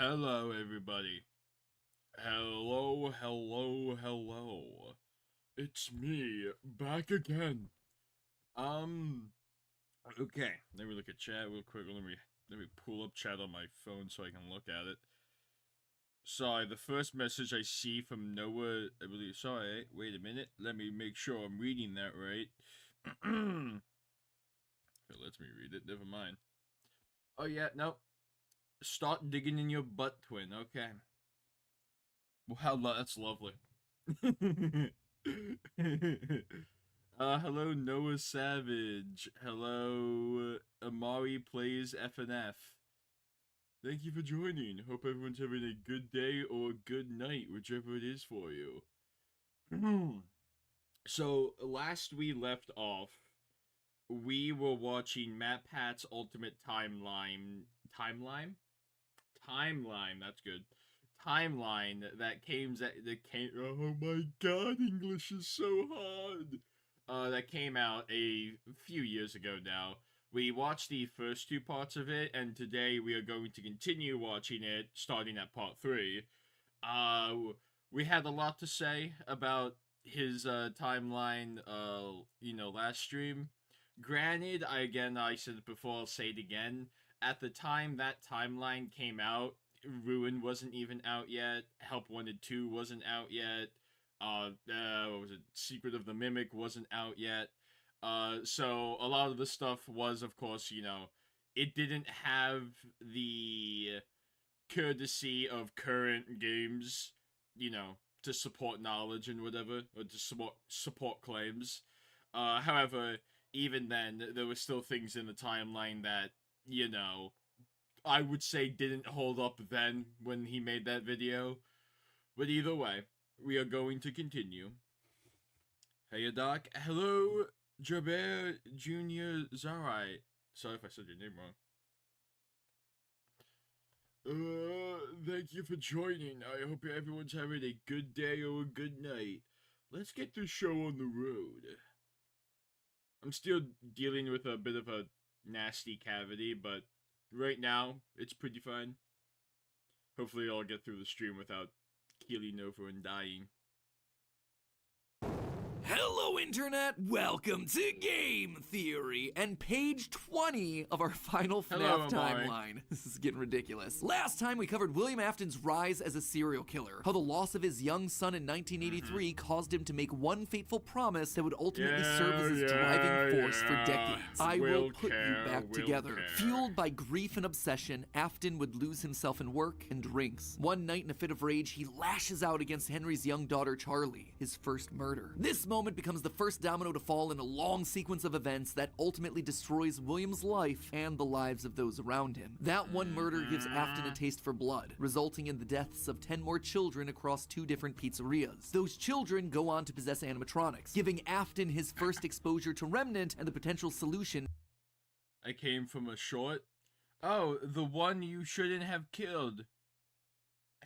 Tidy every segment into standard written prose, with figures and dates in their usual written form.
Hello, everybody. Hello. It's me, back again. Okay. Let me look at chat real quick. Let me pull up chat on my phone so I can look at it. Sorry, the first message I see from Noah, I believe. Sorry, wait a minute. Let me make sure I'm reading that right. It lets me read it. Never mind. Oh yeah, no. Start digging in your butt, twin. Okay. Wow, that's lovely. Hello, Noah Savage. Hello, Amari Plays Fnaf. Thank you for joining. Hope everyone's having a good day or good night, whichever it is for you. So, last we left off, we were watching Matpat'S Ultimate Timeline? Timeline, that's good. Timeline that came. Oh my god, English is so hard. That came out a few years ago now. We watched the first two parts of it, and today we are going to continue watching it, starting at part 3. Uh, we had a lot to say about his timeline. Last stream. Granted, I said it before, I'll say it again. At the time that timeline came out, Ruin wasn't even out yet. Help Wanted 2 wasn't out yet. What was it? Secret of the Mimic wasn't out yet. So a lot of the stuff was, of course, it didn't have the courtesy of current games, to support knowledge and whatever, or to support claims. However, even then, there were still things in the timeline that, I would say didn't hold up then when he made that video. But either way, we are going to continue. Hey, Doc. Hello, Jabir Jr. Zarai. Sorry if I said your name wrong. Thank you for joining. I hope everyone's having a good day or a good night. Let's get this show on the road. I'm still dealing with a bit of a nasty cavity, but right now, it's pretty fine. Hopefully I'll get through the stream without keeling over and dying. Hello, Internet! Welcome to Game Theory and page 20 of our final FNAF timeline. This is getting ridiculous. Last time we covered William Afton's rise as a serial killer, how the loss of his young son in 1983 caused him to make one fateful promise that would ultimately serve as his driving force for decades. I will put you back together. Fueled by grief and obsession, Afton would lose himself in work and drinks. One night in a fit of rage, he lashes out against Henry's young daughter Charlie, his first murder. This moment becomes the first domino to fall in a long sequence of events that ultimately destroys William's life and the lives of those around him. That one murder gives Afton a taste for blood, resulting in the deaths of 10 more children across 2 different pizzerias. Those children go on to possess animatronics, giving Afton his first exposure to Remnant and the potential solution. I came from a short. Oh, the one you shouldn't have killed.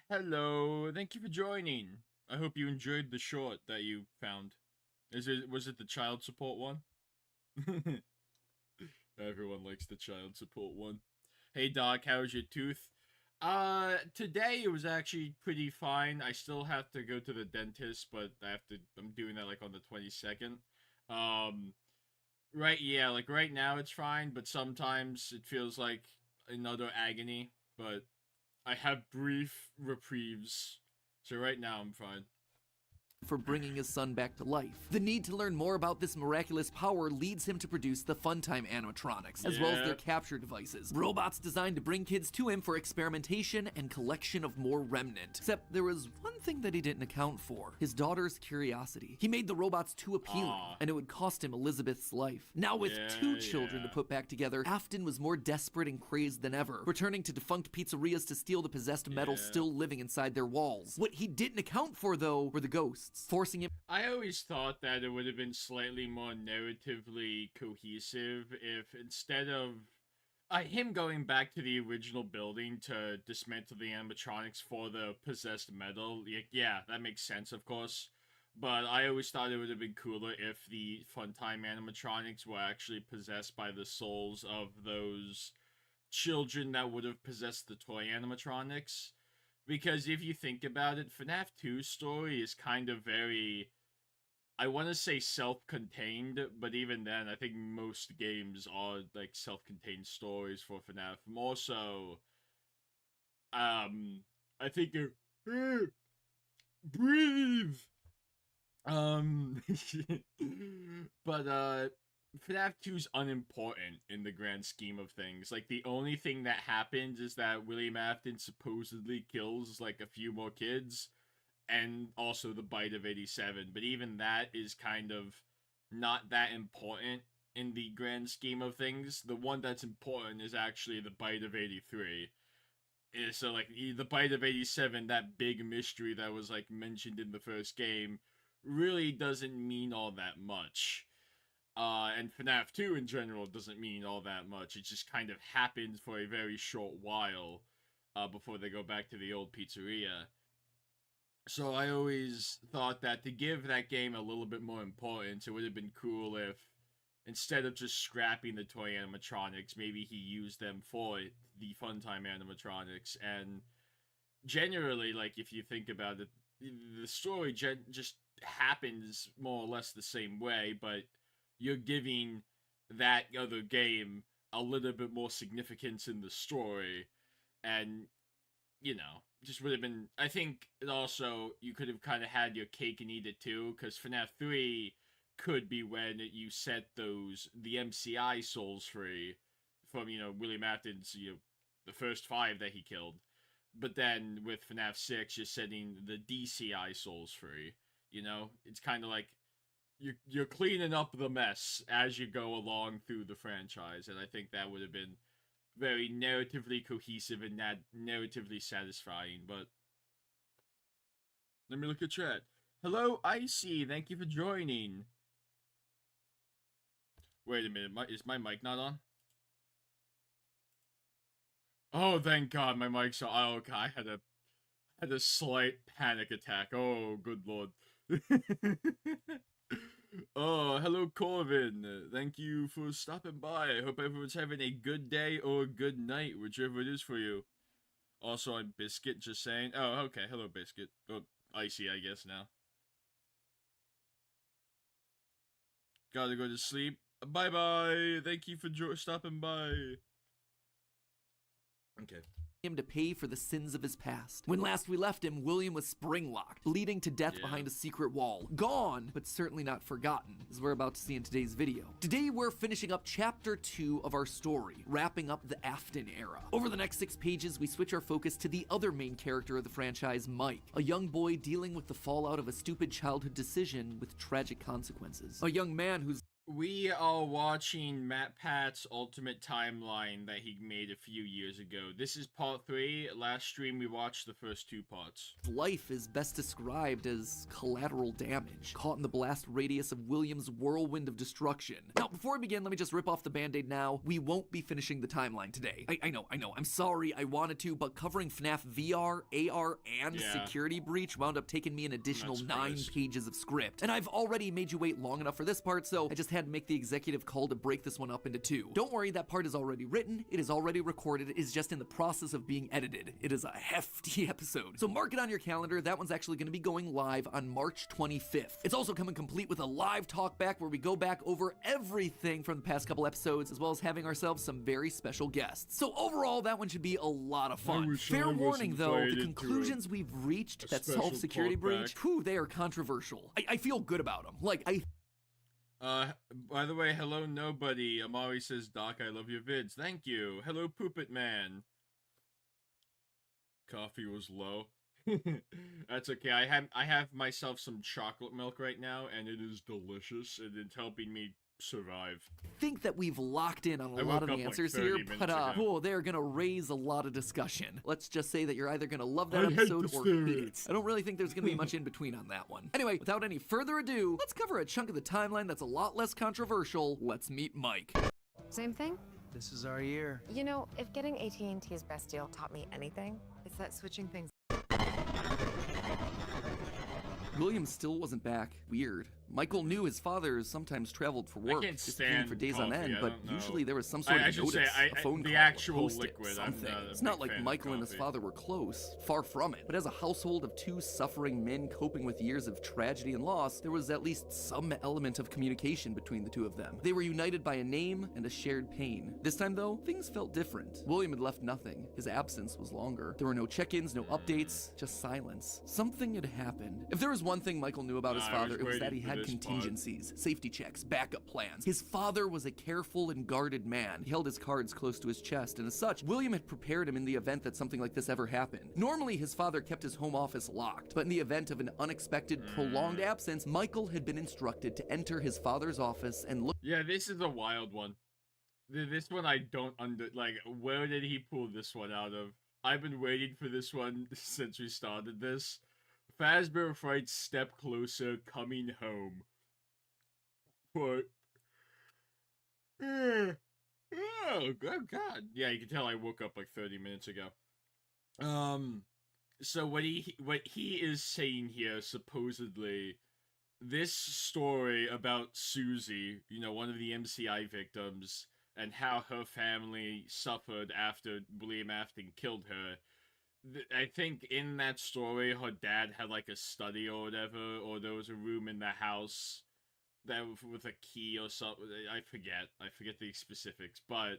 Hello, thank you for joining. I hope you enjoyed the short that you found. Was it the child support one? Everyone likes the child support one. Hey Doc, how's your tooth? Today it was actually pretty fine. I still have to go to the dentist, but I'm doing that like on the 22nd. Right now it's fine, but sometimes it feels like another agony, but I have brief reprieves. So right now I'm fine. For bringing his son back to life. The need to learn more about this miraculous power leads him to produce the Funtime animatronics, as well as their capture devices. Robots designed to bring kids to him for experimentation and collection of more Remnant. Except there was one thing that he didn't account for: his daughter's curiosity. He made the robots too appealing, and it would cost him Elizabeth's life. Now with 2 children to put back together, Afton was more desperate and crazed than ever, returning to defunct pizzerias to steal the possessed metal still living inside their walls. What he didn't account for, though, were the ghosts, forcing him. I always thought that it would have been slightly more narratively cohesive if instead of him going back to the original building to dismantle the animatronics for the possessed metal, that makes sense, of course. But I always thought it would have been cooler if the Funtime animatronics were actually possessed by the souls of those children that would have possessed the toy animatronics. Because if you think about it, FNAF 2's story is kind of very, I want to say self-contained, but even then, I think most games are like self-contained stories for FNAF. More so, I think breathe. But FNAF 2's unimportant in the grand scheme of things. Like, the only thing that happens is that William Afton supposedly kills, like, a few more kids, and also the bite of 87. But even that is kind of not that important in the grand scheme of things. The one that's important is actually the bite of 83. So, like, the bite of 87, that big mystery that was, like, mentioned in the first game, really doesn't mean all that much. And FNAF 2 in general doesn't mean all that much. It just kind of happened for a very short while, before they go back to the old pizzeria. So I always thought that to give that game a little bit more importance, it would have been cool if, instead of just scrapping the toy animatronics, maybe he used them for the Funtime animatronics. And generally, like, if you think about it, the story just happens more or less the same way, but you're giving that other game a little bit more significance in the story, and, you know, just would have been, I think, it also, you could have kind of had your cake and eat it too, because FNAF 3 could be when you set the MCI souls free from, William Afton's, the first 5 that he killed. But then with FNAF 6, you're setting the DCI souls free, It's kind of like, you're cleaning up the mess as you go along through the franchise, and I think that would have been very narratively cohesive and narratively satisfying. But let me look at chat. Hello, Icy. Thank you for joining. Wait a minute. Is my mic not on? Oh, thank God, my mic's on. Oh, okay. I had a slight panic attack. Oh, good Lord. Oh, hello, Corvin. Thank you for stopping by. I hope everyone's having a good day or a good night, whichever it is for you. Also, I'm Biscuit, just saying. Oh, okay. Hello, Biscuit. Oh, Icy, I guess, now. Gotta go to sleep. Bye-bye. Thank you for stopping by. Okay. Him to pay for the sins of his past. When last we left him, William was spring-locked, bleeding to death behind a secret wall. Gone, but certainly not forgotten, as we're about to see in today's video. Today, we're finishing up Chapter 2 of our story, wrapping up the Afton era. Over the next 6 pages, we switch our focus to the other main character of the franchise, Mike, a young boy dealing with the fallout of a stupid childhood decision with tragic consequences. A young man who's We are watching Matpat'S Ultimate Timeline that he made a few years ago. This is part 3. Last stream we watched the first 2 parts. Life is best described as collateral damage, caught in the blast radius of William's whirlwind of destruction. Now, before we begin, let me just rip off the band-aid now. We won't be finishing the timeline today. I know. I'm sorry, I wanted to, but covering FNAF VR, AR, and Security Breach wound up taking me an additional 9 pages of script. And I've already made you wait long enough for this part, so I just had to make the executive call to break this one up into 2. Don't worry, that part is already written, it is already recorded, it is just in the process of being edited. It is a hefty episode. So mark it on your calendar, that one's actually going to be going live on March 25th. It's also coming complete with a live talk back where we go back over everything from the past couple episodes, as well as having ourselves some very special guests. So overall, that one should be a lot of fun. Fair warning though, the conclusions we've reached that solve Security Breach, they are controversial. I feel good about them. By the way, hello nobody. Amari says, Doc, I love your vids. Thank you. Hello Poopit Man. Coffee was low. That's okay. I have myself some chocolate milk right now, and it is delicious, and it's helping me survive. I think that we've locked in on a lot of the answers here, but they're gonna raise a lot of discussion. Let's just say that you're either gonna love that episode or hate it. I don't really think there's gonna be much in between on that one. Anyway, without any further ado, let's cover a chunk of the timeline that's a lot less controversial. Let's meet Mike. Same thing? This is our year. You know, if getting AT&T's best deal taught me anything, it's that switching things. William still wasn't back. Weird. Michael knew his father sometimes traveled for work, can't disappearing stand for days on coffee, end, I but don't know. usually there was some sort I of should notice, say, a phone the call, actual a post-it, liquid, I'm something. not a It's not big like fan of Michael and his coffee. father were close, far from it. But as a household of two suffering men coping with years of tragedy and loss, there was at least some element of communication between the two of them. They were united by a name and a shared pain. This time, though, things felt different. William had left nothing. His absence was longer. There were no check-ins, no updates, just silence. Something had happened. If there was one thing Michael knew about his father, it was that he had contingencies, safety checks, backup plans. His father was a careful and guarded man. He held his cards close to his chest, and as such, William had prepared him in the event that something like this ever happened. Normally, his father kept his home office locked, but in the event of an unexpected, prolonged absence, Michael had been instructed to enter his father's office and look. Yeah, this is a wild one. This one I don't where did he pull this one out of? I've been waiting for this one since we started this. Fazbear Fright's Step Closer Coming Home. But... oh, God. Yeah, you can tell I woke up like 30 minutes ago. So what he is saying here, supposedly, this story about Susie, you know, one of the MCI victims, and how her family suffered after William Afton killed her. I think in that story, her dad had like a study or whatever, or there was a room in the house that with a key or something. I forget the specifics, but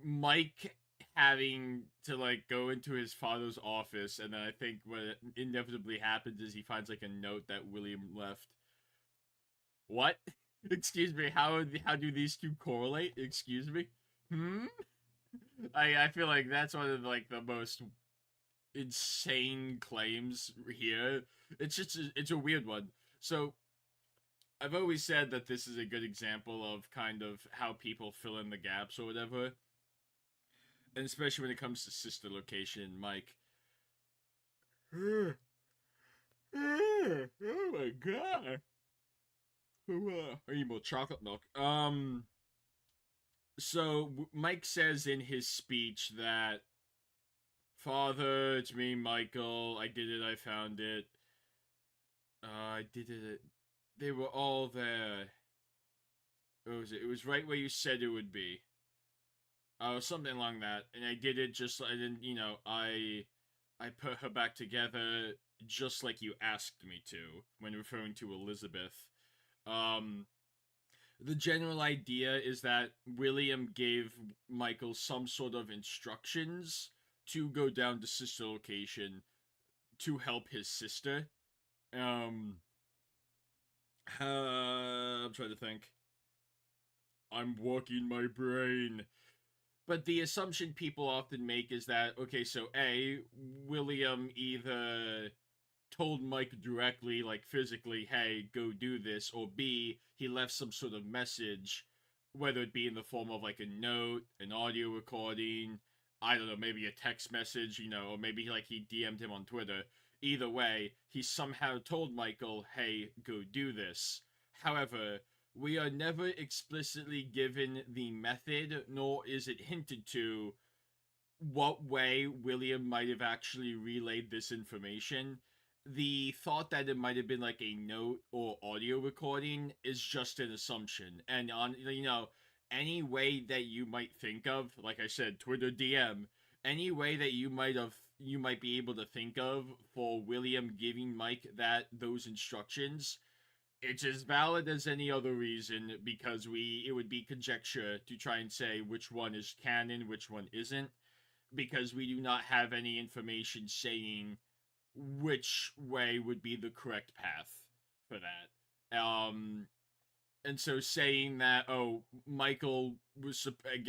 Mike having to like go into his father's office, and then I think what inevitably happens is he finds like a note that William left. What? Excuse me, how do these two correlate? Excuse me? I feel like that's one of like the most insane claims here. It's a weird one. So I've always said that this is a good example of kind of how people fill in the gaps or whatever. And especially when it comes to sister location, Mike. Oh my god. I need more chocolate milk. So Mike says in his speech that, "Father, it's me, Michael. I did it. I found it. I did it. They were all there. What was it? It was right where you said it would be. Something along that. And I did it just. I didn't. You know. I put her back together just like you asked me to." When referring to Elizabeth. The general idea is that William gave Michael some sort of instructions to go down to sister location to help his sister. I'm trying to think. I'm working my brain. But the assumption people often make is that, okay, so A, William either told Mike directly, like physically, hey, go do this, or B, he left some sort of message, whether it be in the form of like a note, an audio recording, I don't know, maybe a text message, you know, or maybe like he DM'd him on Twitter. Either way, he somehow told Michael, hey, go do this. However, we are never explicitly given the method, nor is it hinted to what way William might have actually relayed this information. The thought that it might have been like a note or audio recording is just an assumption. And on, you know, any way that you might think of, like I said, Twitter DM, any way that you might be able to think of for William giving Mike those instructions, it's as valid as any other reason, because it would be conjecture to try and say which one is canon, which one isn't, because we do not have any information saying which way would be the correct path for that. And so saying that, oh, Michael was,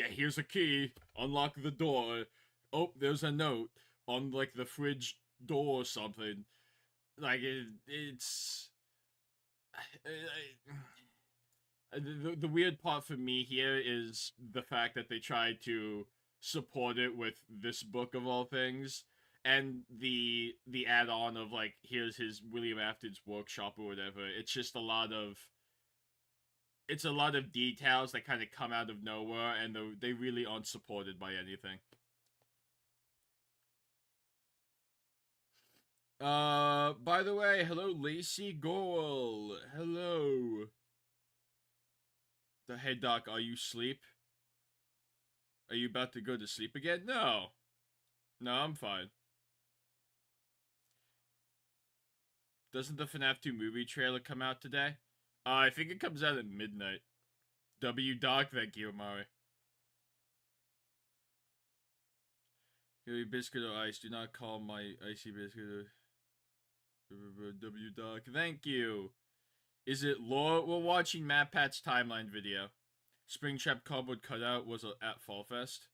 here's a key, unlock the door, oh, there's a note on, like, the fridge door or something, like, it's... The weird part for me here is the fact that they tried to support it with this book of all things, and the add-on of, like, here's his William Afton's workshop or whatever. It's just a lot of details that kind of come out of nowhere, and they really aren't supported by anything. By the way, hello, Lacey Goal. Hello. Hey, Doc, are you asleep? Are you about to go to sleep again? No. No, I'm fine. Doesn't the Fnaf 2 movie trailer come out today? I think it comes out at midnight. Doc, thank you, Amari. Biscuit or ice, do not call my icy biscuit. Doc, thank you. Is it Law? We're watching Matpat'S timeline video. Springtrap cardboard cutout was at Fall Fest.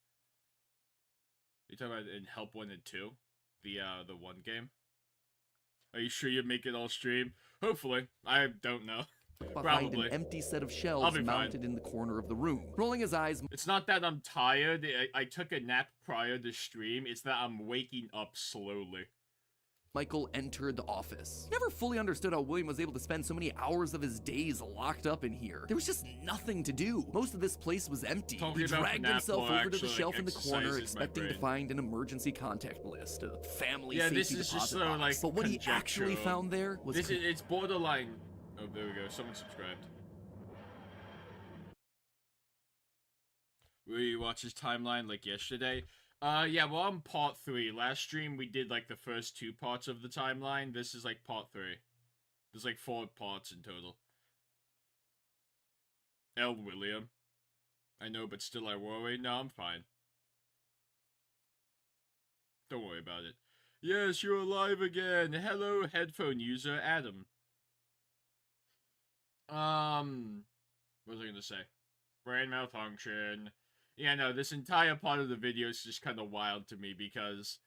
You talking about in Help 1 and 2? The one game? Are you sure you make it all stream? Hopefully. I don't know. Behind Probably. an empty set of shelves mounted in the corner of the room. Rolling his eyes, it's not that I'm tired. I took a nap prior to stream. It's that I'm waking up slowly. Michael entered the office. Never fully understood how William was able to spend so many hours of his days locked up in here. There was just nothing to do. Most of this place was empty. He dragged himself over to the shelf in the corner, expecting to find an emergency contact list, a family safety deposit box. But what he actually found there was it's borderline. Oh, there we go. Someone subscribed. We watched his timeline like yesterday. Yeah, well, I'm part 3. Last stream, we did, like, the first 2 parts of the timeline. This is, like, part 3. There's, like, 4 parts in total. William. I know, but still I worry. No, I'm fine. Don't worry about it. Yes, you're alive again. Hello, headphone user Adam. What was I gonna say? Brain malfunction. Yeah, no, this entire part of the video is just kind of wild to me because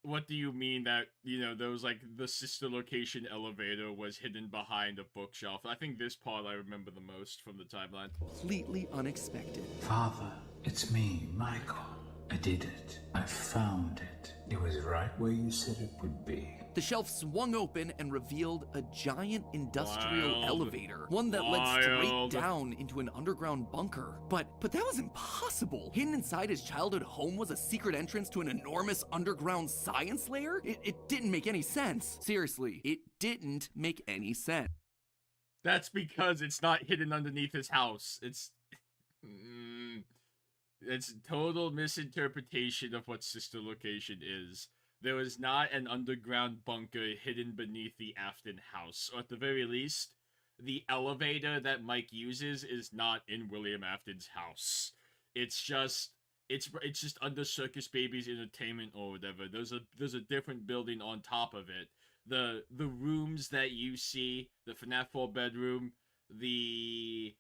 what do you mean that, you know, there was like the sister location elevator was hidden behind a bookshelf? I think this part I remember the most from the timeline. Completely unexpected. Father, it's me, Michael. I did it. I found it. It was right where you said it would be. The shelf swung open and revealed a giant industrial elevator, one that led straight down into an underground bunker. But that was impossible. Hidden inside his childhood home was a secret entrance to an enormous underground science lair? It didn't make any sense. Seriously, it didn't make any sense. That's because it's not hidden underneath his house. It's total misinterpretation of what sister location is. There was not an underground bunker hidden beneath the Afton house. Or at the very least, the elevator that Mike uses is not in William Afton's house. It's just under Circus Baby's Entertainment or whatever. There's a different building on top of it. The rooms that you see, the Fnaf 4 bedroom, the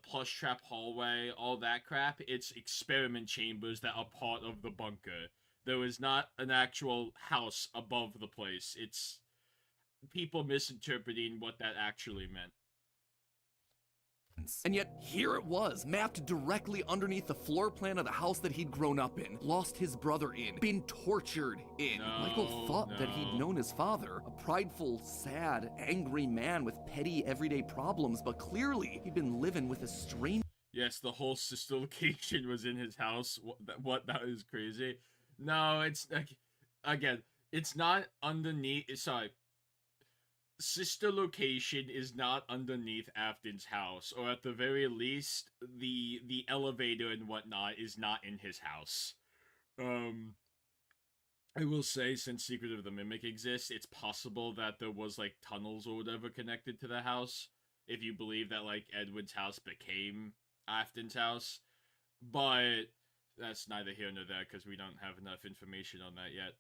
plush trap hallway, all that crap, it's experiment chambers that are part of the bunker. There was not an actual house above the place. It's people misinterpreting what that actually meant. And yet, here it was, mapped directly underneath the floor plan of the house that he'd grown up in, lost his brother in, been tortured in. Michael thought that he'd known his father, a prideful, sad, angry man with petty, everyday problems, but clearly he'd been living with a stranger. Yes, the whole sister location was in his house. What? That is crazy. No, it's, again, it's not underneath, sorry. Sister location is not underneath Afton's house, or at the very least, the elevator and whatnot is not in his house. I will say, since Secret of the Mimic exists, it's possible that there was, like, tunnels or whatever connected to the house, if you believe that, like, Edward's house became Afton's house, but that's neither here nor there, because we don't have enough information on that yet.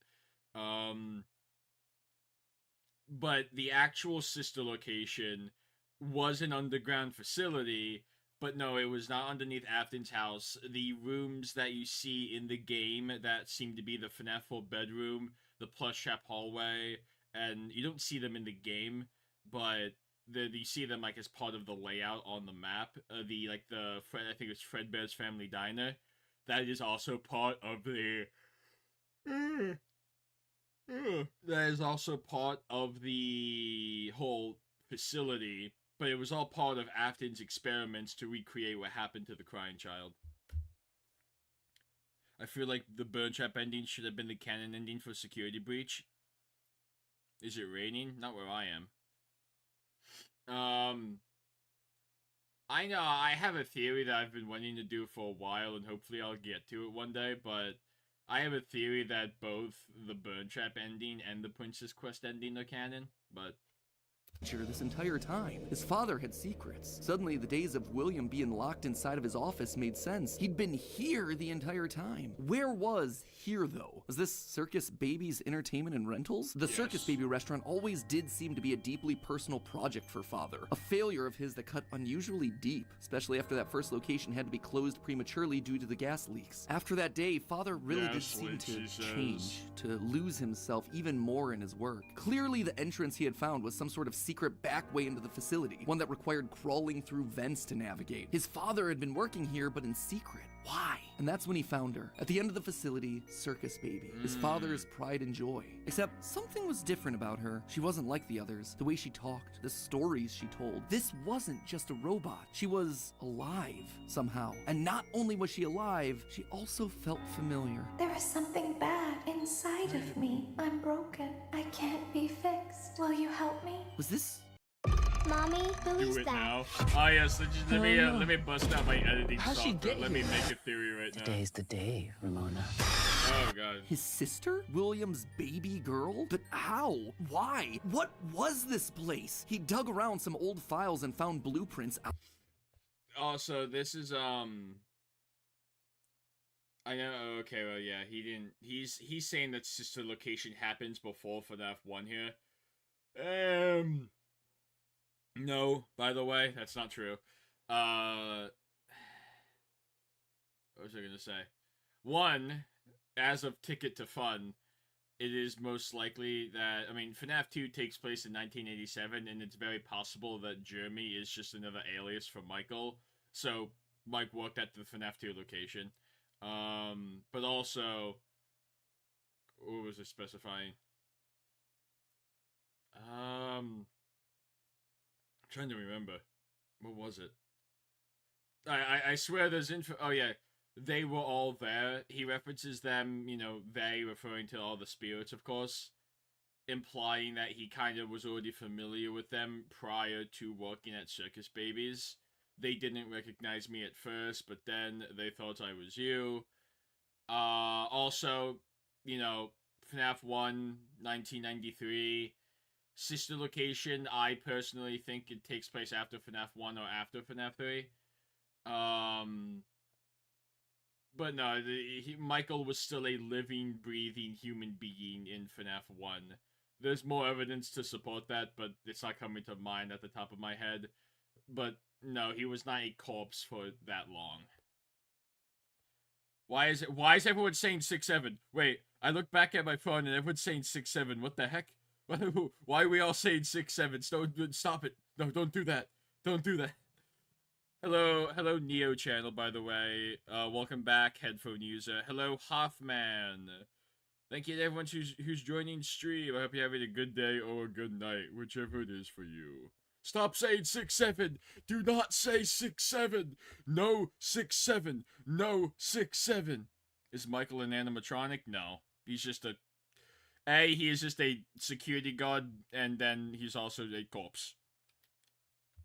But the actual sister location was an underground facility, but no, it was not underneath Afton's house. The rooms that you see in the game that seem to be the Fnaf 4 bedroom, the plush trap hallway, and you don't see them in the game, but you see them like as part of the layout on the map. I think it's Fredbear's Family Diner. That is also part of the... That is also part of the whole facility, but it was all part of Afton's experiments to recreate what happened to the crying child. I feel like the burn trap ending should have been the canon ending for Security Breach. Is it raining? Not where I am. I know, I have a theory that I've been wanting to do for a while, and hopefully I'll get to it one day, but I have a theory that both the Burn Trap ending and the Princess Quest ending are canon, but... This entire time. His father had secrets. Suddenly, the days of William being locked inside of his office made sense. He'd been here the entire time. Where was here, though? Was this Circus Baby's entertainment and rentals? The Circus Baby restaurant always did seem to be a deeply personal project for father. A failure of his that cut unusually deep, especially after that first location had to be closed prematurely due to the gas leaks. After that day, father really did seem to change, to lose himself even more in his work. Clearly, the entrance he had found was some sort of secret back way into the facility, one that required crawling through vents to navigate. His father had been working here, but in secret. Why? And that's when he found her. At the end of the facility, Circus Baby. His father's pride and joy. Except something was different about her. She wasn't like the others. The way she talked, the stories she told. This wasn't just a robot. She was alive, somehow. And not only was she alive, she also felt familiar. There is something bad inside of me. I'm broken. I can't be fixed. Will you help me? Was this... Mommy, who is Do it that? now. Oh yes, let me bust out my editing software. Let me make a theory right now. Today's the day, Ramona. Oh god. His sister? William's baby girl? But how? Why? What was this place? He dug around some old files and found blueprints. Also, this is I know. Okay, well, yeah, he didn't. He's saying that sister location happens before FNAF 1 here. No, by the way, that's not true. What was I gonna say? One, as of Ticket to Fun, it is most likely that, I mean, FNAF 2 takes place in 1987, and it's very possible that Jeremy is just another alias for Michael. So, Mike worked at the FNAF 2 location. But also, what was it specifying? I'm trying to remember. What was it? I swear there's info. Oh yeah, they were all there. He references them, you know, they referring to all the spirits, of course, implying that he kind of was already familiar with them prior to working at Circus Babies. They didn't recognize me at first, but then they thought I was you. Also, you know, FNAF 1, 1993. Sister location, I personally think it takes place after FNAF 1 or after FNAF 3. But no, Michael was still a living, breathing human being in FNAF 1. There's more evidence to support that, but it's not coming to mind at the top of my head. But no, he was not a corpse for that long. Why is everyone saying 6-7? Wait, I look back at my phone and everyone's saying 6-7. What the heck? Why are we all saying 6-7? Stop it. No, don't do that. Don't do that. Hello Neo channel, by the way. Welcome back, headphone user. Hello, Hoffman. Thank you to everyone who's joining stream. I hope you're having a good day or a good night, whichever it is for you. Stop saying 6-7. Do not say 6-7. No 6-7. No 6-7. Is Michael an animatronic? No. He's just he is just a security guard, and then he's also a corpse.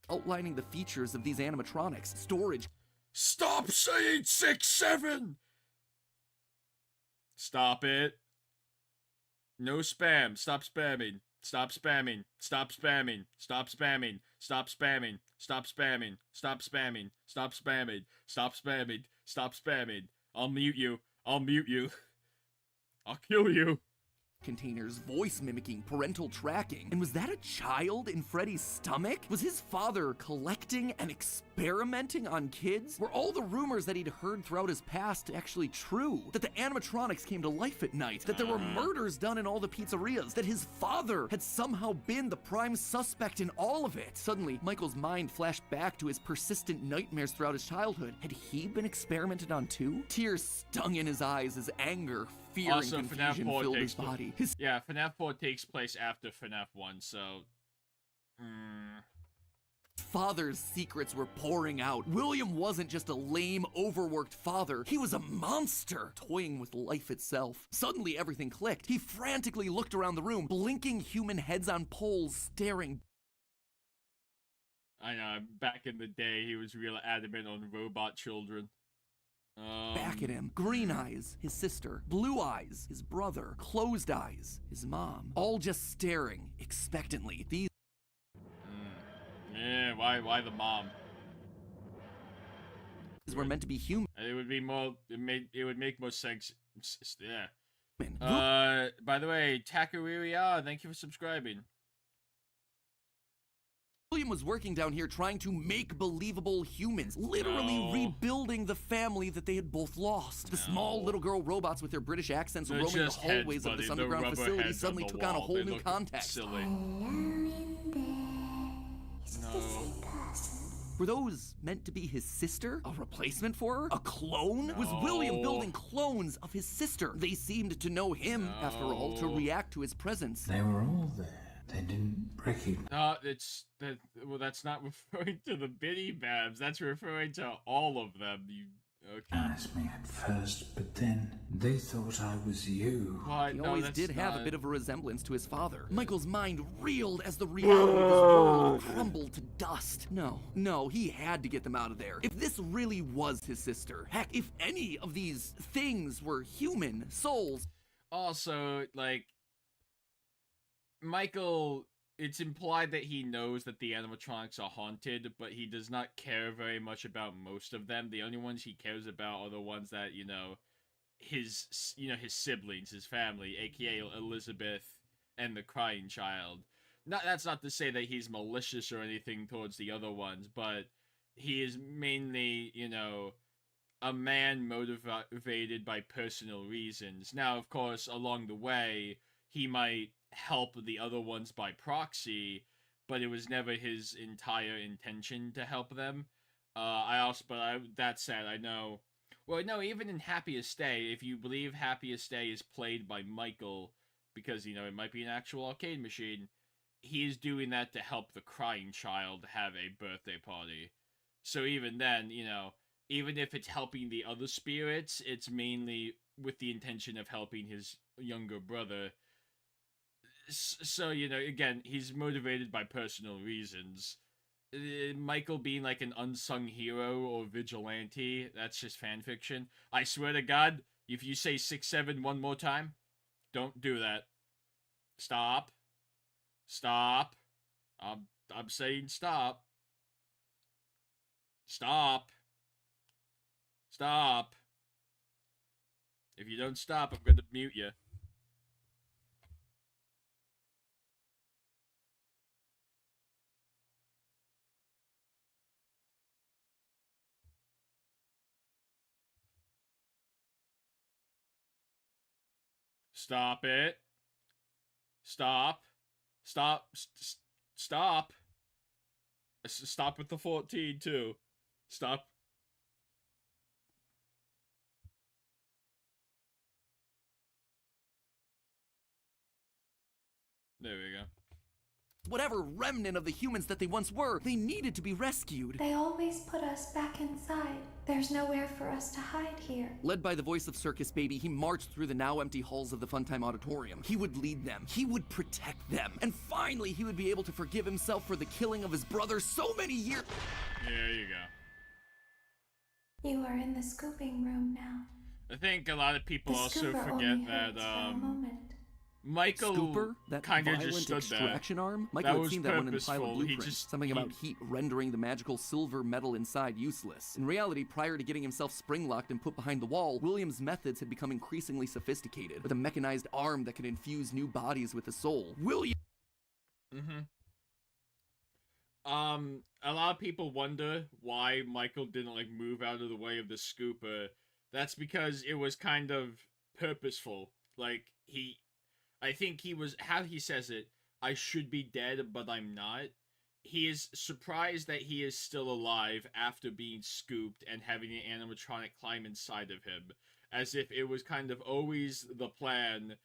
Outlining the features of these animatronics. Storage. Stop saying 6-7! Stop it. No spam. Stop spamming. Stop spamming. Stop spamming. Stop spamming. Stop spamming. Stop spamming. Stop spamming. Stop spamming. Stop spamming. Stop spamming. I'll mute you. I'll mute you. I'll kill you. Containers, voice mimicking, parental tracking. And was that a child in Freddy's stomach? Was his father collecting and experimenting on kids? Were all the rumors that he'd heard throughout his past actually true? That the animatronics came to life at night? That there were murders done in all the pizzerias? That his father had somehow been the prime suspect in all of it? Suddenly, Michael's mind flashed back to his persistent nightmares throughout his childhood. Had he been experimented on too? Tears stung in his eyes as anger, fear, also, and confusion filled his body. Yeah, FNAF 4 takes place after FNAF 1, so... Father's secrets were pouring out. William wasn't just a lame, overworked father. He was a monster, toying with life itself. Suddenly, everything clicked. He frantically looked around the room, blinking human heads on poles, staring. I know, back in the day, he was real adamant on robot children. Back at him. Green eyes, his sister. Blue eyes, his brother. Closed eyes, his mom. All just staring, expectantly. These Yeah, why the mom? were meant to be human. It would be more. It would make more sense. Yeah. By the way, Takariria, thank you for subscribing. William was working down here trying to make believable humans, literally rebuilding the family that they had both lost. The small little girl robots with their British accents roaming the hallways of this underground facility suddenly took on a whole new context. Silly. Were those meant to be his sister? A replacement for her? A clone? Was William building clones of his sister? They seemed to know him, after all, to react to his presence. They were all there. They didn't recognize. That's not referring to the Biddy Babs. That's referring to all of them. Me at first, but then they thought I was you. He always did have a bit of a resemblance to his father. Michael's mind reeled as the reality of his world crumbled to dust. No, he had to get them out of there. If this really was his sister, heck, if any of these things were human souls. Also, like, Michael, it's implied that he knows that the animatronics are haunted, but he does not care very much about most of them. The only ones he cares about are the ones that, his siblings, his family, aka Elizabeth and the crying child. That's not to say that he's malicious or anything towards the other ones, but he is mainly, a man motivated by personal reasons. Now, of course, along the way, he might help the other ones by proxy, but it was never his entire intention to help them. That said, I know. Well, no, even in Happiest Day, if you believe Happiest Day is played by Michael, because, it might be an actual arcade machine, he is doing that to help the crying child have a birthday party. So even then, even if it's helping the other spirits, it's mainly with the intention of helping his younger brother. So, again, he's motivated by personal reasons. Michael being like an unsung hero or vigilante, that's just fanfiction. I swear to God, if you say 6-7 one more time, don't do that. Stop. Stop. I'm saying stop. Stop. Stop. If you don't stop, I'm gonna mute you. Stop it. Stop. Stop. Stop. Stop with the 14, too. Stop. There we go. Whatever remnant of the humans that they once were, they needed to be rescued. They always put us back inside. There's nowhere for us to hide here. Led by the voice of Circus Baby, he marched through the now empty halls of the Funtime Auditorium. He would lead them. He would protect them. And finally, he would be able to forgive himself for the killing of his brother so many years. There you go. You are in the scooping room now. I think a lot of people The also scooper forget only that, hurts for a moment. Michael Scooper, that kind of violent just stood extraction there. arm? Michael had seen that one in the pile purposeful. of blueprints. Something about heat rendering the magical silver metal inside useless. In reality, prior to getting himself spring-locked and put behind the wall, William's methods had become increasingly sophisticated, with a mechanized arm that could infuse new bodies with a soul. William... A lot of people wonder why Michael didn't, move out of the way of the scooper. That's because it was kind of purposeful. I think he was, how he says it, I should be dead, but I'm not. He is surprised that he is still alive after being scooped and having an animatronic climb inside of him. As if it was kind of always the plan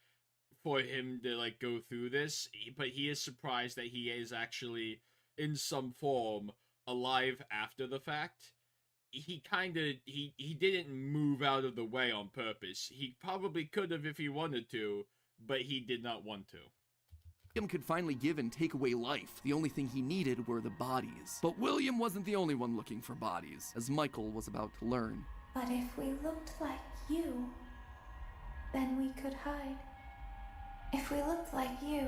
for him to, go through this. But he is surprised that he is actually in some form alive after the fact, he didn't move out of the way on purpose. He probably could have if he wanted to, but he did not want to. William could finally give and take away life. The only thing he needed were the bodies. But William wasn't the only one looking for bodies, as Michael was about to learn. But if we looked like you, then we could hide. If we looked like you,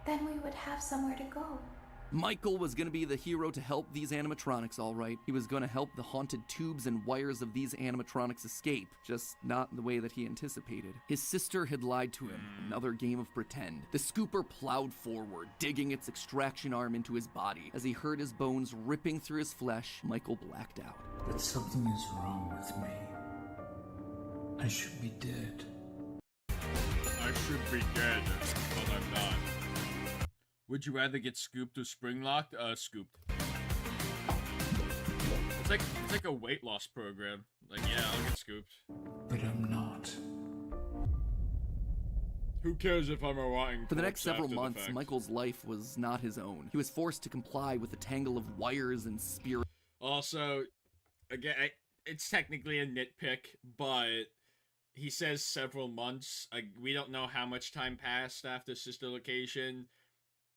then we would have somewhere to go. Michael was gonna be the hero to help these animatronics, all right. He was gonna help the haunted tubes and wires of these animatronics escape, just not in the way that he anticipated. His sister had lied to him, another game of pretend. The scooper plowed forward, digging its extraction arm into his body. As he heard his bones ripping through his flesh, Michael blacked out. But something is wrong with me. I should be dead. I should be dead, but I'm not. Would you rather get scooped or spring locked? Scooped. It's like a weight loss program. Like, yeah, I'll get scooped. But I'm not. Who cares if I'm a rotting For the next corpse several after the months, fact? Michael's life was not his own. He was forced to comply with a tangle of wires and spirits. Also, again, it's technically a nitpick, but he says several months. We don't know how much time passed after sister location.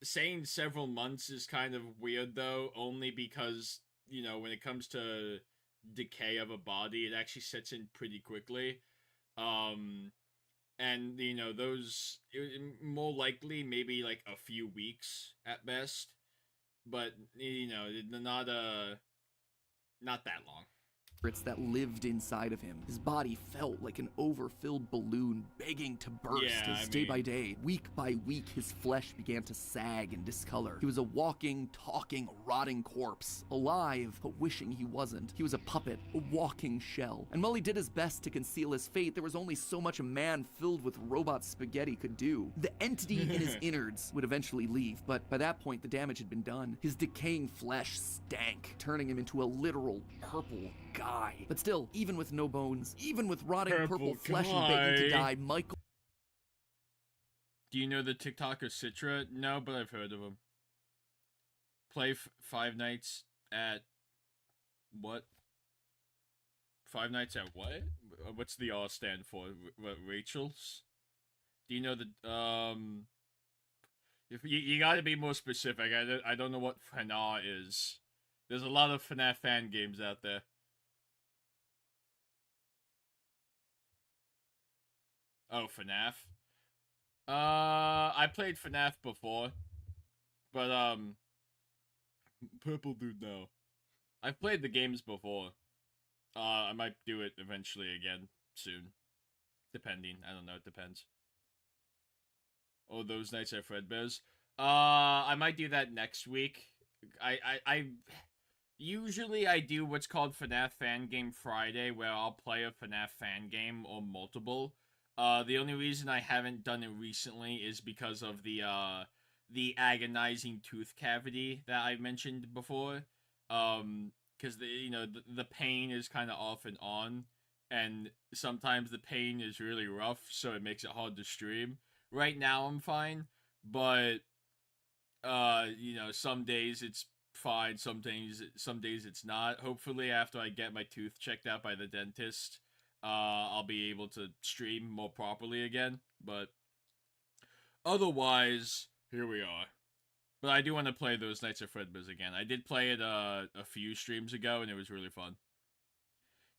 Saying several months is kind of weird, though, only because, you know, when it comes to decay of a body, it actually sets in pretty quickly. And, you know, those, more likely, maybe, like, a few weeks at best. But, you know, not that long. That lived inside of him. His body felt like an overfilled balloon begging to burst as day by day, week by week, his flesh began to sag and discolor. He was a walking, talking, rotting corpse, alive, but wishing he wasn't. He was a puppet, a walking shell. And while he did his best to conceal his fate, there was only so much a man filled with robot spaghetti could do. The entity in his innards would eventually leave, but by that point, the damage had been done. His decaying flesh stank, turning him into a literal purple guy. But still, even with no bones, even with rotting purple flesh and begging to die, Michael... Do you know the TikToker Citra? No, but I've heard of him. Play Five Nights at... What? Five Nights at what? What's the R stand for? What, Rachel's? Do you know the... If you gotta be more specific. I don't know what Fnaf is. There's a lot of Fnaf fan games out there. Oh, Fnaf? I played Fnaf before. But, Purple Dude, no. I've played the games before. I might do it eventually again, soon. Depending. I don't know, it depends. Oh, those nights at Fredbear's? I might do that next week. Usually I do what's called FNAF Fan Game Friday, where I'll play a FNAF fan game or multiple. The only reason I haven't done it recently is because of the agonizing tooth cavity that I mentioned before. Because the pain is kind of off and on, and sometimes the pain is really rough, so it makes it hard to stream. Right now I'm fine, but some days it's fine, some days it's not. Hopefully after I get my tooth checked out by the dentist, I'll be able to stream more properly again, but otherwise, here we are. But I do want to play those Nights at Fredbear's again. I did play it a few streams ago, and it was really fun.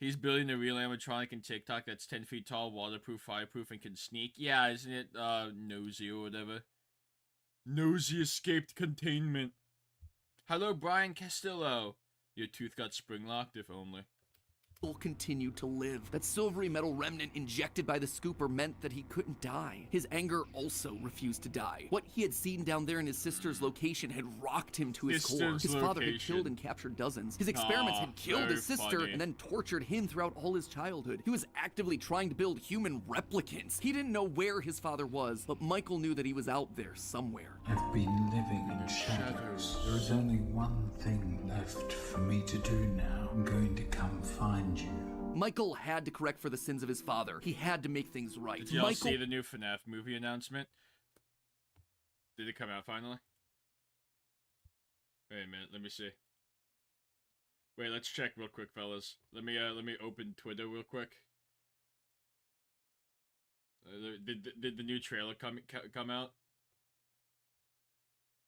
He's building a real animatronic in TikTok that's 10 feet tall, waterproof, fireproof, and can sneak. Yeah, isn't it Nosy or whatever? Nosy escaped containment. Hello, Brian Castillo. Your tooth got spring-locked, if only. Continued to live. That silvery metal remnant injected by the scooper meant that he couldn't die. His anger also refused to die. What he had seen down there in his sister's location had rocked him to his core. His father had killed and captured dozens. His experiments had killed his sister and then tortured him throughout all his childhood. He was actively trying to build human replicants. He didn't know where his father was, but Michael knew that he was out there somewhere. I've been living in shadows. There is only one thing left for me to do now. I'm going to come find you. Michael had to correct for the sins of his father. He had to make things right. Did y'all see the new FNAF movie announcement? Did it come out finally? Wait a minute, let me see. Wait, let's check real quick, fellas. Let me open Twitter real quick. Did the new trailer come out?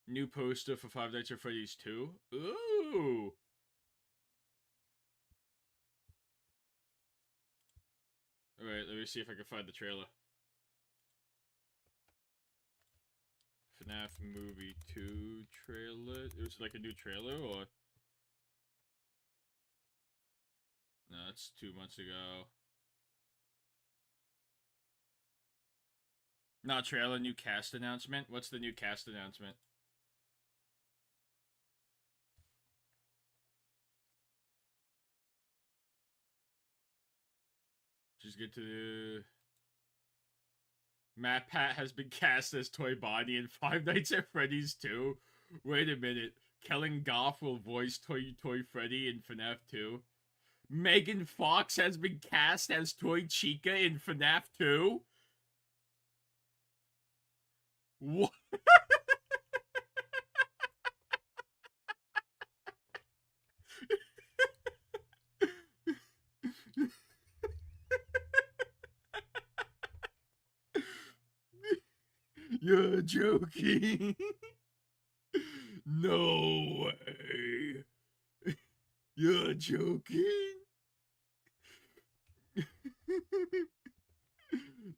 New poster for Five Nights at Freddy's 2? Ooh! Alright, let me see if I can find the trailer. Fnaf Movie 2 trailer? It was like a new trailer, or? No, it's 2 months ago. Not trailer, new cast announcement? What's the new cast announcement? Just get to... Matpat has been cast as Toy Bonnie in Five Nights at Freddy's 2. Wait a minute. Kellen Goff will voice Toy Freddy in FNAF 2. Megan Fox has been cast as Toy Chica in FNAF 2. What? You're joking. No way. You're joking.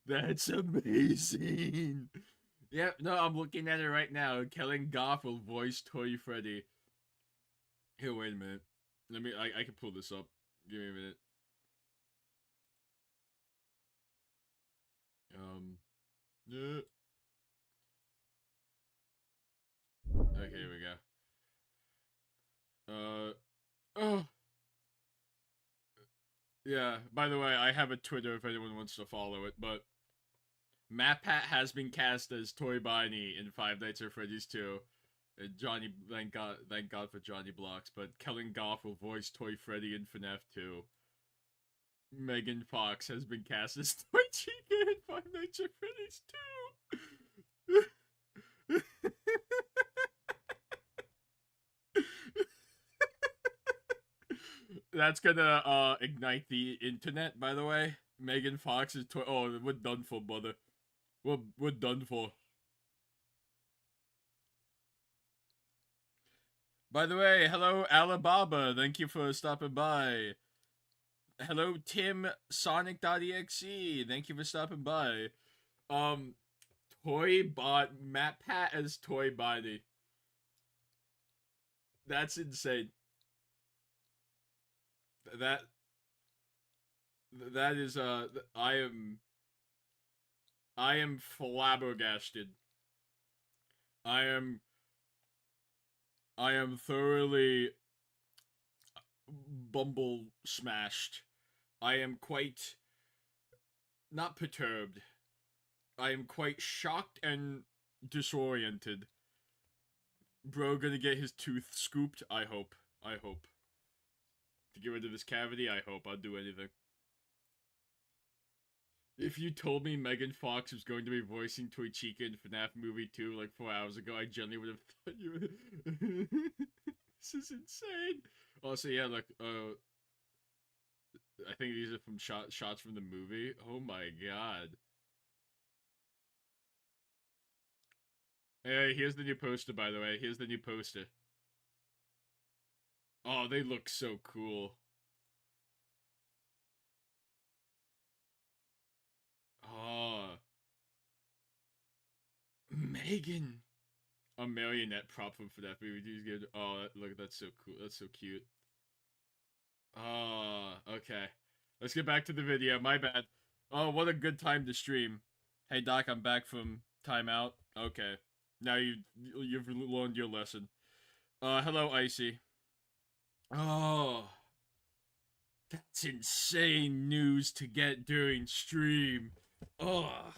That's amazing. Yep, no, I'm looking at it right now. Kellen Goff will voice Toy Freddy. Here, wait a minute. Let me, I can pull this up. Give me a minute. Yeah. Okay, here we go. Oh. Yeah, by the way, I have a Twitter if anyone wants to follow it, but Matpat has been cast as Toy Bonnie in Five Nights at Freddy's 2. Johnny, thank God for Johnny Blocks, but Kellen Goff will voice Toy Freddy in FNAF 2. Megan Fox has been cast as Toy Chica in Five Nights at Freddy's 2. That's gonna ignite the internet, by the way. Megan Fox is toy. Oh, we're done for, brother. We're done for. By the way, hello Alibaba. Thank you for stopping by. Hello Tim Sonic.exe. Thank you for stopping by. Matpat as Toy Bonnie. That's insane. That is I am flabbergasted. I am thoroughly bumble smashed. I am quite not perturbed. I am quite shocked and disoriented. Bro gonna get his tooth scooped? I hope. To get rid of this cavity, I hope. I'll do anything. If you told me Megan Fox was going to be voicing Toy Chica in FNAF Movie 2 like 4 hours ago, I genuinely would have thought you would... This is insane. Also, yeah, like, I think these are from shots from the movie. Oh my god. Hey, here's the new poster, by the way. Here's the new poster. Oh, they look so cool. Oh. Megan. A marionette prop from FNAF movie. Oh, look, that's so cool. That's so cute. Oh, okay. Let's get back to the video. My bad. Oh, what a good time to stream. Hey, Doc, I'm back from timeout. Okay. Now you've learned your lesson. Hello, Icy. Oh, that's insane news to get during stream. Oh,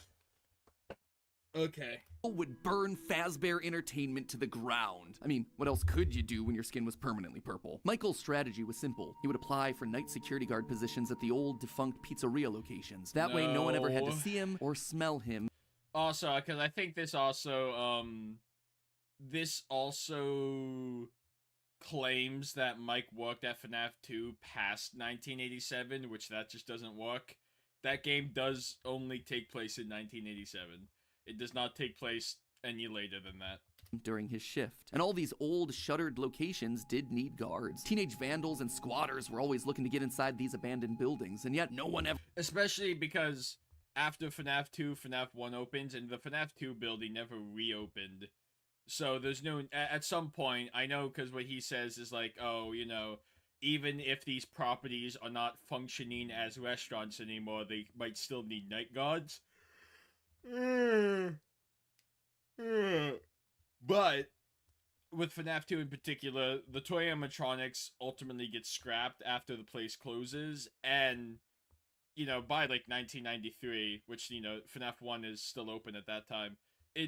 okay. Would burn Fazbear Entertainment to the ground. I mean, what else could you do when your skin was permanently purple? Michael's strategy was simple. He would apply for night security guard positions at the old defunct pizzeria locations. That way no one ever had to see him or smell him. Also, because I think this also claims that Mike worked at FNAF 2 past 1987, which that just doesn't work. That game does only take place in 1987. It does not take place any later than that. During his shift. And all these old, shuttered locations did need guards. Teenage vandals and squatters were always looking to get inside these abandoned buildings, and yet no one ever... Especially because after FNAF 2, FNAF 1 opens, and the FNAF 2 building never reopened. So there's no... At some point, I know because what he says is like, oh, you know, even if these properties are not functioning as restaurants anymore, they might still need night guards. But with FNAF 2 in particular, the toy animatronics ultimately get scrapped after the place closes, and, you know, by like 1993, which, you know, FNAF 1 is still open at that time,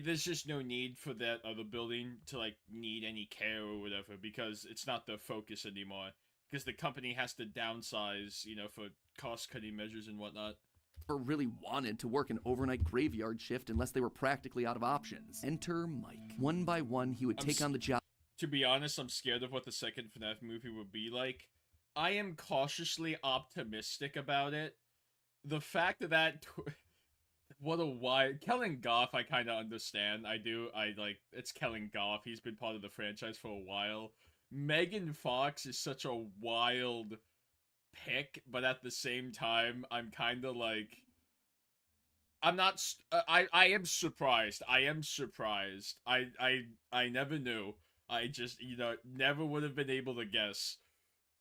there's just no need for that other building to like need any care or whatever, because it's not the focus anymore, because the company has to downsize, you know, for cost-cutting measures and whatnot. Really wanted to work an overnight graveyard shift unless they were practically out of options. Enter Mike. One by one, he would take on the job. To be honest, I'm scared of what the second FNAF movie would be like. I am cautiously optimistic about it. The fact that what a wide... Kellen Goff, I kind of understand. I like, it's Kellen Goff. He's been part of the franchise for a while. Megan Fox is such a wild pick, but at the same time, I'm kind of like... I'm not... I am surprised. I am surprised. I never knew. I just, you know, never would have been able to guess.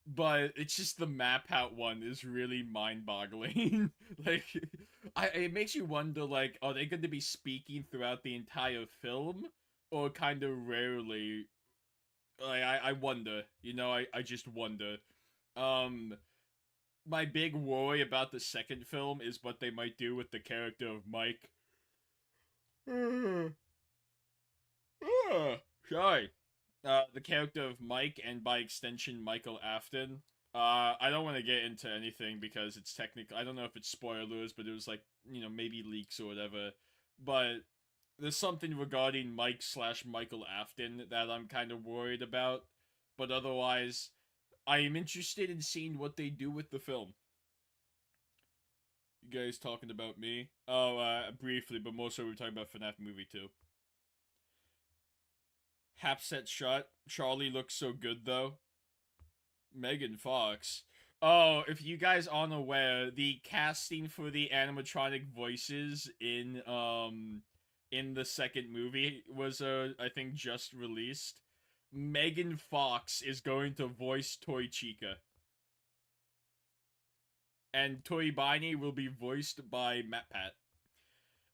But it's just the Matpat one is really mind-boggling. Like, it makes you wonder, like, are they going to be speaking throughout the entire film? Or kind of rarely? Like, I wonder. You know, I just wonder. My big worry about the second film is what they might do with the character of Mike. Sorry. The character of Mike, and by extension, Michael Afton. I don't want to get into anything because it's technically... I don't know if it's spoilers, but it was like, you know, maybe leaks or whatever. But there's something regarding Mike/Michael Afton that I'm kind of worried about. But otherwise... I am interested in seeing what they do with the film. You guys talking about me? Oh, briefly, but mostly we're talking about FNAF movie 2. Hapset shot. Charlie looks so good, though. Megan Fox. Oh, if you guys aren't aware, the casting for the animatronic voices in the second movie was, I think, just released. Megan Fox is going to voice Toy Chica. And Toy Bonnie will be voiced by Matpat.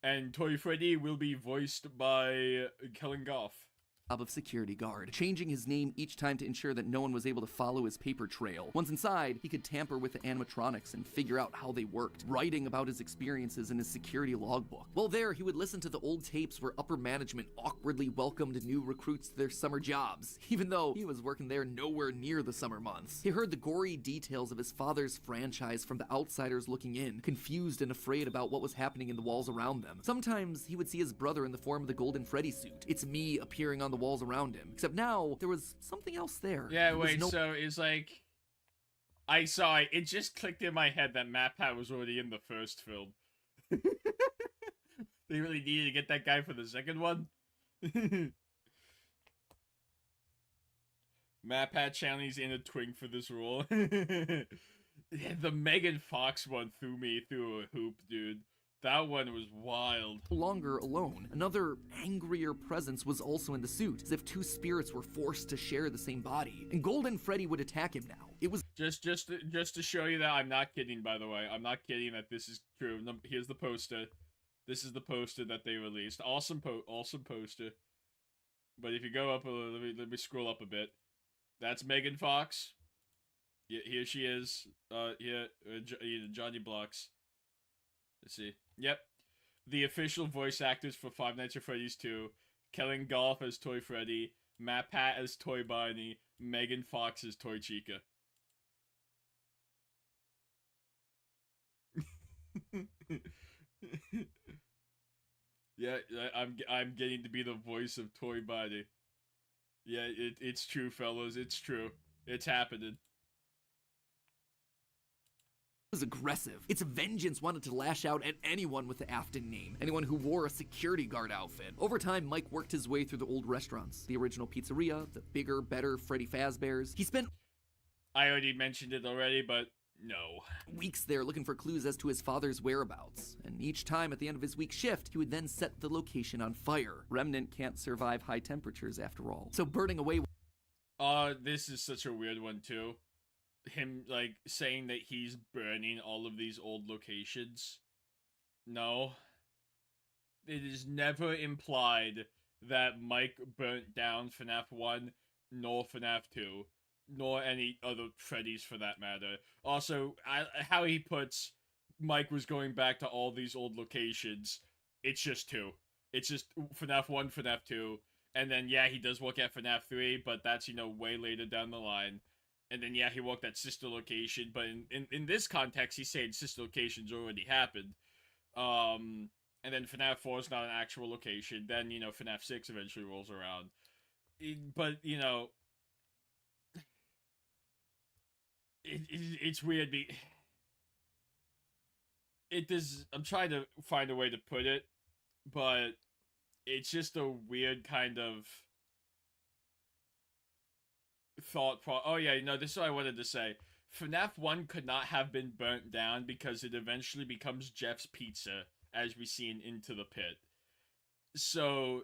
And Toy Freddy will be voiced by Kellen Goff. Of security guard, changing his name each time to ensure that no one was able to follow his paper trail. Once inside, he could tamper with the animatronics and figure out how they worked, writing about his experiences in his security logbook. While there, he would listen to the old tapes where upper management awkwardly welcomed new recruits to their summer jobs, even though he was working there nowhere near the summer months. He heard the gory details of his father's franchise from the outsiders looking in, confused and afraid about what was happening in the walls around them. Sometimes, he would see his brother in the form of the Golden Freddy suit. It's me appearing on the walls around him. Except now, there was something else there. Yeah, wait, so it's like... I saw it. It just clicked in my head that Matpat was already in the first film. They really needed to get that guy for the second one? Matpat Chanley's in a twink for this role. Yeah, the Megan Fox one threw me through a hoop, dude. That one was wild. Longer alone. Another angrier presence was also in the suit, as if two spirits were forced to share the same body. And Golden Freddy would attack him now. It was just to show you that I'm not kidding, by the way. I'm not kidding that this is true. Here's the poster. This is the poster that they released. Awesome poster. But if you go up a little, let me scroll up a bit. That's Megan Fox. Yeah, here she is. Johnny Blocks. Let's see. Yep. The official voice actors for Five Nights at Freddy's 2. Kellen Goff as Toy Freddy. Matpat as Toy Bonnie. Megan Fox as Toy Chica. Yeah, I'm getting to be the voice of Toy Bonnie. Yeah, it's true, fellas. It's true. It's happening. Was aggressive. Its vengeance wanted to lash out at anyone with the Afton name, anyone who wore a security guard outfit. Over time, Mike worked his way through the old restaurants, the original pizzeria, the bigger, better Freddy Fazbear's. He spent I already mentioned it already, but no. weeks there looking for clues as to his father's whereabouts, and each time at the end of his week shift, he would then set the location on fire. Remnant can't survive high temperatures after all, so burning away. This is such a weird one too. Him, like, saying that he's burning all of these old locations. No. It is never implied that Mike burnt down FNAF 1, nor FNAF 2, nor any other Freddy's for that matter. Also, how he puts Mike was going back to all these old locations, it's just 2. It's just FNAF 1, FNAF 2, and then, yeah, he does work at FNAF 3, but that's, you know, way later down the line. And then, yeah, he worked at sister location, but in this context, he's saying sister locations already happened. And then FNAF 4 is not an actual location. Then, you know, FNAF 6 eventually rolls around. But, you know, it's weird. It does. I'm trying to find a way to put it, but it's just a weird kind of oh yeah, you know, this is what I wanted to say. FNAF 1 could not have been burnt down because it eventually becomes Jeff's Pizza, as we see in Into the Pit. So,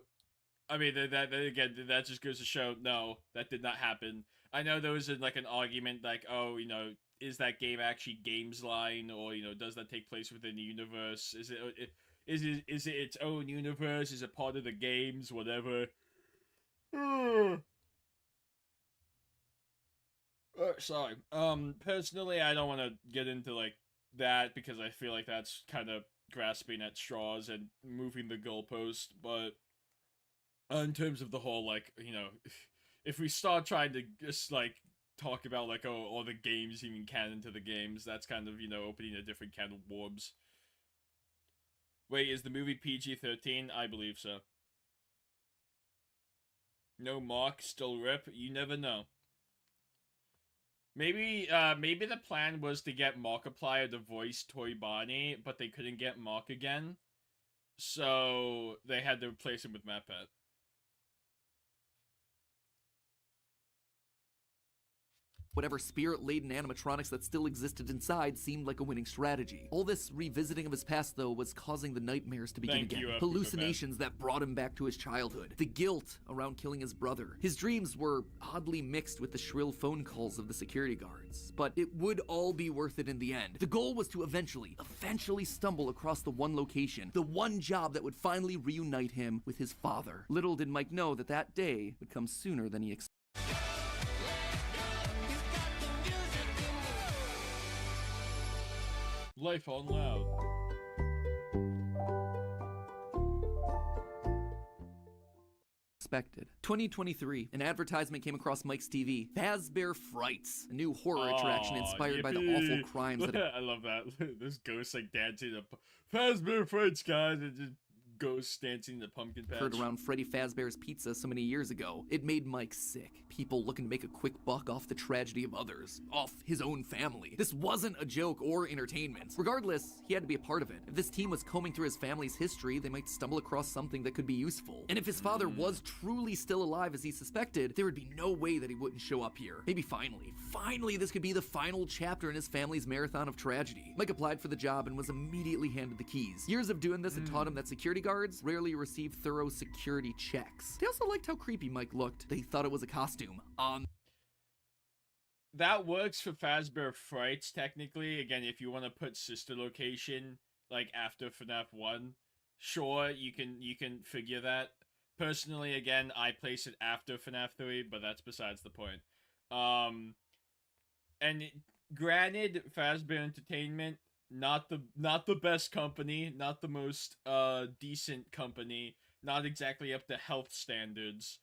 I mean, that again, that just goes to show, no, that did not happen. I know there was like an argument, like, oh, you know, is that game actually Games Line, or, you know, does that take place within the universe? Is it its own universe? Is it part of the games? Whatever. Sorry. Personally, I don't want to get into, like, that, because I feel like that's kind of grasping at straws and moving the goalpost, but in terms of the whole, like, you know, if we start trying to just, like, talk about, like, oh, all the games even canon to the games, that's kind of, you know, opening a different can of worms. Wait, is the movie PG-13? I believe so. No Mark, still rip? You never know. Maybe the plan was to get Markiplier to voice Toy Bonnie, but they couldn't get Mark again, so they had to replace him with Matpat'. Whatever spirit-laden animatronics that still existed inside seemed like a winning strategy. All this revisiting of his past, though, was causing the nightmares to begin again. Hallucinations that brought him back to his childhood. The guilt around killing his brother. His dreams were oddly mixed with the shrill phone calls of the security guards. But it would all be worth it in the end. The goal was to eventually stumble across the one location, the one job that would finally reunite him with his father. Little did Mike know that that day would come sooner than he expected. Life on Loud. Expected. 2023, an advertisement came across Mike's TV. Fazbear Frights, a new horror attraction inspired by the awful crimes that I love that. This ghost like dancing the Fazbear Frights, guys, and just ghosts dancing the pumpkin patch. Heard around Freddy Fazbear's Pizza so many years ago. It made Mike sick. People looking to make a quick buck off the tragedy of others, off his own family. This wasn't a joke or entertainment. Regardless, he had to be a part of it. If this team was combing through his family's history, they might stumble across something that could be useful. And if his father was truly still alive as he suspected, there would be no way that he wouldn't show up here. Maybe finally this could be the final chapter in his family's marathon of tragedy. Mike applied for the job and was immediately handed the keys. Years of doing this had taught him that security guards rarely receive thorough security checks. They also liked how creepy Mike looked. They thought it was a costume. That works for Fazbear Frights, technically. Again, if you want to put sister location, like, after FNAF 1, sure, you can figure that. Personally, again, I place it after FNAF 3, but that's besides the point. And granted, Fazbear Entertainment, not the best company, not the most decent company, not exactly up to health standards.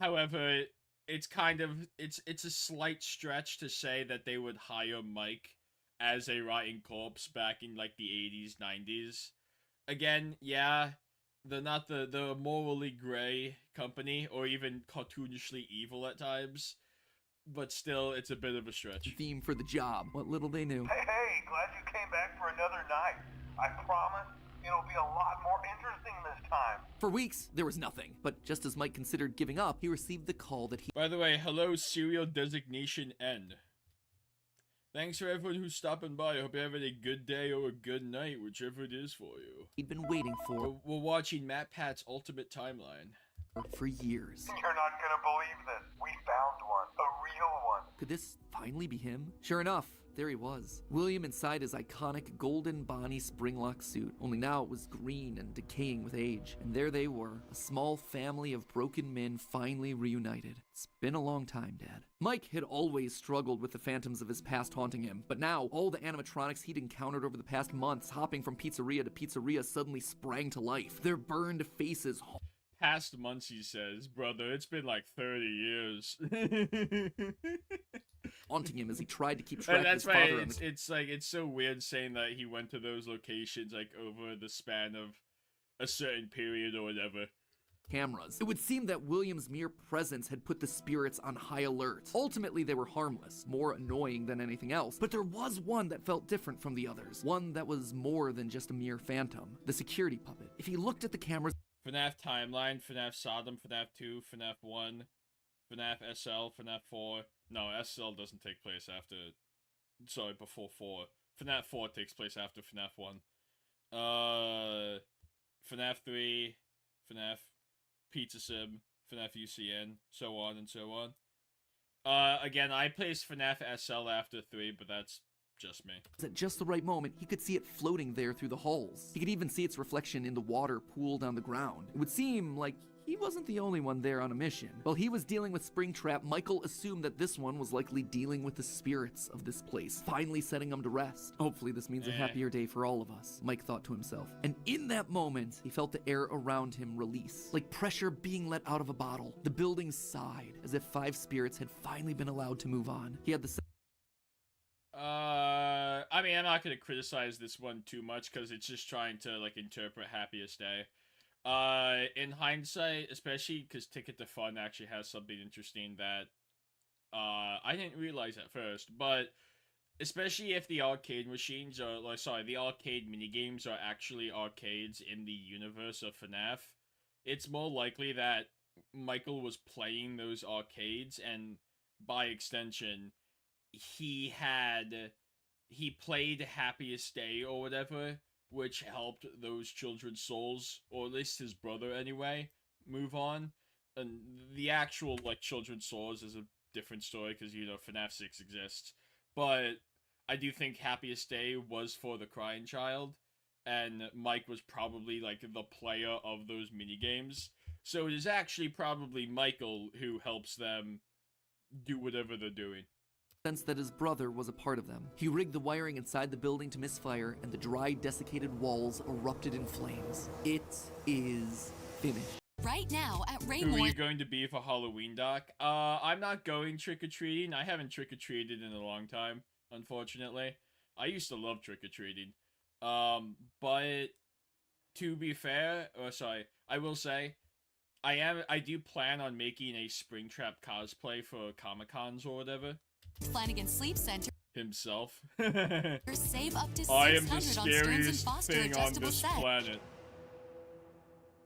However, it's kind of it's a slight stretch to say that they would hire Mike as a rotting corpse back in like the 80s, 90s. Again, yeah, They're not the morally gray company, or even cartoonishly evil at times. But still, it's a bit of a stretch. Theme for the job. What little they knew. Hey, glad you came back for another night. I promise it'll be a lot more interesting this time. For weeks, there was nothing. But just as Mike considered giving up, he received the call that he... By the way, hello, serial designation N. Thanks for everyone who's stopping by. I hope you're having a good day or a good night, whichever it is for you. He'd been waiting for... We're watching Matpat'S Ultimate Timeline. For years. You're not gonna believe this. We found one. A real one. Could this finally be him? Sure enough, there he was. William inside his iconic golden Bonnie Springlock suit, only now it was green and decaying with age. And there they were, a small family of broken men finally reunited. It's been a long time, Dad. Mike had always struggled with the phantoms of his past haunting him, but now all the animatronics he'd encountered over the past months, hopping from pizzeria to pizzeria, suddenly sprang to life. Their burned faces... Past months, he says, brother, it's been like 30 years. haunting him as he tried to keep track and of his that's why father. it's like, it's so weird saying that he went to those locations, like, over the span of a certain period or whatever. Cameras. It would seem that William's mere presence had put the spirits on high alert. Ultimately, they were harmless, more annoying than anything else, but there was one that felt different from the others. One that was more than just a mere phantom. The security puppet. If he looked at the cameras... Fnaf Timeline, Fnaf Sodom, Fnaf 2, Fnaf 1, Fnaf SL, Fnaf 4. No, SL doesn't take place after... Sorry, before 4. Fnaf 4 takes place after Fnaf 1. Fnaf 3, Fnaf Pizza Sim, Fnaf UCN, so on and so on. Again, I placed Fnaf SL after 3, but that's just me. At just the right moment, he could see it floating there through the halls. He could even see its reflection in the water pooled on the ground. It would seem like he wasn't the only one there on a mission. While he was dealing with Springtrap, Michael assumed that this one was likely dealing with the spirits of this place, finally setting them to rest. Hopefully this means a happier day for all of us, Mike thought to himself. And in that moment, he felt the air around him release, like pressure being let out of a bottle. The building sighed, as if 5 spirits had finally been allowed to move on. He had the I mean, I'm not gonna criticize this one too much because it's just trying to like interpret Happiest Day. In hindsight, especially because Ticket to Fun actually has something interesting that I didn't realize at first, but especially if the arcade machines are, like, sorry, the arcade minigames are actually arcades in the universe of FNAF, it's more likely that Michael was playing those arcades, and by extension, he played Happiest Day or whatever, which helped those children's souls, or at least his brother anyway, move on. And the actual, like, children's souls is a different story, because, you know, FNAF 6 exists. But I do think Happiest Day was for the crying child, and Mike was probably, like, the player of those minigames. So it is actually probably Michael who helps them do whatever they're doing. Sense that his brother was a part of them. He rigged the wiring inside the building to misfire, and the dry, desiccated walls erupted in flames. It is finished. Right now at Who are Raymore. you going to be for Halloween, Doc? I'm not going trick-or-treating. I haven't trick-or-treated in a long time, unfortunately. I used to love trick-or-treating. But to be fair, I will say, I do plan on making a Springtrap cosplay for Comic-Cons or whatever. Flanagan Sleep Center. Himself. Save up to $600 I am the on Stearns & scariest Foster thing on adjustable this set. planet.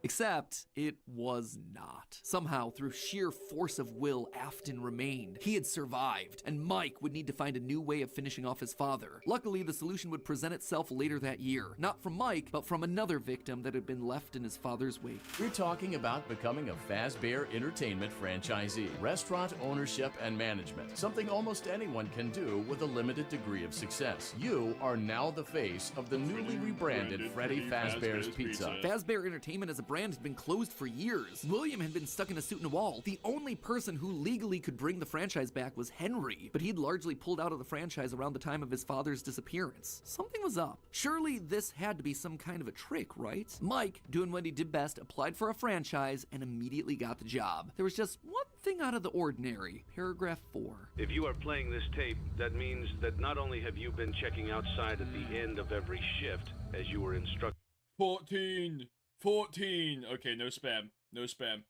Except, it was not. Somehow, through sheer force of will, Afton remained. He had survived, and Mike would need to find a new way of finishing off his father. Luckily, the solution would present itself later that year. Not from Mike, but from another victim that had been left in his father's wake. We're talking about becoming a Fazbear Entertainment franchisee. Restaurant ownership and management. Something almost anyone can do with a limited degree of success. You are now the face of the newly rebranded Freddy Fazbear's Pizza. Fazbear Entertainment as a brand had been closed for years. William had been stuck in a suit and a wall. The only person who legally could bring the franchise back was Henry, but he'd largely pulled out of the franchise around the time of his father's disappearance. Something was up. Surely this had to be some kind of a trick, right? Mike, doing what he did best, applied for a franchise and immediately got the job. There was just one thing out of the ordinary. Paragraph 4. If you are playing this tape, that means that not only have you been checking outside at the end of every shift, as you were instructed. 14. 14. Okay, no spam. No spam.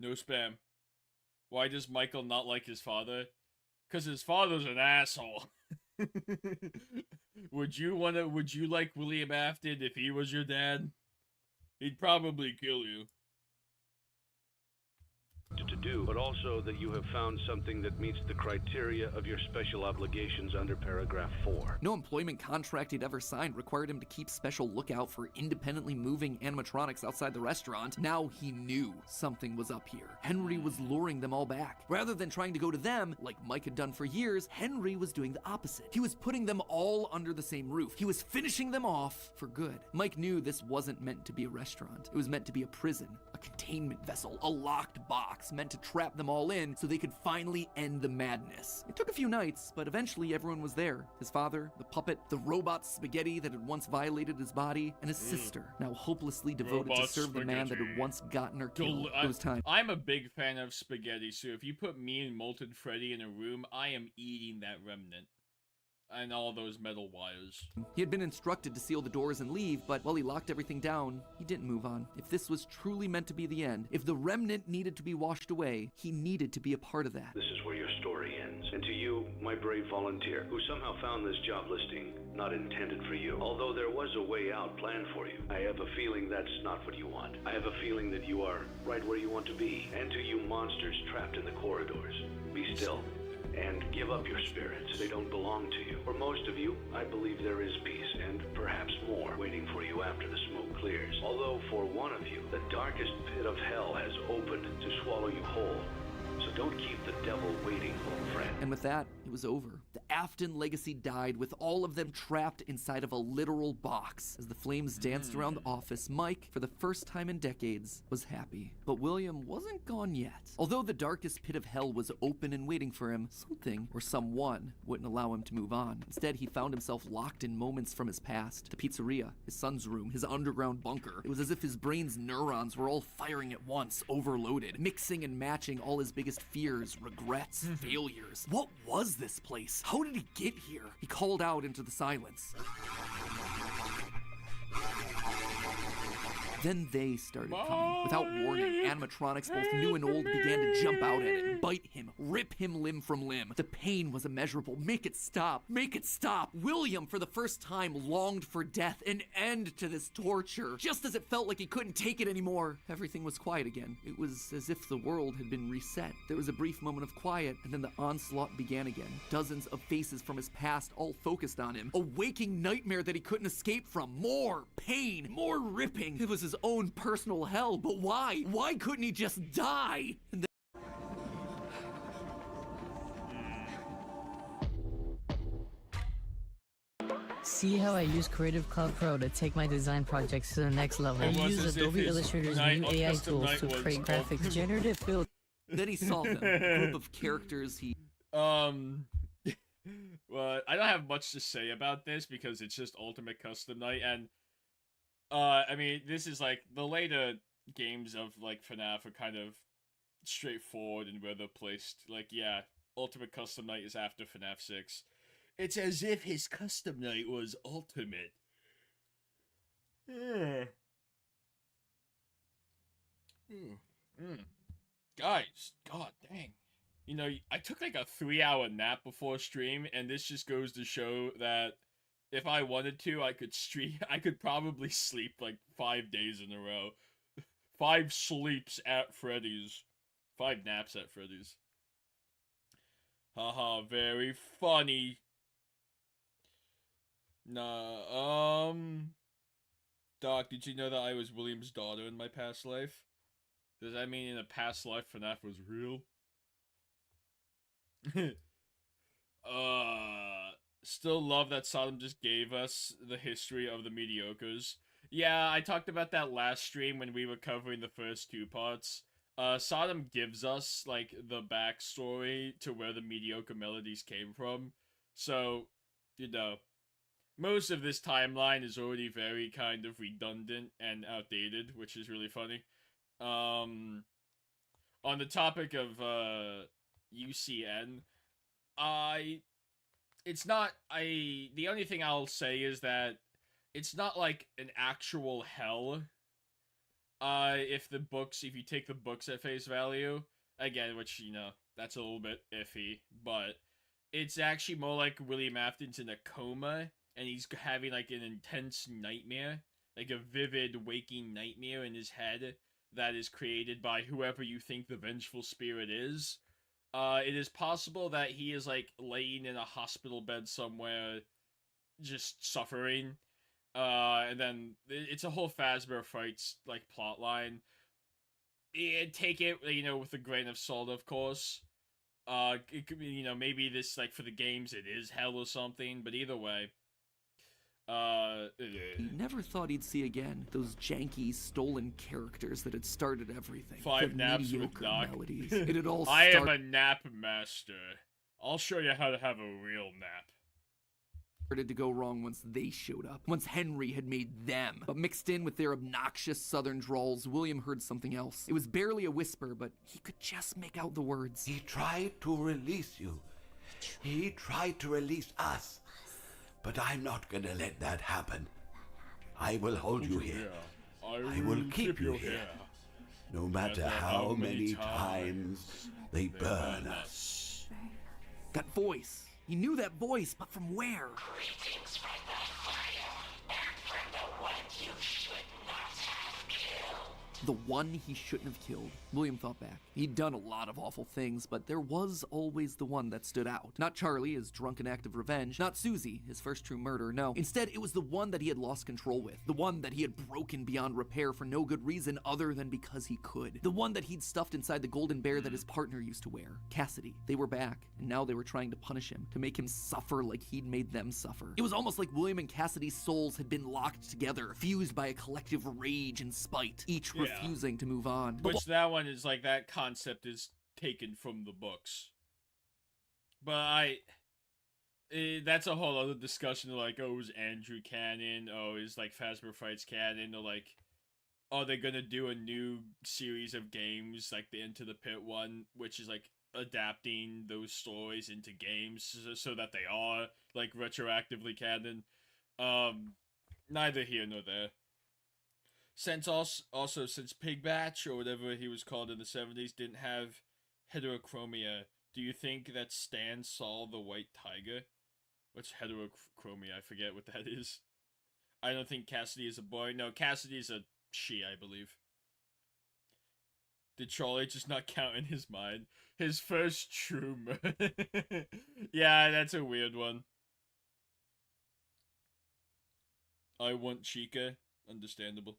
No spam. Why does Michael not like his father? Because his father's an asshole. Would you like William Afton if he was your dad? He'd probably kill you. To do, but also that you have found something that meets the criteria of your special obligations under paragraph 4. No employment contract he'd ever signed required him to keep special lookout for independently moving animatronics outside the restaurant. Now he knew something was up here. Henry was luring them all back. Rather than trying to go to them, like Mike had done for years, Henry was doing the opposite. He was putting them all under the same roof. He was finishing them off for good. Mike knew this wasn't meant to be a restaurant. It was meant to be a prison, a containment vessel, a locked box meant to trap them all in so they could finally end the madness. It took a few nights, but eventually everyone was there. His father, the puppet, the robot Spaghetti that had once violated his body, and his sister, now hopelessly devoted Robot to serve the man that had once gotten her killed. It was time. I'm a big fan of Spaghetti, so if you put me and Molten Freddy in a room, I am eating that remnant. And all those metal wires. He had been instructed to seal the doors and leave, but while he locked everything down, he didn't move on. If this was truly meant to be the end, if the remnant needed to be washed away, he needed to be a part of that. This is where your story ends. And to you, my brave volunteer, who somehow found this job listing not intended for you, although there was a way out planned for you, I have a feeling that's not what you want. I have a feeling that you are right where you want to be. And to you monsters trapped in the corridors, be still. And give up your spirits. They don't belong to you. For most of you, I believe there is peace, and perhaps more, waiting for you after the smoke clears. Although for one of you, the darkest pit of hell has opened to swallow you whole. So don't keep the devil waiting, old friend. And with that, it was over. The Afton legacy died with all of them trapped inside of a literal box. As the flames danced around the office, Mike, for the first time in decades, was happy. But William wasn't gone yet. Although the darkest pit of hell was open and waiting for him, something or someone wouldn't allow him to move on. Instead, he found himself locked in moments from his past. The pizzeria, his son's room, his underground bunker. It was as if his brain's neurons were all firing at once, overloaded, mixing and matching all his biggest fears, regrets, failures. What was this place? How did he get here? He called out into the silence. Then they started coming. Without warning, animatronics, both new and old, began to jump out at it, bite him, rip him limb from limb. The pain was immeasurable. Make it stop. Make it stop. William, for the first time, longed for death, an end to this torture. Just as it felt like he couldn't take it anymore, everything was quiet again. It was as if the world had been reset. There was a brief moment of quiet, and then the onslaught began again. Dozens of faces from his past all focused on him. A waking nightmare that he couldn't escape from. More pain, more ripping. It was his own personal hell, but why? Why couldn't he just die? And See how I use Creative Cloud Pro to take my design projects to the next level. I use Adobe Illustrator's new AI tools to create graphics, generative fields. Then he saw them, a group of characters he... Well, I don't have much to say about this because it's just Ultimate Custom Night, and I mean, this is like the later games of like FNAF are kind of straightforward and where they're placed. Like, yeah, Ultimate Custom Night is after FNAF 6. It's as if his custom night was ultimate. Guys, god dang. You know, I took like a 3-hour nap before stream, and this just goes to show that if I wanted to, I could probably sleep like 5 days in a row. 5 sleeps at Freddy's. 5 naps at Freddy's. Haha, very funny. Nah, Doc, did you know that I was William's daughter in my past life? Does that mean in a past life FNAF was real? Still love that Sodom just gave us the history of the mediocres. Yeah, I talked about that last stream when we were covering the first 2 parts. Sodom gives us, like, the backstory to where the mediocre melodies came from. So, you know, most of this timeline is already very kind of redundant and outdated, which is really funny. On the topic of, UCN, the only thing I'll say is that it's not like an actual hell if you take the books at face value, again, which, you know, that's a little bit iffy, but it's actually more like William Afton's in a coma, and he's having, like, an intense nightmare, like a vivid waking nightmare in his head that is created by whoever you think the vengeful spirit is. It is possible that he is, like, laying in a hospital bed somewhere, just suffering. And then it's a whole Fazbear Frights, like, plot line. Take it, you know, with a grain of salt, of course. It could be, you know, maybe this, like, for the games, it is hell or something, but either way. He never thought he'd see again those janky, stolen characters that had started everything. Five naps with Doc. Melodies. It had all I am a nap master. I'll show you how to have a real nap. Started to go wrong once they showed up, once Henry had made them. But mixed in with their obnoxious southern drawls, William heard something else. It was barely a whisper, but he could just make out the words. He tried to release you. He tried to release us. But I'm not gonna let that happen. I will hold you here. I will keep you here. No matter how many times they burn us. That voice. He knew that voice, but from where? Greetings from the fire, and from the one you should not have killed. The one he shouldn't have killed. William thought back. He'd done a lot of awful things, but there was always the one that stood out. Not Charlie, his drunken act of revenge. Not Susie, his first true murder, no. Instead, it was the one that he had lost control with. The one that he had broken beyond repair for no good reason other than because he could. The one that he'd stuffed inside the golden bear that his partner used to wear. Cassidy. They were back, and now they were trying to punish him, to make him suffer like he'd made them suffer. It was almost like William and Cassidy's souls had been locked together, fused by a collective rage and spite, each refusing to move on. Which that one is like, that concept is taken from the books. But that's a whole other discussion, like, oh, is Andrew canon? Oh, is, like, Fazbear Frights canon? Or, like, are they gonna do a new series of games, like the Into the Pit one, which is, like, adapting those stories into games so that they are, like, retroactively canon? Neither here nor there. Since since Pig Batch, or whatever he was called in the 70s, didn't have heterochromia, do you think that Stan saw the white tiger? What's heterochromia? I forget what that is. I don't think Cassidy is a boy. No, Cassidy is a she, I believe. Did Charlie just not count in his mind? His first true murder. Yeah, that's a weird one. I want Chica. Understandable.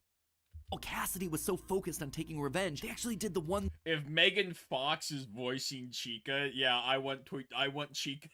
Oh, Cassidy was so focused on taking revenge, they actually did the one. If Megan Fox is voicing Chica, yeah, I want Chica.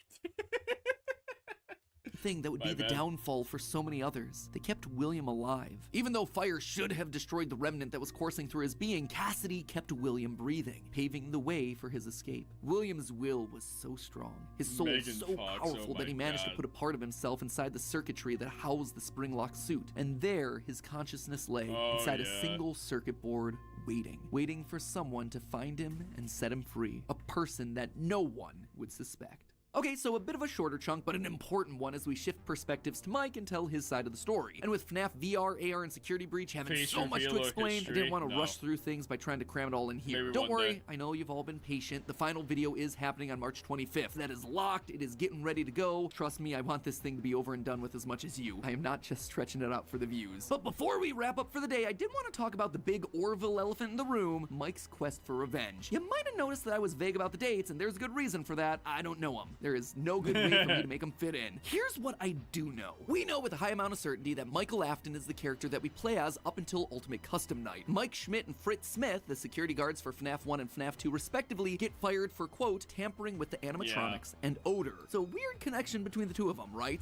Thing that would be the downfall for so many others. They kept William alive. Even though fire should have destroyed the remnant that was coursing through his being, Cassidy kept William breathing, paving the way for his escape. William's will was so strong, his soul so powerful that he managed to put a part of himself inside the circuitry that housed the spring-lock suit. And there, his consciousness lay inside a single circuit board, waiting for someone to find him and set him free. A person that no one would suspect. Okay, so a bit of a shorter chunk, but an important one as we shift perspectives to Mike and tell his side of the story. And with FNAF VR, AR, and Security Breach having so much to explain, I didn't want to rush through things by trying to cram it all in here. Don't worry, I know you've all been patient. The final video is happening on March 25th. That is locked, it is getting ready to go. Trust me, I want this thing to be over and done with as much as you. I am not just stretching it out for the views. But before we wrap up for the day, I did want to talk about the big Orville elephant in the room, Mike's quest for revenge. You might have noticed that I was vague about the dates, and there's a good reason for that. I don't know them. There is no good way for me to make them fit in. Here's what I do know. We know with a high amount of certainty that Michael Afton is the character that we play as up until Ultimate Custom Night. Mike Schmidt and Fritz Smith, the security guards for FNAF 1 and FNAF 2 respectively, get fired for, quote, tampering with the animatronics and odor. So weird connection between the two of them, right?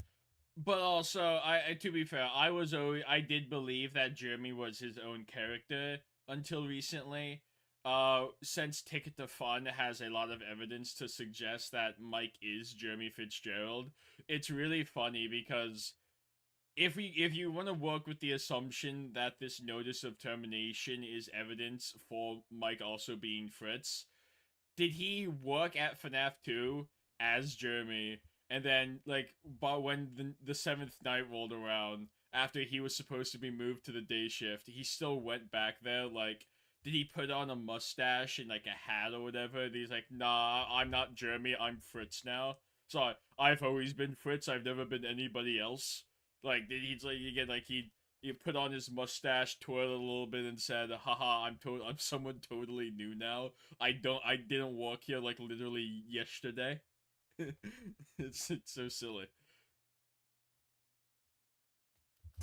But also, to be fair, I did believe that Jeremy was his own character until recently. Since Ticket to Fun has a lot of evidence to suggest that Mike is Jeremy Fitzgerald, it's really funny because if you want to work with the assumption that this notice of termination is evidence for Mike also being Fritz, did he work at FNAF 2 as Jeremy, and then, like, but when the 7th night rolled around, after he was supposed to be moved to the day shift, he still went back there. Like, did he put on a mustache and like a hat or whatever? And he's like, nah, I'm not Jeremy, I'm Fritz now. So I've always been Fritz, I've never been anybody else. Like, did he's like, again, like he put on his mustache, twirled a little bit, and said, haha, I'm someone totally new now. I didn't work here like literally yesterday. It's so silly.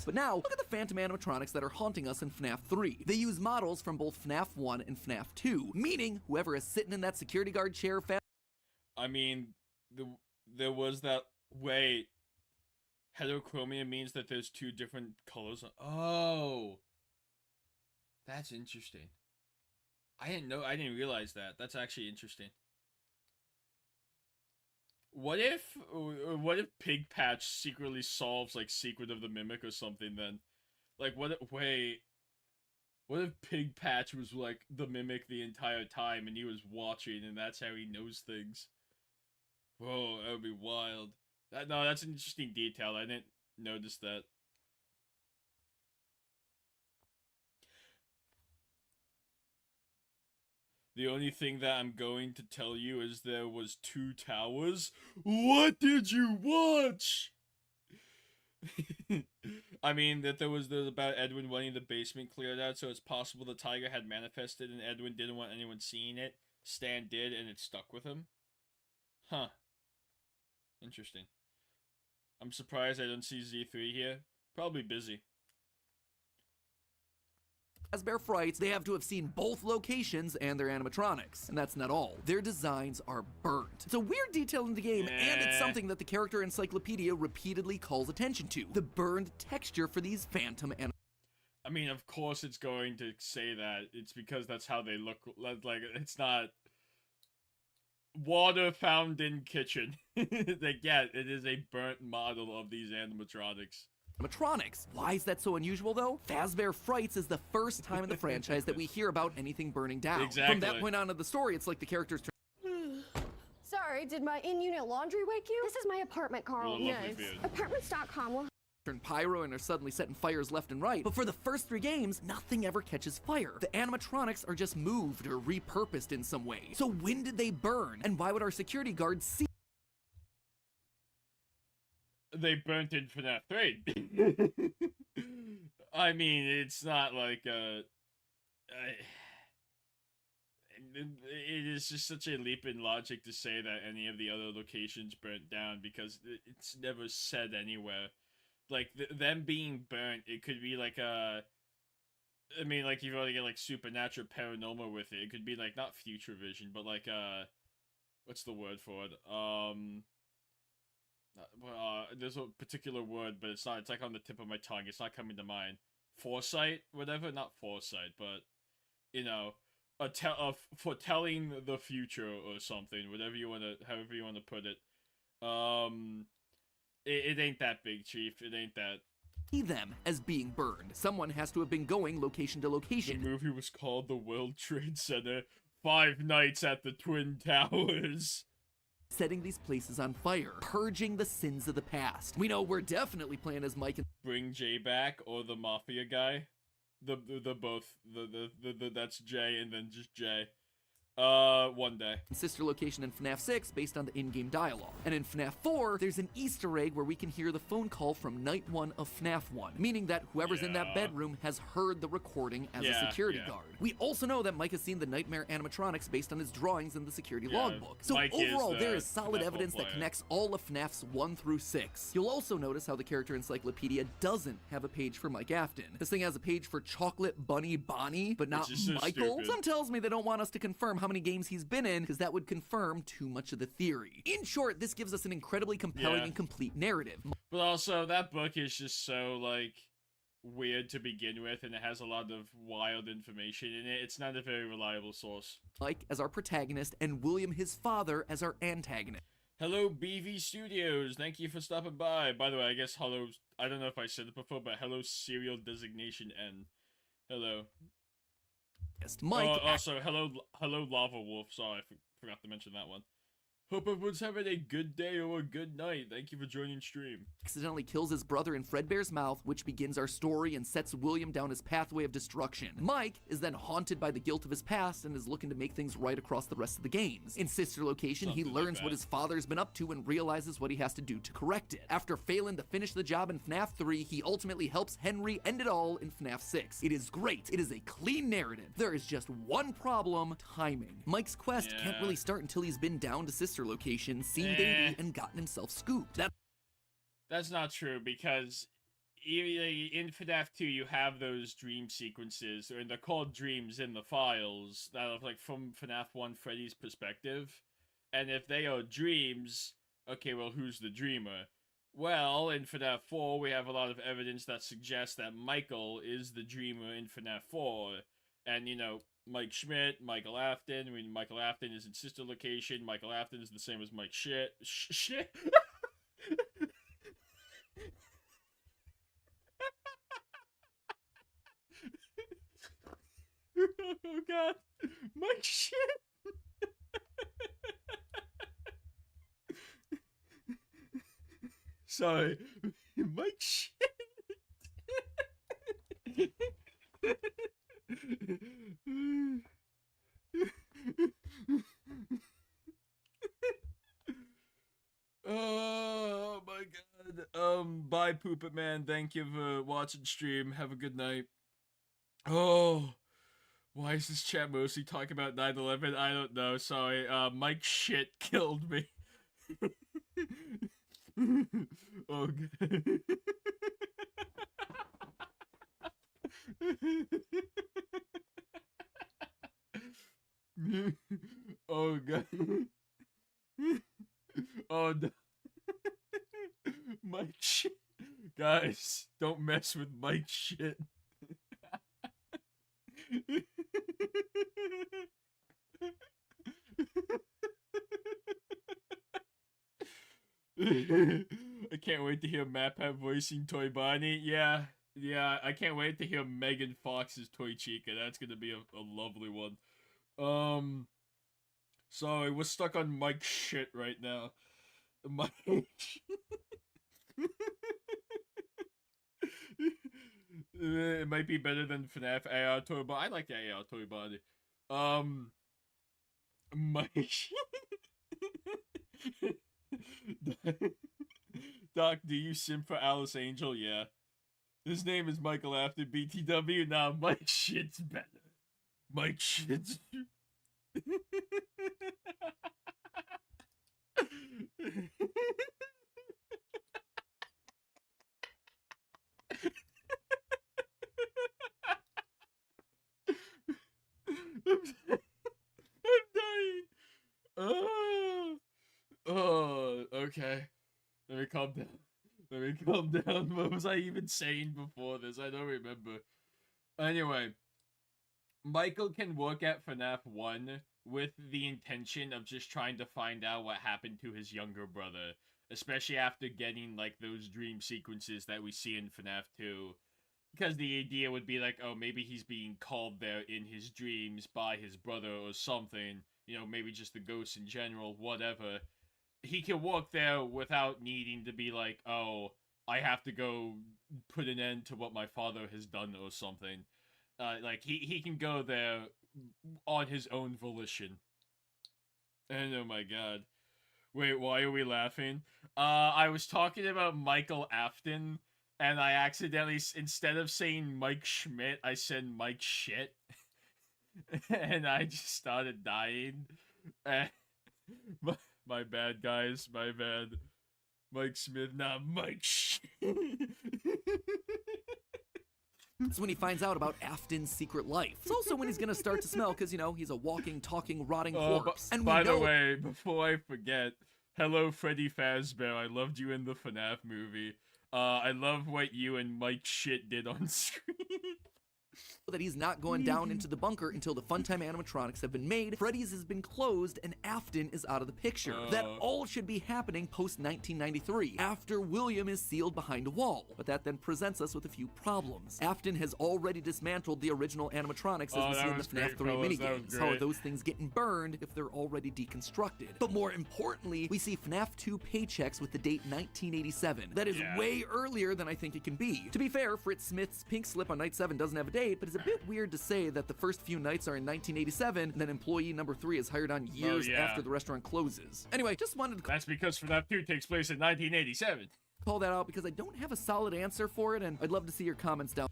But now, look at the phantom animatronics that are haunting us in FNAF 3. They use models from both FNAF 1 and FNAF 2, meaning whoever is sitting in that security guard chair I mean, there was that... Wait. Heterochromia means that there's two different colors. Oh! That's interesting. I didn't realize that. That's actually interesting. What if Pig Patch secretly solves, like, Secret of the Mimic or something, then? Like, what if Pig Patch was, like, the Mimic the entire time, and he was watching, and that's how he knows things? Whoa, that would be wild. No, that's an interesting detail. I didn't notice that. The only thing that I'm going to tell you is there was 2 towers. What did you watch? I mean, that there was about Edwin wanting the basement cleared out, so it's possible the tiger had manifested and Edwin didn't want anyone seeing it. Stan did, and it stuck with him. Huh. Interesting. I'm surprised I don't see Z3 here. Probably busy. Fazbear Frights, they have to have seen both locations and their animatronics. And that's not all. Their designs are burnt. It's a weird detail in the game, and it's something that the character encyclopedia repeatedly calls attention to. The burned texture for these phantom animatronics. I mean, of course it's going to say that. It's because that's how they look. Like, it's not... Water found in kitchen. Like, yeah, it is a burnt model of these animatronics. Why is that so unusual, though? Fazbear Frights is the first time in the franchise that we hear about anything burning down. Exactly. From that point on in the story, it's like the characters Sorry, did my in-unit laundry wake you? This is my apartment, Carl. Nice. Apartments.com will turn pyro and are suddenly setting fires left and right. But for the first 3 games, nothing ever catches fire. The animatronics are just moved or repurposed in some way. So when did they burn? And why would our security guards see? They burnt in FNAF 3. I mean, it's not like it is just such a leap in logic to say that any of the other locations burnt down, because it's never said anywhere. Like, them being burnt, it could be like I mean, like, you want to get, like, supernatural paranormal with it. It could be, like, not future vision, but, like, what's the word for it? There's a particular word, but it's not, it's, like, on the tip of my tongue. It's not coming to mind. Foresight? Whatever? Not foresight, but, you know, foretelling the future or something. However you want to put it. It ain't that big, Chief. It ain't that. See them as being burned. Someone has to have been going location to location. The movie was called The World Trade Center. 5 Nights at the Twin Towers. Setting these places on fire, purging the sins of the past. We know we're definitely playing as Mike and Bring Jay back, or the Mafia guy. The that's Jay and then just Jay. One day. Sister location in FNAF 6 based on the in-game dialogue. And in FNAF 4, there's an Easter egg where we can hear the phone call from Night 1 of FNAF 1, meaning that whoever's in that bedroom has heard the recording as a security guard. We also know that Mike has seen the nightmare animatronics based on his drawings in the security logbook. So Mike overall, there is FNAF solid evidence that connects all of FNAFs 1 through 6. You'll also notice how the character encyclopedia doesn't have a page for Mike Afton. This thing has a page for Chocolate Bunny Bonnie, but not Michael. Some tells me they don't want us to confirm how many games he's been in, because that would confirm too much of the theory. In short, this gives us an incredibly compelling and complete narrative. But also, that book is just so, like, weird to begin with, and it has a lot of wild information in it. It's not a very reliable source. Mike as our protagonist, and William, his father, as our antagonist. Hello, BV Studios. Thank you for stopping by. By the way, I guess hello, I don't know if I said it before, but hello, Serial Designation N. Hello. Mike. Also, hello, Lava Wolf. Sorry, I forgot to mention that one. Hope everyone's having a good day or a good night. Thank you for joining stream. Accidentally kills his brother in Fredbear's mouth, which begins our story and sets William down his pathway of destruction. Mike is then haunted by the guilt of his past and is looking to make things right across the rest of the games. In Sister Location, he learns what his father's been up to and realizes what he has to do to correct it. After failing to finish the job in FNAF 3, he ultimately helps Henry end it all in FNAF 6. It is great. It is a clean narrative. There is just one problem: timing. Mike's quest can't really start until he's been down to Sister Location, seen Baby, and gotten himself scooped. That's not true, because in FNAF 2 you have those dream sequences, and they're called dreams in the files, that are like from FNAF 1 Freddy's perspective. And if they are dreams, okay, well, who's the dreamer? Well, in FNAF 4 we have a lot of evidence that suggests that Michael is the dreamer in FNAF 4. And, you know, Mike Schmidt, Michael Afton. I mean, Michael Afton is in Sister Location. Michael Afton is the same as Mike Shit. Shit. Oh God, Mike Shit. Sorry, Mike Shit. Oh my God. Bye, Poop It Man. Thank you for watching stream. Have a good night. Oh, why is this chat mostly talking about 9/11? I don't know. Sorry. Mike Shit killed me. Oh God. Oh God. Oh no. Mike Shit. Guys, don't mess with Mike Shit. I can't wait to hear Matpat voicing Toy Bonnie. Yeah, I can't wait to hear Megan Fox's Toy Chica. That's gonna be a lovely one. Sorry, we're stuck on Mike Shit right now. Mike. It might be better than FNAF AR Toy Bonnie. I like the AR Toy Bonnie. Mike. Doc, do you simp for Alice Angel? Yeah. His name is Michael Afton BTW. Nah, Mike Shit's better. Mike Shit's... I'm dying. Oh, okay. Let me calm down. What was I even saying before this? I don't remember. Anyway, Michael can work at FNAF 1 with the intention of just trying to find out what happened to his younger brother, especially after getting, like, those dream sequences that we see in FNAF 2. Because the idea would be like, oh, maybe he's being called there in his dreams by his brother or something. You know, maybe just the ghosts in general, whatever. He can walk there without needing to be like, oh, I have to go put an end to what my father has done or something. Like, he can go there on his own volition. And oh my God. Wait, why are we laughing? I was talking about Michael Afton, and I accidentally, instead of saying Mike Schmidt, I said Mike Shit. And I just started dying. My bad, guys. My bad. Mike Smith, not Mike Shit. That's when he finds out about Afton's secret life. It's also when he's gonna start to smell, because, you know, he's a walking, talking, rotting corpse. And by the way, before I forget, hello, Freddy Fazbear. I loved you in the FNAF movie. I love what you and Mike Shit did on screen. that he's not going down into the bunker until the Funtime animatronics have been made, Freddy's has been closed, and Afton is out of the picture. That all should be happening post-1993, after William is sealed behind a wall. But that then presents us with a few problems. Afton has already dismantled the original animatronics as we see in the FNAF 3 minigames. How are those things getting burned if they're already deconstructed? But more importantly, we see FNAF 2 paychecks with the date 1987. That is way earlier than I think it can be. To be fair, Fritz Smith's pink slip on night 7 doesn't have a date, but it's a bit weird to say that the first few nights are in 1987, and then employee number 3 is hired on years after the restaurant closes. Anyway, just wanted to... That's because FNAF 2 takes place in 1987. Call that out because I don't have a solid answer for it, and I'd love to see your comments down.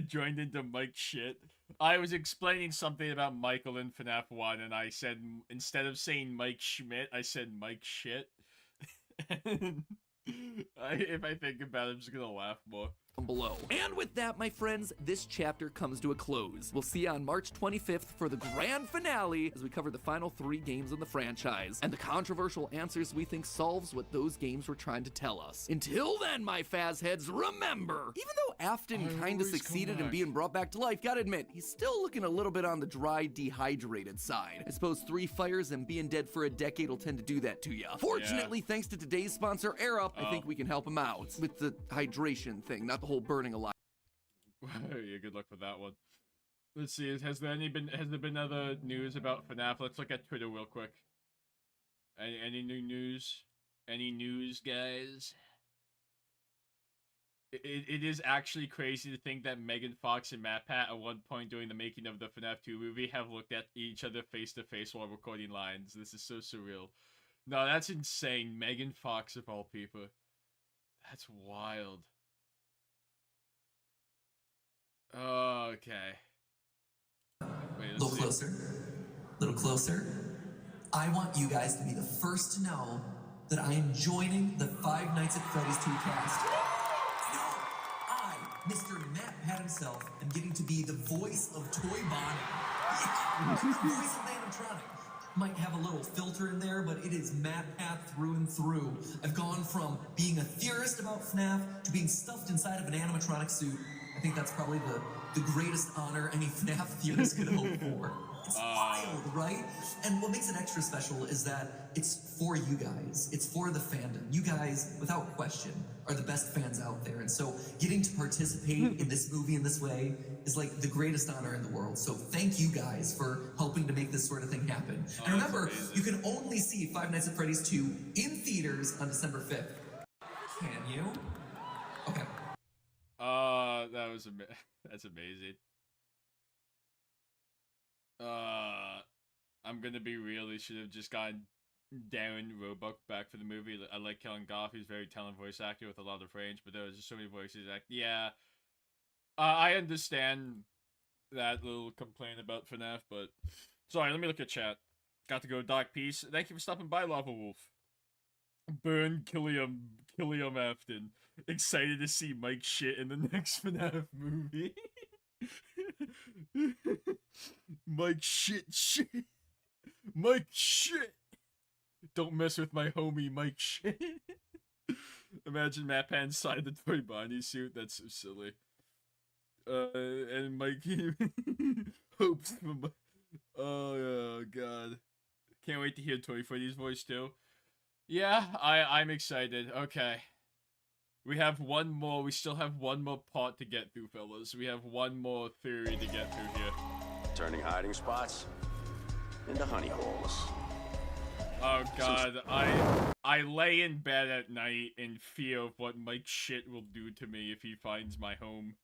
Joined into Mike shit. I was explaining something about Michael in FNAF 1, and I said, instead of saying Mike Schmidt, I said Mike shit. If I think about it, I'm just gonna laugh more. Below. And with that, my friends, this chapter comes to a close. We'll see you on March 25th for the grand finale as we cover the final 3 games in the franchise and the controversial answers we think solves what those games were trying to tell us. Until then, my Faz heads, remember, even though Afton kind of succeeded in being brought back to life, gotta admit, he's still looking a little bit on the dry, dehydrated side. I suppose 3 fires and being dead for a decade will tend to do that to you. Fortunately, thanks to today's sponsor, Air Up, I think we can help him out with the hydration thing, not the whole burning alive. Yeah, good luck with that one. Let's see, has there been other news about FNAF? Let's look at Twitter real quick. Any new news? Any news, guys? It is actually crazy to think that Megan Fox and Matpat at one point during the making of the FNAF 2 movie have looked at each other face to face while recording lines. This is so surreal. No, that's insane. Megan Fox of all people. That's wild. Okay. Wait, a little closer. A little closer. I want you guys to be the first to know that I am joining the Five Nights at Freddy's 2 cast. I, Mr. Matpat himself, am getting to be the voice of Toy Bonnie. Yeah, the voice of the animatronic. Might have a little filter in there, but it is Matpat through and through. I've gone from being a theorist about FNAF to being stuffed inside of an animatronic suit. I think that's probably the greatest honor any FNAF theorist could hope for. It's wild, right? And what makes it extra special is that it's for you guys. It's for the fandom. You guys, without question, are the best fans out there. And so getting to participate in this movie in this way is like the greatest honor in the world. So thank you guys for helping to make this sort of thing happen. And remember, you can only see Five Nights at Freddy's 2 in theaters on December 5th. Can you? Okay. That's amazing. I'm gonna be real, they should have just gotten Darren Roebuck back for the movie. I like Kellen Goff, he's a very talented voice actor with a lot of range, but there was just so many voices. Yeah. I understand that little complaint about FNAF, but... Sorry, let me look at chat. Got to go, Doc Peace. Thank you for stopping by, Lava Wolf. Burn Killiam Afton. Excited to see Mike shit in the next FNAF movie. Mike shit. Mike shit. Don't mess with my homie Mike shit. Imagine Matpat inside the Toy Bonnie suit. That's so silly. And Mike hopes for oh god. Can't wait to hear Toy Freddy's voice too. Yeah, I'm excited. Okay. We still have one more part to get through, fellas. We have one more theory to get through here. Turning hiding spots into honey holes. Oh god, I lay in bed at night in fear of what Mike shit will do to me if he finds my home.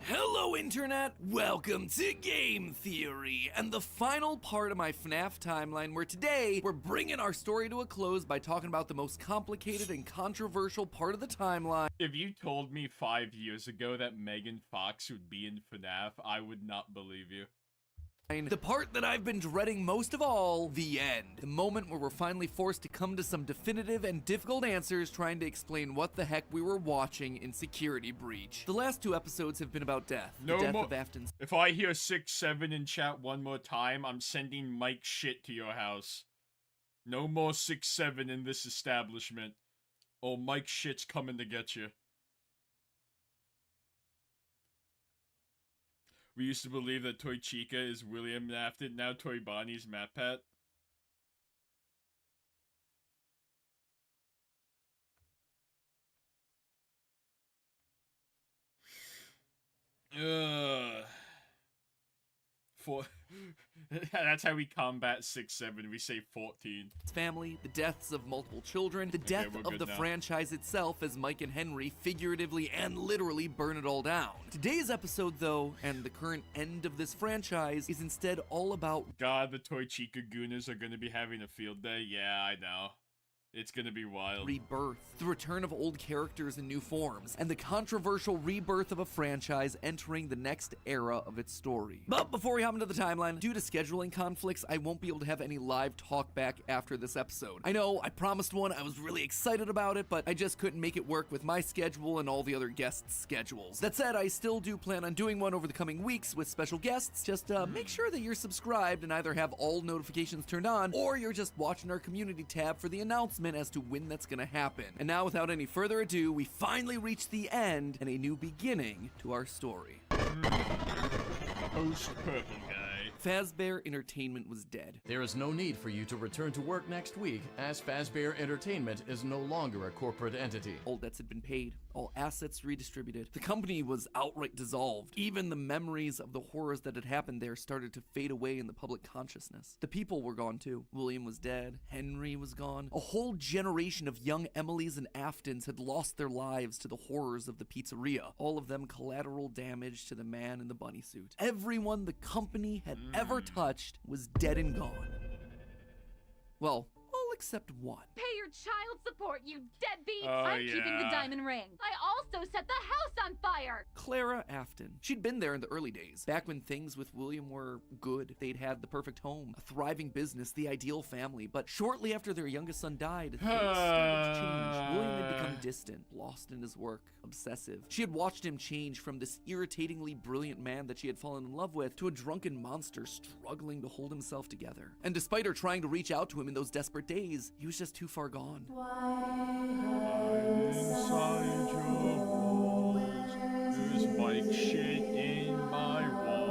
Hello, Internet! Welcome to Game Theory, and the final part of my FNAF timeline, where today we're bringing our story to a close by talking about the most complicated and controversial part of the timeline. If you told me 5 years ago that Megan Fox would be in FNAF, I would not believe you. The part that I've been dreading most of all, the end. The moment where we're finally forced to come to some definitive and difficult answers trying to explain what the heck we were watching in Security Breach. The last 2 episodes have been about death. No the death more. Of Afton's. If I hear 6-7 in chat one more time, I'm sending Mike shit to your house. No more 6-7 in this establishment. Or Mike shit's coming to get you. We used to believe that Toy Chica is William Afton, now Toy Bonnie's Matpat'. Ugh. That's how we combat 6-7. We say 14. Family, the deaths of multiple children, the death of the franchise itself as Mike and Henry figuratively and literally burn it all down. Today's episode, though, and the current end of this franchise, is instead all about... God, the Toy Chica Gooners are gonna be having a field day. Yeah, I know. It's gonna be wild. Rebirth, the return of old characters in new forms, and the controversial rebirth of a franchise entering the next era of its story. But before we hop into the timeline, due to scheduling conflicts, I won't be able to have any live talk back after this episode. I know, I promised one, I was really excited about it, but I just couldn't make it work with my schedule and all the other guests' schedules. That said, I still do plan on doing one over the coming weeks with special guests. Just make sure that you're subscribed and either have all notifications turned on, or you're just watching our community tab for the announcement as to when that's gonna happen. And now, without any further ado, we finally reach the end and a new beginning to our story. Post-purple guy. Fazbear Entertainment was dead. There is no need for you to return to work next week, as Fazbear Entertainment is no longer a corporate entity. All debts had been paid, all assets redistributed. The company was outright dissolved. Even the memories of the horrors that had happened there started to fade away in the public consciousness. The people were gone too. William was dead. Henry was gone. A whole generation of young Emilys and Aftons had lost their lives to the horrors of the pizzeria. All of them collateral damage to the man in the bunny suit. Everyone the company had ever touched was dead and gone. Well, all except one. Pay your child support, you deadbeats! Oh, I'm keeping the diamond ring. I also set the house on fire! Clara Afton. She'd been there in the early days, back when things with William were good. They'd had the perfect home, a thriving business, the ideal family. But shortly after their youngest son died, things started to change. William had become distant, lost in his work, obsessive. She had watched him change from this irritatingly brilliant man that she had fallen in love with to a drunken monster struggling to hold himself together. And despite her trying to reach out to him in those desperate days, he was just too far gone. Inside your walls, there's Mike shit in my walls.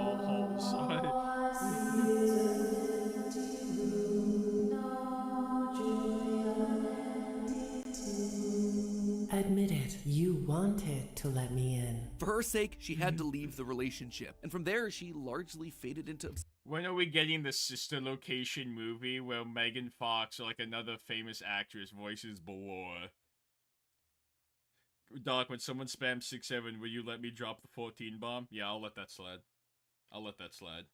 Admit it, you wanted to let me in. For her sake, she had to leave the relationship, and from there, she largely faded into... When are we getting the sister location movie where Megan Fox or like another famous actress voices Ballora? Doc, when someone spams 6-7, will you let me drop the 14 bomb? Yeah, I'll let that slide. I'll let that slide.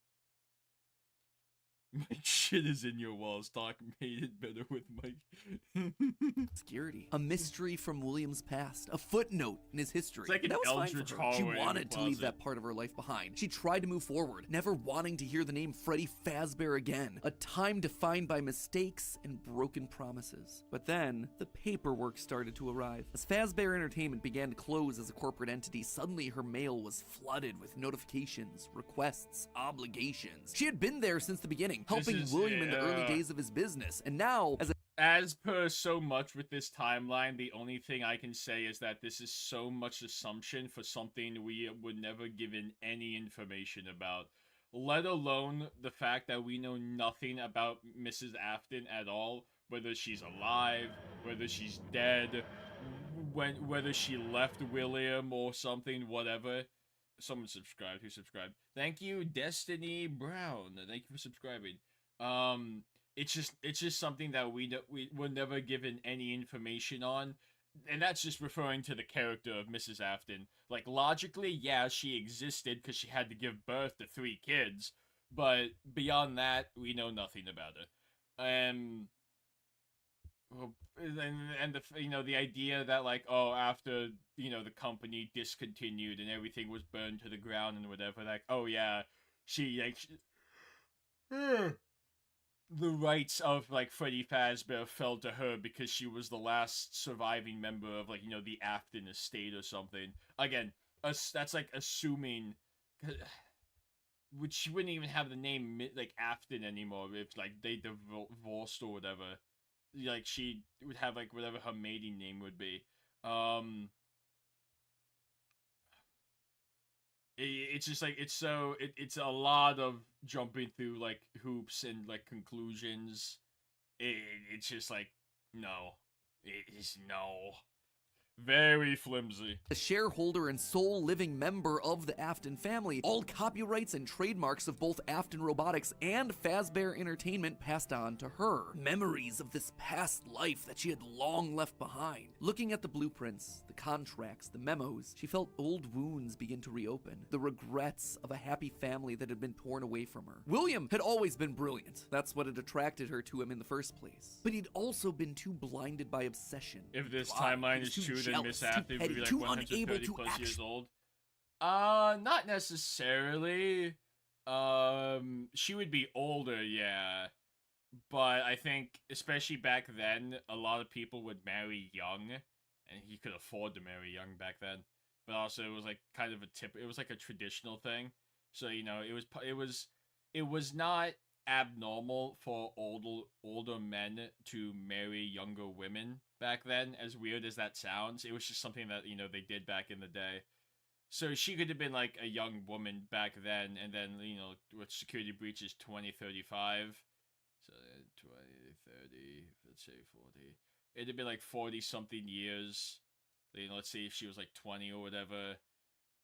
My shit is in your walls. Doc made it better with Mike. Obscurity. A mystery from William's past. A footnote in his history. It's like an that was Eldritch fine for her. She hallway in wanted the to leave closet. that part of her life behind. She tried to move forward, never wanting to hear the name Freddy Fazbear again. A time defined by mistakes and broken promises. But then, the paperwork started to arrive. As Fazbear Entertainment began to close as a corporate entity, suddenly her mail was flooded with notifications, requests, obligations. She had been there since the beginning, helping William in the early days of his business, and now, as per so much with this timeline, the only thing I can say is that this is so much assumption for something we would never given any information about. Let alone the fact that we know nothing about Mrs. Afton at all, whether she's alive, whether she's dead, whether she left William or something, whatever. Someone subscribed. Who subscribed? Thank you, Destiny Brown. Thank you for subscribing. It's just something that we were never given any information on, and that's just referring to the character of Mrs. Afton. Like, logically, yeah, she existed because she had to give birth to 3 kids, but beyond that, we know nothing about her. And the idea that, like, oh, after, the company discontinued and everything was burned to the ground and whatever, like, oh yeah, the rights of, like, Freddy Fazbear fell to her because she was the last surviving member of, like, the Afton estate or something. Again, that's, like, assuming... Which she wouldn't even have the name, like, Afton anymore if, like, they divorced or whatever. Like, she would have, like, whatever her maiden name would be. It's just like it's a lot of jumping through like hoops and like conclusions. It's just like no, it is no. Very flimsy. A shareholder and sole living member of the Afton family, all copyrights and trademarks of both Afton Robotics and Fazbear Entertainment passed on to her. Memories of this past life that she had long left behind. Looking at the blueprints, the contracts, the memos, she felt old wounds begin to reopen. The regrets of a happy family that had been torn away from her. William had always been brilliant. That's what had attracted her to him in the first place. But he'd also been too blinded by obsession. If this timeline is true, then Miss Afton would be like 130 plus years old. Not necessarily. She would be older, yeah. But I think, especially back then, a lot of people would marry young, and he could afford to marry young back then. But also, it was like kind of it was like a traditional thing. So you know, it was not abnormal for older men to marry younger women back then, as weird as that sounds. It was just something that, you know, they did back in the day. So she could have been like a young woman back then, and then, you know, with security breaches 2035. So 20, 30, let's say 40. It'd be like 40 something years. You know, let's see if she was like 20 or whatever.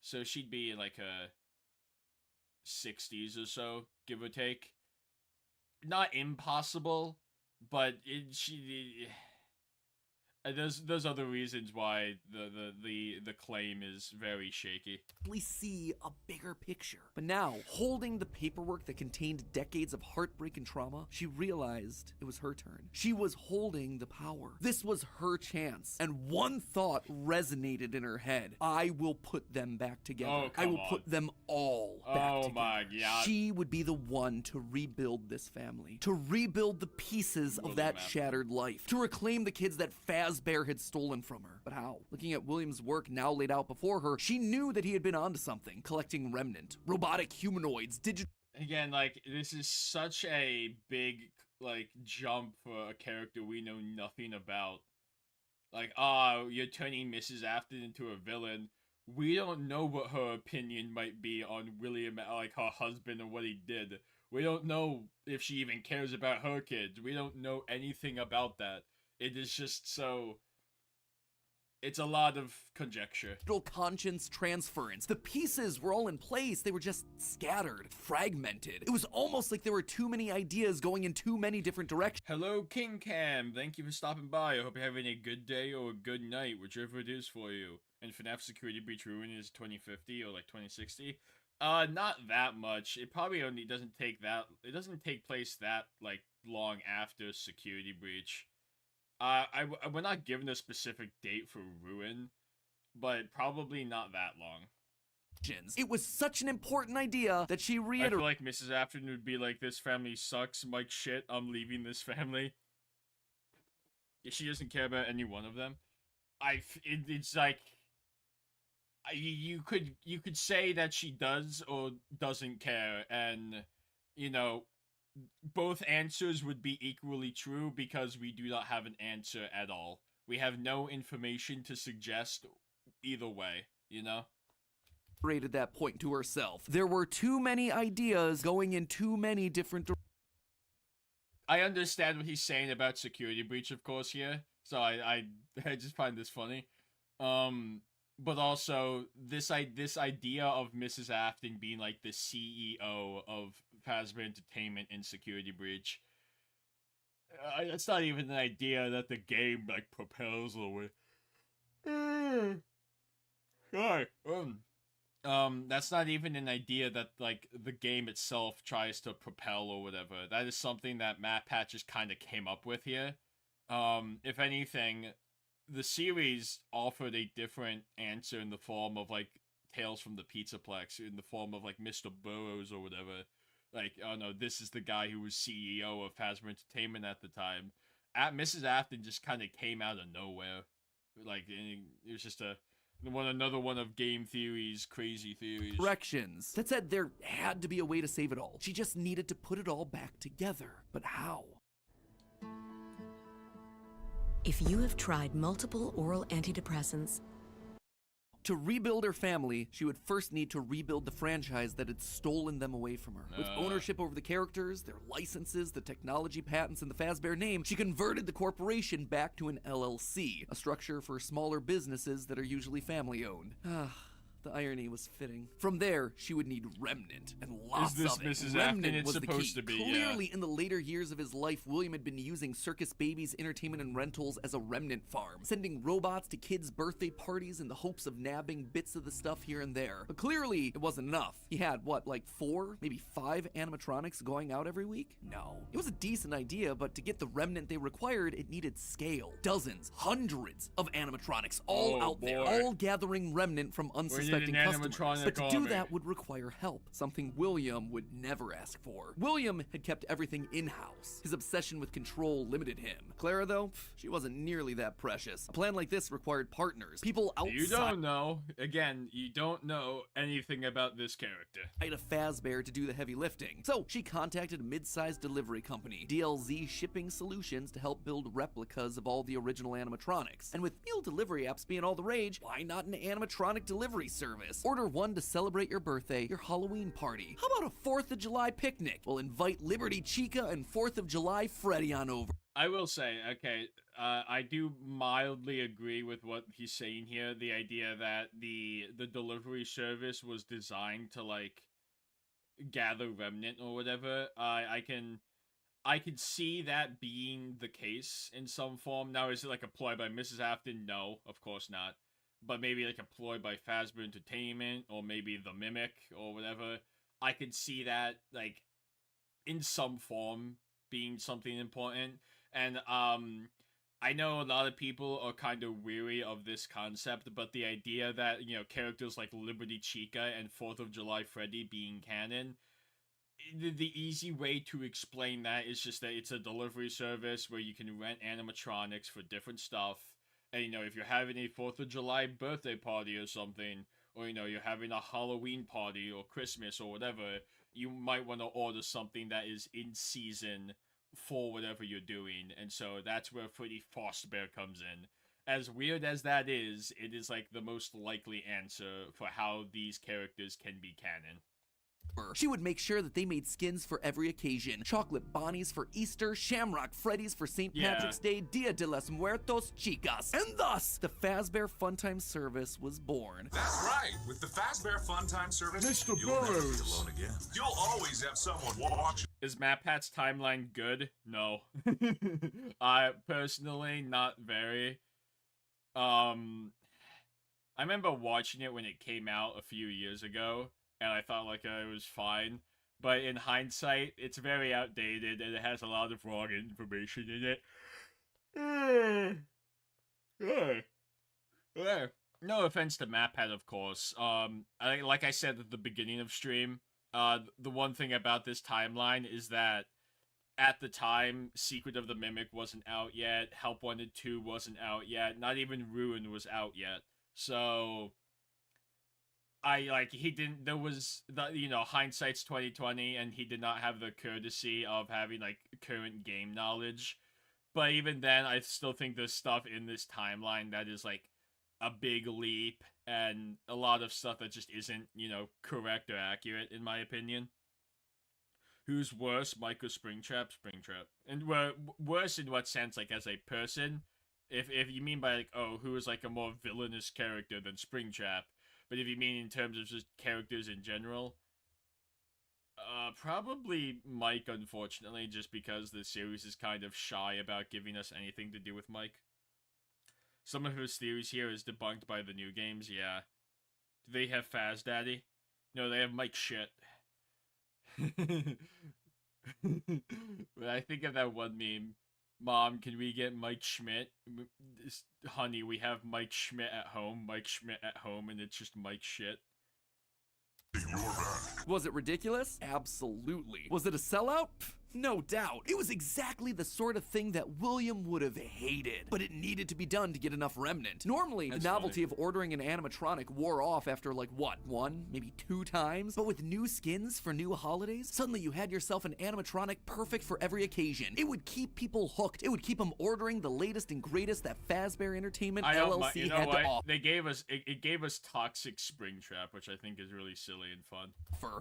So she'd be in like her 60s or so, give or take. Not impossible, but there's other reasons why the claim is very shaky. We see a bigger picture. But now, holding the paperwork that contained decades of heartbreak and trauma, she realized it was her turn. She was holding the power. This was her chance. And one thought resonated in her head. I will put them back together. Oh, I will put them all back together. Oh my god. She would be the one to rebuild this family. To rebuild the pieces of that shattered life. To reclaim the kids that Fazbear had stolen from her. But how? Looking at William's work now laid out before her, she knew that he had been onto something. Collecting remnant, robotic humanoids, digital... Again, like, this is such a big, like, jump for a character we know nothing about. Like, you're turning Mrs. Afton into a villain. We don't know what her opinion might be on William, like, her husband and what he did. We don't know if she even cares about her kids. We don't know anything about that. It is just so... It's a lot of conjecture. Conscience transference. The pieces were all in place. They were just scattered, fragmented. It was almost like there were too many ideas going in too many different directions. Hello, King Cam. Thank you for stopping by. I hope you're having a good day or a good night, whichever it is for you. And Fnaf Security Breach Ruin is 2050 or like 2060. Not that much. It probably only doesn't take that. It doesn't take place that like long after Security Breach. We're not given a specific date for Ruin, but probably not that long. It was such an important idea that she reiterated. I feel like Mrs. Afton would be like, this family sucks, Mike shit, I'm leaving this family. She doesn't care about any one of them. It's like... You could say that she does or doesn't care, and, you know... Both answers would be equally true because we do not have an answer at all. We have no information to suggest either way, you know? Rated that point to herself. There were too many ideas going in too many different directions. I understand what he's saying about Security Breach, of course, here. So I just find this funny. But also, this idea of Mrs. Afton being, like, the CEO of Fazbear Entertainment in Security Breach, that's not even an idea that the game, like, propels or... Sorry. That's not even an idea that, like, the game itself tries to propel or whatever. That is something that Matpat'S just kind of came up with here. If anything... The series offered a different answer in the form of, like, Tales from the Pizzaplex, in the form of, like, Mr. Burroughs or whatever. Like, oh no, this is the guy who was CEO of Fazbear Entertainment at the time. Mrs. Afton just kind of came out of nowhere. Like, it was just another one of game theory's crazy theories. Directions. That said, there had to be a way to save it all. She just needed to put it all back together. But how? If you have tried multiple oral antidepressants, To rebuild her family, she would first need to rebuild the franchise that had stolen them away from her. With ownership over the characters, their licenses, the technology patents, and the Fazbear name, she converted the corporation back to an LLC, a structure for smaller businesses that are usually family-owned. The irony was fitting. From there, she would need Remnant, and lots of it. Mrs. Remnant Afton? was It's the supposed key. to be, Clearly, in the later years of his life, William had been using Circus Babies Entertainment and Rentals as a remnant farm, sending robots to kids' birthday parties in the hopes of nabbing bits of the stuff here and there. But clearly, it wasn't enough. He had, what, like 4, maybe 5 animatronics going out every week? No. It was a decent idea, but to get the Remnant they required, it needed scale. Dozens, hundreds of animatronics all out there, all gathering Remnant from unsuspecting customers. But to do that would require help, something William would never ask for. William had kept everything in-house. His obsession with control limited him. Clara, though, she wasn't nearly that precious. A plan like this required partners, people outside. You don't know. Again, you don't know anything about this character. A Fazbear to do the heavy lifting. So she contacted a mid-sized delivery company, DLZ Shipping Solutions, to help build replicas of all the original animatronics. And with meal delivery apps being all the rage, why not an animatronic delivery service? Order one to celebrate your birthday, your Halloween party. How about a 4th of July picnic? We'll invite Liberty Chica and 4th of July Freddy on over. I will say, okay, I do mildly agree with what he's saying here. The idea that the delivery service was designed to, like, gather Remnant or whatever. I can see that being the case in some form. Now, is it like a ploy by Mrs. Afton? No, of course not. But maybe like a ploy by Fazbear Entertainment, or maybe the Mimic, or whatever. I could see that, like, in some form being something important. And I know a lot of people are kind of weary of this concept, but the idea that, you know, characters like Liberty Chica and 4th of July Freddy being canon, the easy way to explain that is just that it's a delivery service where you can rent animatronics for different stuff. And, you know, if you're having a 4th of July birthday party or something, or, you know, you're having a Halloween party or Christmas or whatever, you might want to order something that is in season for whatever you're doing. And so that's where Freddy Fazbear comes in. As weird as that is, it is, like, the most likely answer for how these characters can be canon. She would make sure that they made skins for every occasion. Chocolate Bonnies for Easter, Shamrock Freddy's for St. Patrick's Day, Dia de los Muertos Chicas. And thus, the Fazbear Funtime Service was born. That's right. With the Fazbear Funtime Service, Mr. you'll never be Burrows. alone again. You'll always have someone watching. Is Matpat'S timeline good? No. Personally, not very. I remember watching it when it came out a few years ago, and I thought, like, it was fine. But in hindsight, it's very outdated, and it has a lot of wrong information in it. No offense to Matpat, of course. Like I said at the beginning of stream, the one thing about this timeline is that at the time, Secret of the Mimic wasn't out yet, Help Wanted 2 wasn't out yet, not even Ruin was out yet. So there was, you know, hindsight's 2020, and he did not have the courtesy of having, like, current game knowledge. But even then, I still think there's stuff in this timeline that is, like, a big leap, and a lot of stuff that just isn't, you know, correct or accurate, in my opinion. Who's worse, Mike or Springtrap? Springtrap. And worse in what sense? Like, as a person? If you mean by, like, oh, who is, like, a more villainous character than Springtrap? But if you mean in terms of just characters in general, probably Mike, unfortunately, just because the series is kind of shy about giving us anything to do with Mike. Some of his theories here is debunked by the new games, yeah. Do they have Faz Daddy? No, they have Mike shit. But I think of that one meme. Mom, can we get Mike Schmidt? Honey, we have Mike Schmidt at home. Mike Schmidt at home, and it's just Mike shit. Was it ridiculous? Absolutely. Was it a sellout? No doubt. It was exactly the sort of thing that William would have hated, but it needed to be done to get enough remnant. Normally, the novelty of ordering an animatronic wore off after like what, 1, maybe 2 times? But with new skins for new holidays, suddenly you had yourself an animatronic perfect for every occasion. It would keep people hooked. It would keep them ordering the latest and greatest that Fazbear Entertainment LLC had to offer. They gave us, it gave us Toxic Springtrap, which I think is really silly and fun.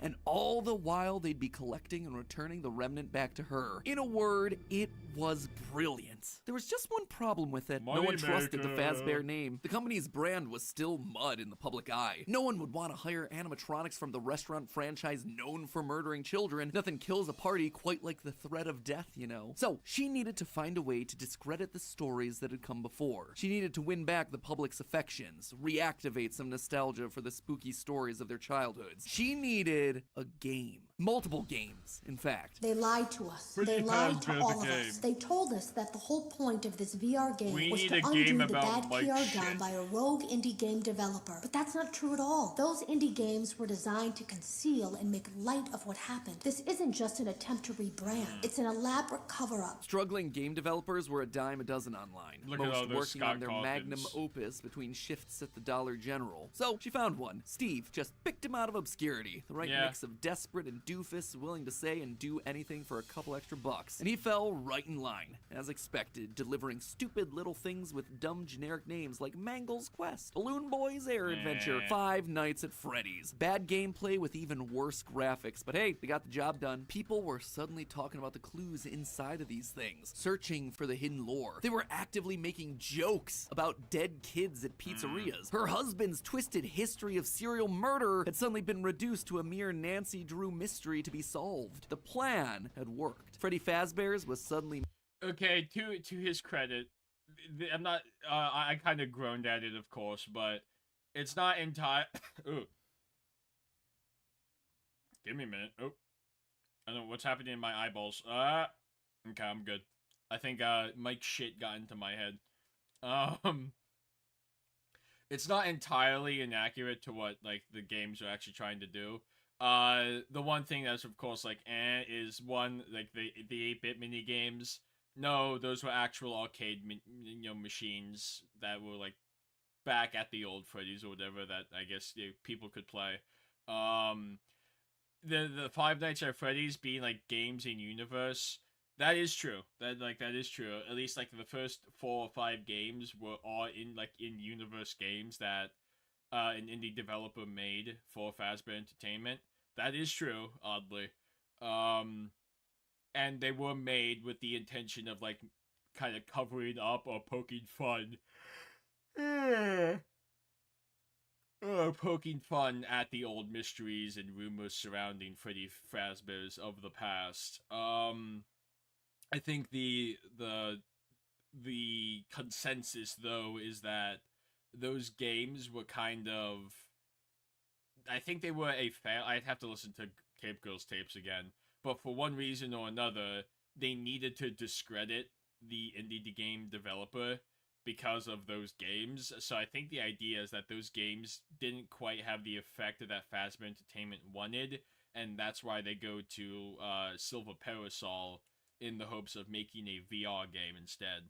And all the while, they'd be collecting and returning the remnant back to her. In a word, it was brilliant. There was just one problem with it. No one trusted the Fazbear name. The company's brand was still mud in the public eye. No one would want to hire animatronics from the restaurant franchise known for murdering children. Nothing kills a party quite like the threat of death, you know. So she needed to find a way to discredit the stories that had come before. She needed to win back the public's affections, reactivate some nostalgia for the spooky stories of their childhoods. She needed a game. Multiple games, in fact. They lied to us. They lied to all of us. They told us that the whole point of this VR game was to undo the bad PR done by a rogue indie game developer. But that's not true at all. Those indie games were designed to conceal and make light of what happened. This isn't just an attempt to rebrand. It's an elaborate cover-up. Struggling game developers were a dime a dozen online. Most working on their magnum opus between shifts at the Dollar General. So she found one. Steve just picked him out of obscurity. The right mix of desperate and doofus willing to say and do anything for a couple extra bucks. And he fell right in line, as expected, delivering stupid little things with dumb generic names like Mangle's Quest, Balloon Boy's Air Adventure, Five Nights at Freddy's. Bad gameplay with even worse graphics, but hey, they got the job done. People were suddenly talking about the clues inside of these things, searching for the hidden lore. They were actively making jokes about dead kids at pizzerias. Her husband's twisted history of serial murder had suddenly been reduced to a mere Nancy Drew mystery to be solved. The plan had worked. Freddy Fazbear's was suddenly... Okay, to his credit, I'm not, I kind of groaned at it, of course, but it's not entire... Ooh. Give me a minute. Oh. I don't know what's happening in my eyeballs. Okay, I'm good. I think, Mike's shit got into my head. It's not entirely inaccurate to what, like, the games are actually trying to do. The one thing that's, of course, like, is one, like, the 8-bit mini games. No, those were actual arcade, machines that were, like, back at the old Freddy's or whatever that, I guess, people could play. The Five Nights at Freddy's being, like, games in universe, that is true. That is true. At least, like, the first 4 or 5 games were all in universe games that an indie developer made for Fazbear Entertainment. That is true, oddly. And they were made with the intention of, like, kind of covering up or poking fun. Poking fun at the old mysteries and rumors surrounding Freddy Fazbear's of the past. I think the consensus, though, is that those games were kind of... I think they were a fail. I'd have to listen to Tape Girl's tapes again. But for one reason or another, they needed to discredit the indie game developer because of those games. So I think the idea is that those games didn't quite have the effect that Fazbear Entertainment wanted, and that's why they go to Silver Parasol in the hopes of making a VR game instead.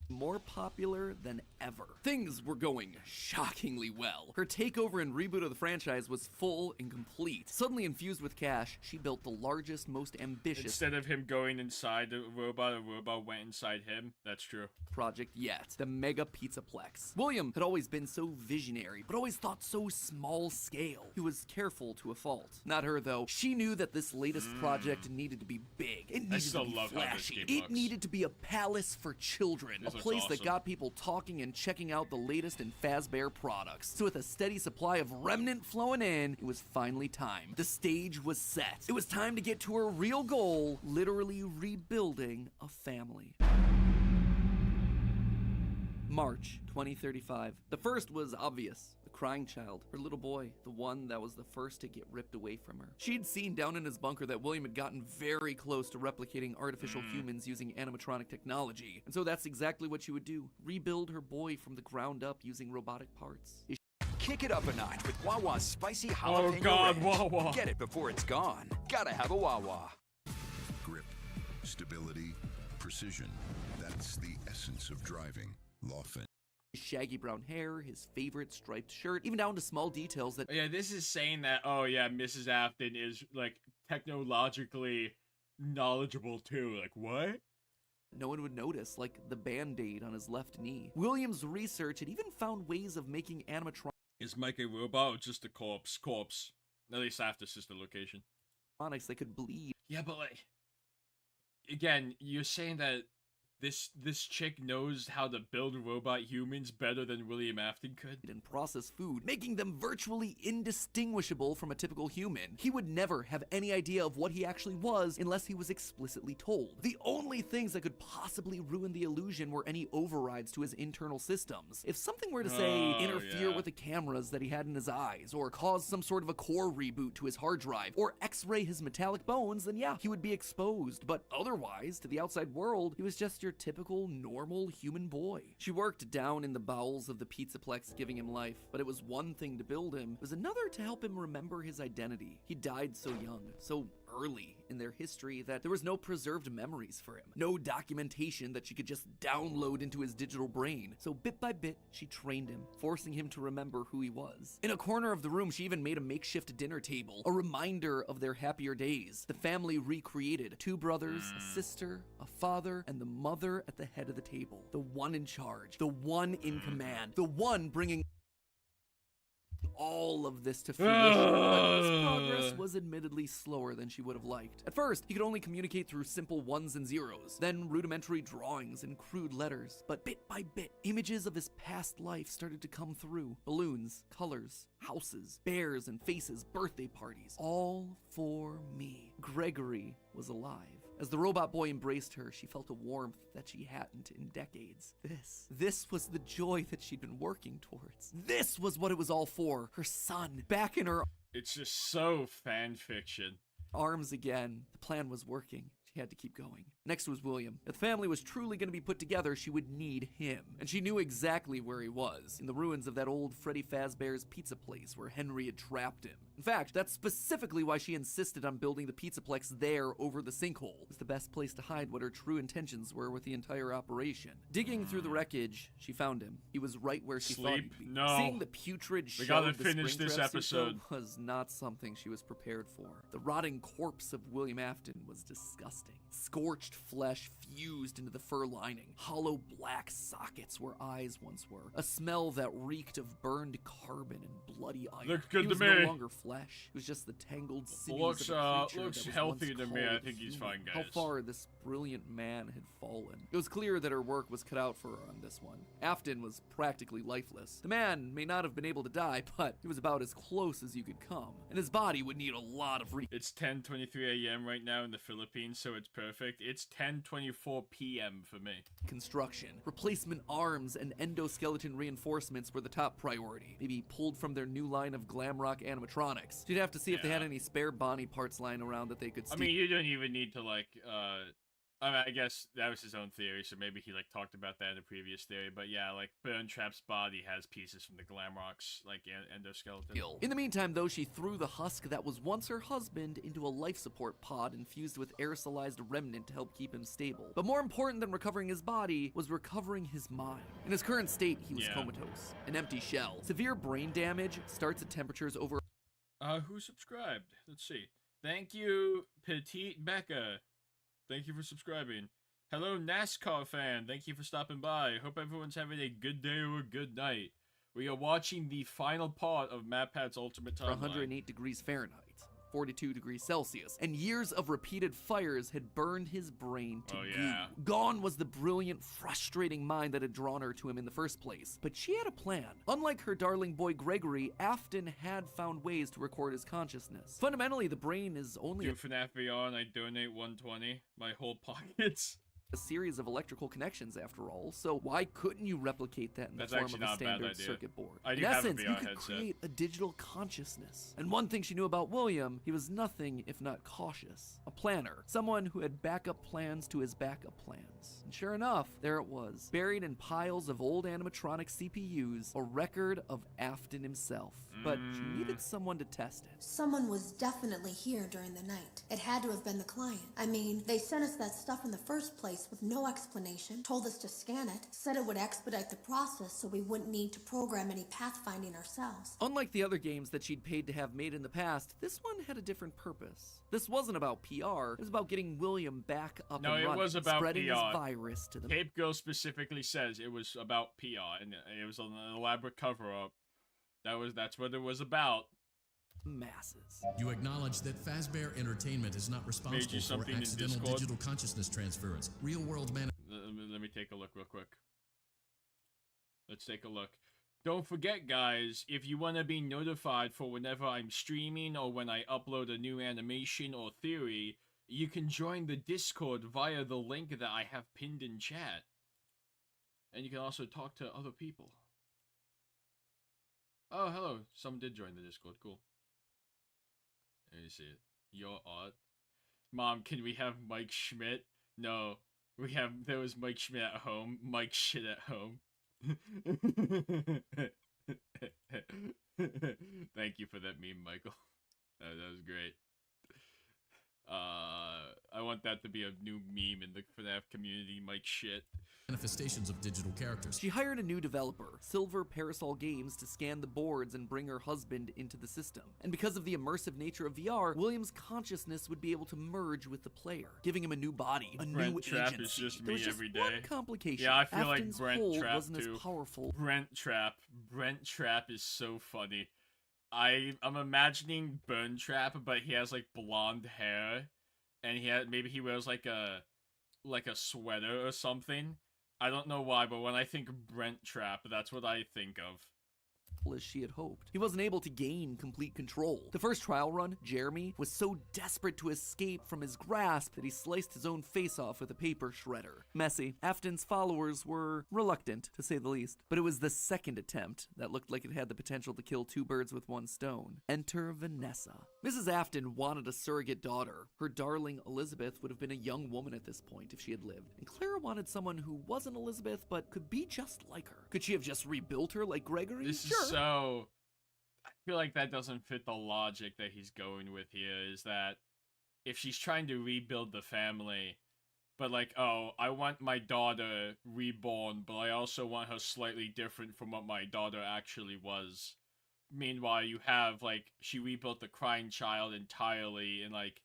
More popular than ever. Things were going shockingly well. Her takeover and reboot of the franchise was full and complete. Suddenly infused with cash, she built the largest, most ambitious... Instead of him going inside the robot, a robot went inside him. That's true. ...project yet. The Mega Pizzaplex. William had always been so visionary, but always thought so small scale. He was careful to a fault. Not her, though. She knew that this latest project needed to be big. It needed to be flashy. It needed to be a palace for children. A place that got people talking and checking out the latest in Fazbear products. So with a steady supply of remnant flowing in, it was finally time. The stage was set. It was time to get to her real goal, literally rebuilding a family. March 2035. The first was obvious. The crying child, her little boy, the one that was the first to get ripped away from her. She'd seen down in his bunker that William had gotten very close to replicating artificial humans using animatronic technology. And so that's exactly what she would do. Rebuild her boy from the ground up using robotic parts. Kick it up a notch with Wawa's spicy jalapeno ranch. Get it before it's gone. Gotta have a Wawa. Grip, stability, precision. That's the essence of driving. Lawfin. His shaggy brown hair, his favorite striped shirt, even down to small details that— Yeah, this is saying that, oh yeah, Mrs. Afton is, like, technologically knowledgeable too. Like, what? no one would notice, like the band-aid on his left knee. Williams' research had even found ways of making animatronics— Is Mike a robot or just a corpse? Corpse. At least after sister location. that could bleed. Yeah, but like, again, you're saying that this chick knows how to build robot humans better than William Afton could? And process food, making them virtually indistinguishable from a typical human. He would never have any idea of what he actually was unless he was explicitly told. The only things that could possibly ruin the illusion were any overrides to his internal systems. If something were to, say, interfere with the cameras that he had in his eyes, or cause some sort of a core reboot to his hard drive, or x-ray his metallic bones, then yeah, he would be exposed. But otherwise, to the outside world, he was just your typical, normal human boy. She worked down in the bowels of the Pizzaplex, giving him life, but it was one thing to build him, it was another to help him remember his identity. He died so young, so early in their history, that there was no preserved memories for him, no documentation that she could just download into his digital brain. So bit by bit, she trained him, forcing him to remember who he was. In a corner of the room, she even made a makeshift dinner table, a reminder of their happier days. The family recreated: 2 brothers, a sister, a father, and the mother at the head of the table. The one in charge, the one in command, the one bringing all of this to fruition. But his progress was admittedly slower than she would have liked. At first, he could only communicate through simple ones and zeros, then rudimentary drawings and crude letters. But bit by bit, images of his past life started to come through. Balloons, colors, houses, bears and faces, birthday parties. All for me. Gregory was alive. As the robot boy embraced her, she felt a warmth that she hadn't in decades. This was the joy that she'd been working towards. This was what it was all for. Her son, back in her— It's just so fan fiction. Arms again. The plan was working. She had to keep going. Next was William. If the family was truly going to be put together, she would need him. And she knew exactly where he was, in the ruins of that old Freddy Fazbear's pizza place where Henry had trapped him. In fact, that's specifically why she insisted on building the Pizzaplex there over the sinkhole. It was the best place to hide what her true intentions were with the entire operation. Digging through the wreckage, she found him. He was right where she thought he'd be. No. Seeing the putrid shell gotta of the finish this Springtrap suit, episode. though, was not something she was prepared for. The rotting corpse of William Afton was disgusting. Scorched flesh fused into the fur lining. Hollow black sockets where eyes once were. A smell that reeked of burned carbon and bloody iron. Looks good he to was me. no longer flesh. It was just the tangled sinews of a creature Looks that was healthy once to me. I called think he's human. fine, guys. How far this brilliant man had fallen. It was clear that her work was cut out for her on this one. Afton was practically lifeless. The man may not have been able to die, but he was about as close as you could come. And his body would need a lot of It's 10:23 a.m. right now in the Philippines, so it's perfect. It's 10:24 p.m. for me. Construction. Replacement arms and endoskeleton reinforcements were the top priority. Maybe pulled from their new line of glam rock animatronics. You'd have to see if they had any spare Bonnie parts lying around that they could steal. I mean, you don't even need to, like, I guess that was his own theory, so maybe he, like, talked about that in a previous theory, but yeah, like, Burntrap's body has pieces from the Glamrock's, like, endoskeleton. In the meantime, though, she threw the husk that was once her husband into a life support pod infused with aerosolized remnant to help keep him stable. But more important than recovering his body was recovering his mind. In his current state, he was comatose, an empty shell. Severe brain damage starts at temperatures over— Who subscribed? Let's see. Thank you, Petite Becca. Thank you for subscribing. Hello, NASCAR fan. Thank you for stopping by. Hope everyone's having a good day or a good night. We are watching the final part of Matpat'S Ultimate Timeline. 108 degrees Fahrenheit, 42 degrees Celsius, and years of repeated fires had burned his brain to goo. Gone was the brilliant, frustrating mind that had drawn her to him in the first place. But she had a plan. Unlike her darling boy Gregory, Afton had found ways to record his consciousness. Fundamentally, the brain is only— Do Fnaf Beyond, I donate 120. My whole pockets. a series of electrical connections after all, so why couldn't you replicate that in the form of a standard circuit board? In essence, you could create a digital consciousness. And one thing she knew about William, he was nothing if not cautious. A planner, someone who had backup plans to his backup plans. And sure enough, there it was, buried in piles of old animatronic CPUs, a record of Afton himself. But she needed someone to test it. Someone was definitely here during the night. It had to have been the client. I mean, they sent us that stuff in the first place with no explanation, told us to scan it, said it would expedite the process so we wouldn't need to program any pathfinding ourselves. Unlike the other games that she'd paid to have made in the past, this one had a different purpose. This wasn't about PR, it was about getting William back up and running. No, it was about spreading PR. His virus to the... Cape Girl specifically says it was about PR, and it was an elaborate cover-up. That's what it was about. Masses. You acknowledge that Fazbear Entertainment is not responsible for accidental digital consciousness transference. Real-world man... Let me take a look real quick. Let's take a look. Don't forget, guys, if you want to be notified for whenever I'm streaming or when I upload a new animation or theory, you can join the Discord via the link that I have pinned in chat. And you can also talk to other people. Oh, hello. Someone did join the Discord. Cool. Let me see it. Your art. Mom, can we have Mike Schmidt? No. There was Mike Schmidt at home. Mike shit at home. Thank you for that meme, Michael. That was great. I want that to be a new meme in the Fnaf community, Mike shit. Manifestations of digital characters. She hired a new developer, Silver Parasol Games, to scan the boards and bring her husband into the system. And because of the immersive nature of VR, William's consciousness would be able to merge with the player, giving him a new body, a Brent new Trap agency. Is just there was me just every day. one complication. Yeah, I feel Afton's like Brent hold Trap wasn't too. as powerful. Brent Trap is so funny. I'm imagining Burn Trap, but he has like blonde hair, and maybe he wears like a sweater or something. I don't know why, but when I think Brent Trap, that's what I think of. As she had hoped. He wasn't able to gain complete control. The first trial run, Jeremy, was so desperate to escape from his grasp that he sliced his own face off with a paper shredder. Messy. Afton's followers were reluctant, to say the least. But it was the second attempt that looked like it had the potential to kill two birds with one stone. Enter Vanessa. Mrs. Afton wanted a surrogate daughter. Her darling Elizabeth would have been a young woman at this point if she had lived. And Clara wanted someone who wasn't Elizabeth but could be just like her. Could she have just rebuilt her like Gregory? Sure. So, I feel like that doesn't fit the logic that he's going with here, is that if she's trying to rebuild the family, but like, oh, I want my daughter reborn, but I also want her slightly different from what my daughter actually was. Meanwhile, you have, like, she rebuilt the crying child entirely in, like,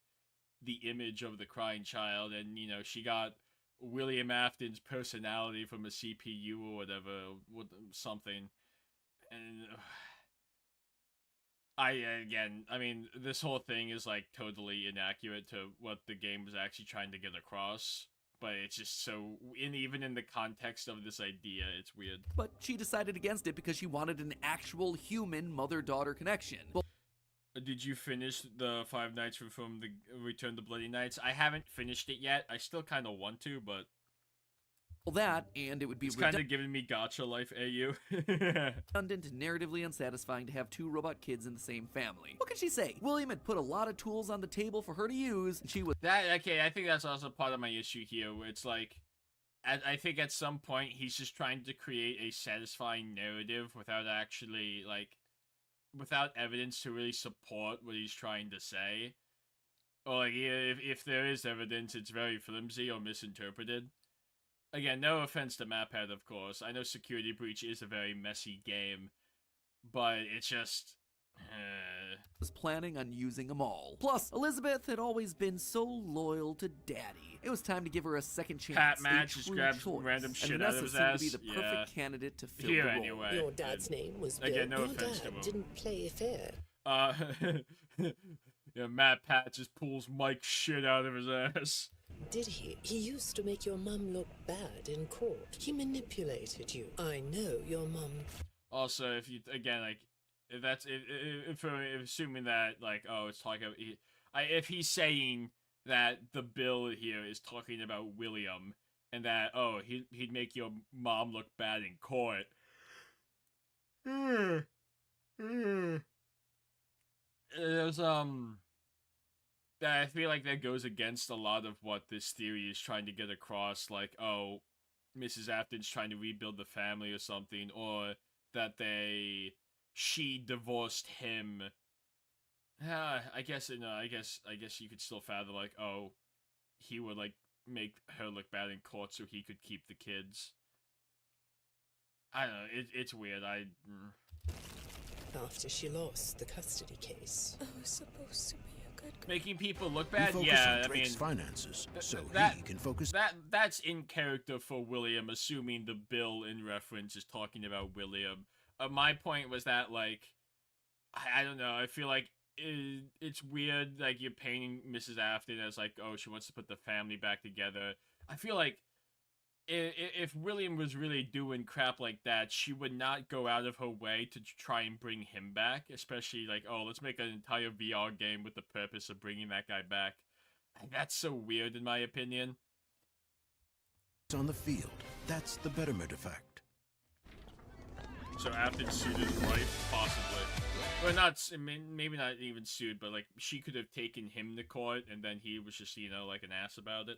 the image of the crying child, and, you know, she got William Afton's personality from a CPU or whatever, something. And I mean, this whole thing is like totally inaccurate to what the game was actually trying to get across, but it's just so, even in the context of this idea, it's weird. But she decided against it because she wanted an actual human mother-daughter connection. Well, did you finish the Five Nights from the Return to Bloody Nights? I haven't finished it yet. I still kind of want to, but that, and it would be it's kind of giving me gacha life, AU. redundant and narratively unsatisfying to have two robot kids in the same family. What could she say? William had put a lot of tools on the table for her to use, and she was... Okay, I think that's also part of my issue here, where it's like, I think at some point he's just trying to create a satisfying narrative without actually, like, without evidence to really support what he's trying to say. Or, like, if there is evidence, it's very flimsy or misinterpreted. Again, no offense to Matpat'S, of course. I know Security Breach is a very messy game, but it's just... was planning on using them all. Plus, Elizabeth had always been so loyal to Daddy. It was time to give her a second chance. Pat Matt just grabbed random shit out of his ass. To be the perfect candidate to fill here the role. Anyway. Your dad's name was Bill. Again, no Your offense to dad him. didn't play fair. Yeah, Matpat'S just pulls Mike's shit out of his ass. Did he? He used to make your mum look bad in court. He manipulated you. I know your mum. Also, if you, again, like, if that's, if assuming that, like, oh, it's talking about, if he's saying that the bill here is talking about William, and that, oh, he'd make your mom look bad in court. There's I feel like that goes against a lot of what this theory is trying to get across, like, oh, Mrs. Afton's trying to rebuild the family or something, or that she divorced him. I guess you could still fathom, like, oh, he would, like, make her look bad in court so he could keep the kids. I don't know, it's weird. After she lost the custody case. I was supposed to be a good girl. Making people look bad? We focus Yeah, on I Drake's mean, finances, so he can focus. That's in character for William, assuming the bill in reference is talking about William. My point was that, like, I don't know, I feel like it's weird, like, you're painting Mrs. Afton as, like, oh, she wants to put the family back together. I feel like if William was really doing crap like that, she would not go out of her way to try and bring him back, especially, like, oh, let's make an entire VR game with the purpose of bringing that guy back. That's so weird, in my opinion. On the field, that's the betterment effect. So Afton sued his wife, possibly. Well, not, I mean, maybe not even sued, but, like, she could have taken him to court, and then he was just, you know, like, an ass about it.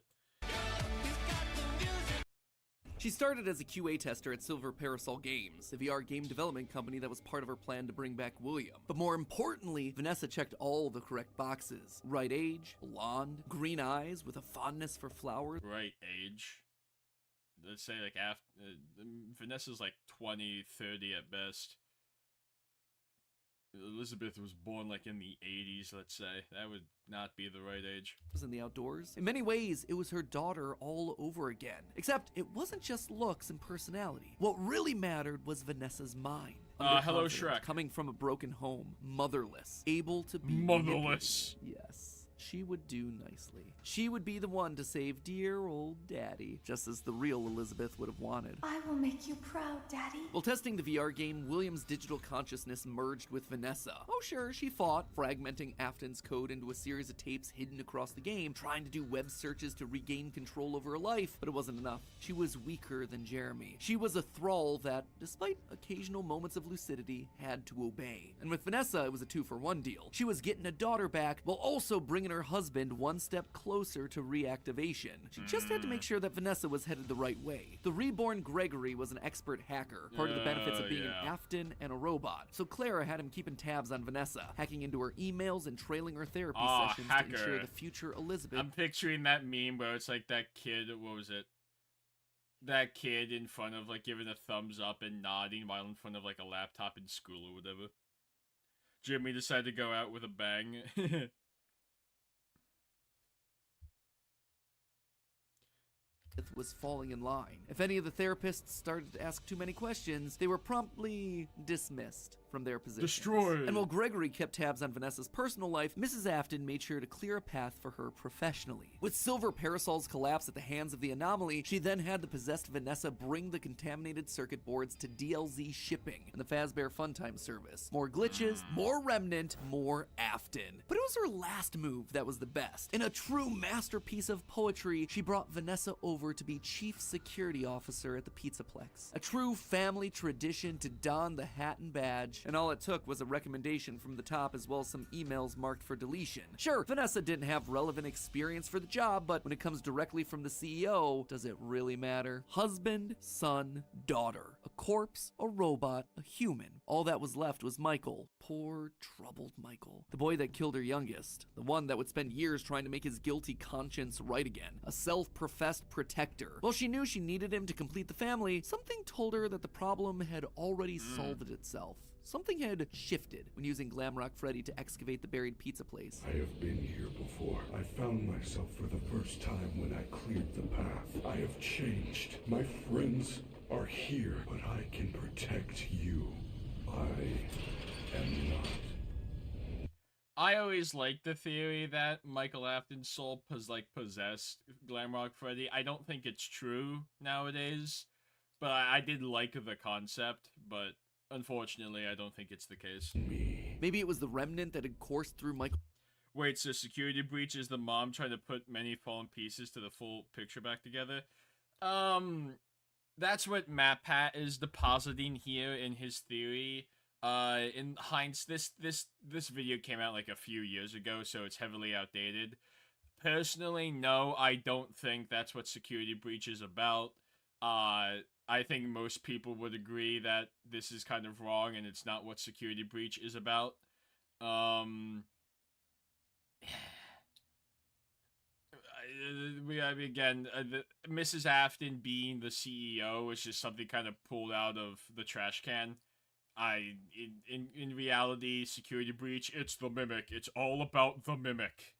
She started as a QA tester at Silver Parasol Games, the VR game development company that was part of her plan to bring back William. But more importantly, Vanessa checked all the correct boxes. Right age, blonde, green eyes with a fondness for flowers. Right age. Let's say, like, Vanessa's like 20, 30 at best. Elizabeth was born, like, in the 80s, let's say. That would not be the right age. In the outdoors. In many ways, it was her daughter all over again. Except, it wasn't just looks and personality. What really mattered was Vanessa's mind. Hello, Shrek. Coming from a broken home, motherless, able to be motherless. Yes. She would do nicely. She would be the one to save dear old Daddy, just as the real Elizabeth would have wanted. I will make you proud, Daddy. While testing the VR game, William's digital consciousness merged with Vanessa. Oh sure, she fought, fragmenting Afton's code into a series of tapes hidden across the game, trying to do web searches to regain control over her life, but it wasn't enough. She was weaker than Jeremy. She was a thrall that, despite occasional moments of lucidity, had to obey. And with Vanessa, it was a 2-for-1 deal. She was getting a daughter back, while also bringing her husband one step closer to reactivation. She just had to make sure that Vanessa was headed the right way. The reborn Gregory was an expert hacker, part of the benefits of being an Afton and a robot. So Clara had him keeping tabs on Vanessa, hacking into her emails and trailing her therapy sessions to ensure the future Elizabeth. I'm picturing that meme where it's like that kid, what was it? That kid in front of, like, giving a thumbs up and nodding while in front of, like, a laptop in school or whatever. Jimmy decided to go out with a bang. Was falling in line. If any of the therapists started to ask too many questions, they were promptly dismissed from their positions. Destroyed. And while Gregory kept tabs on Vanessa's personal life, Mrs. Afton made sure to clear a path for her professionally. With Silver Parasol's collapse at the hands of the Anomaly, she then had the possessed Vanessa bring the contaminated circuit boards to DLZ shipping and the Fazbear Funtime service. More glitches, more Remnant, more Afton. But it was her last move that was the best. In a true masterpiece of poetry, she brought Vanessa over to be Chief Security Officer at the Pizzaplex. A true family tradition to don the hat and badge, and all it took was a recommendation from the top as well as some emails marked for deletion. Sure, Vanessa didn't have relevant experience for the job, but when it comes directly from the CEO, does it really matter? Husband, son, daughter. A corpse, a robot, a human. All that was left was Michael. Poor, troubled Michael. The boy that killed her youngest. The one that would spend years trying to make his guilty conscience right again. A self-professed protector. While she knew she needed him to complete the family, something told her that the problem had already solved itself. Something had shifted when using Glamrock Freddy to excavate the buried pizza place. I have been here before. I found myself for the first time when I cleared the path. I have changed. My friends are here, but I can protect you. I am not. I always liked the theory that Michael Afton's soul possessed Glamrock Freddy. I don't think it's true nowadays, but I did like the concept, but unfortunately, I don't think it's the case. Maybe it was the remnant that had coursed through Michael. Wait, so security breach is the mom trying to put many fallen pieces to the full picture back together? That's what MatPat is depositing here in his theory. In hindsight, this video came out like a few years ago, so it's heavily outdated. Personally, no, I don't think that's what Security Breach is about. I think most people would agree that this is kind of wrong and it's not what Security Breach is about. Mrs. Afton being the CEO is just something kind of pulled out of the trash can. In reality, Security Breach, it's the Mimic. It's all about the Mimic.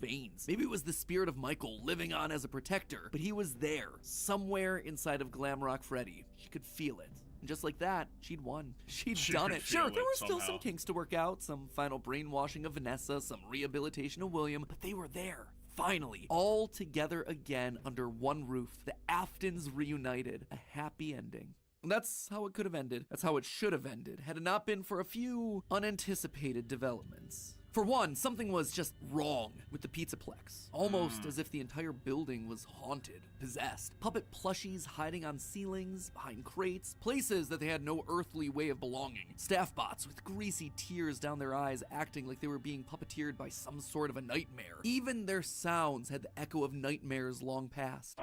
Veins. Maybe it was the spirit of Michael living on as a protector, but he was there, somewhere inside of Glamrock Freddy. She could feel it. And just like that, she'd won. She'd done it. Sure, there were still some kinks to work out, some final brainwashing of Vanessa, some rehabilitation of William, but they were there. Finally, all together again under one roof. The Aftons reunited. A happy ending. And that's how it could have ended. That's how it should have ended, had it not been for a few unanticipated developments. For one, something was just wrong with the Pizzaplex. Almost as if the entire building was haunted, possessed. Puppet plushies hiding on ceilings, behind crates, places that they had no earthly way of belonging. Staff bots with greasy tears down their eyes acting like they were being puppeteered by some sort of a nightmare. Even their sounds had the echo of nightmares long past.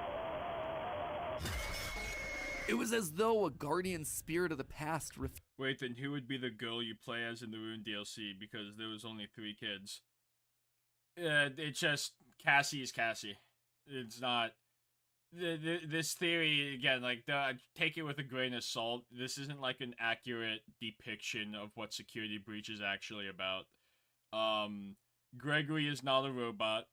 It was as though a guardian spirit of the past Wait, then who would be the girl you play as in the Rune DLC? Because there was only 3 kids. It's just, Cassie is Cassie. It's not... This theory, again, like, take it with a grain of salt. This isn't like an accurate depiction of what Security Breach is actually about. Gregory is not a robot.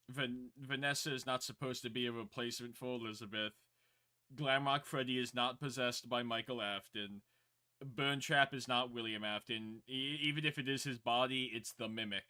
Vanessa is not supposed to be a replacement for Elizabeth. Glamrock Freddy is not possessed by Michael Afton. Burn Trap is not William Afton. Even if it is his body, it's the Mimic.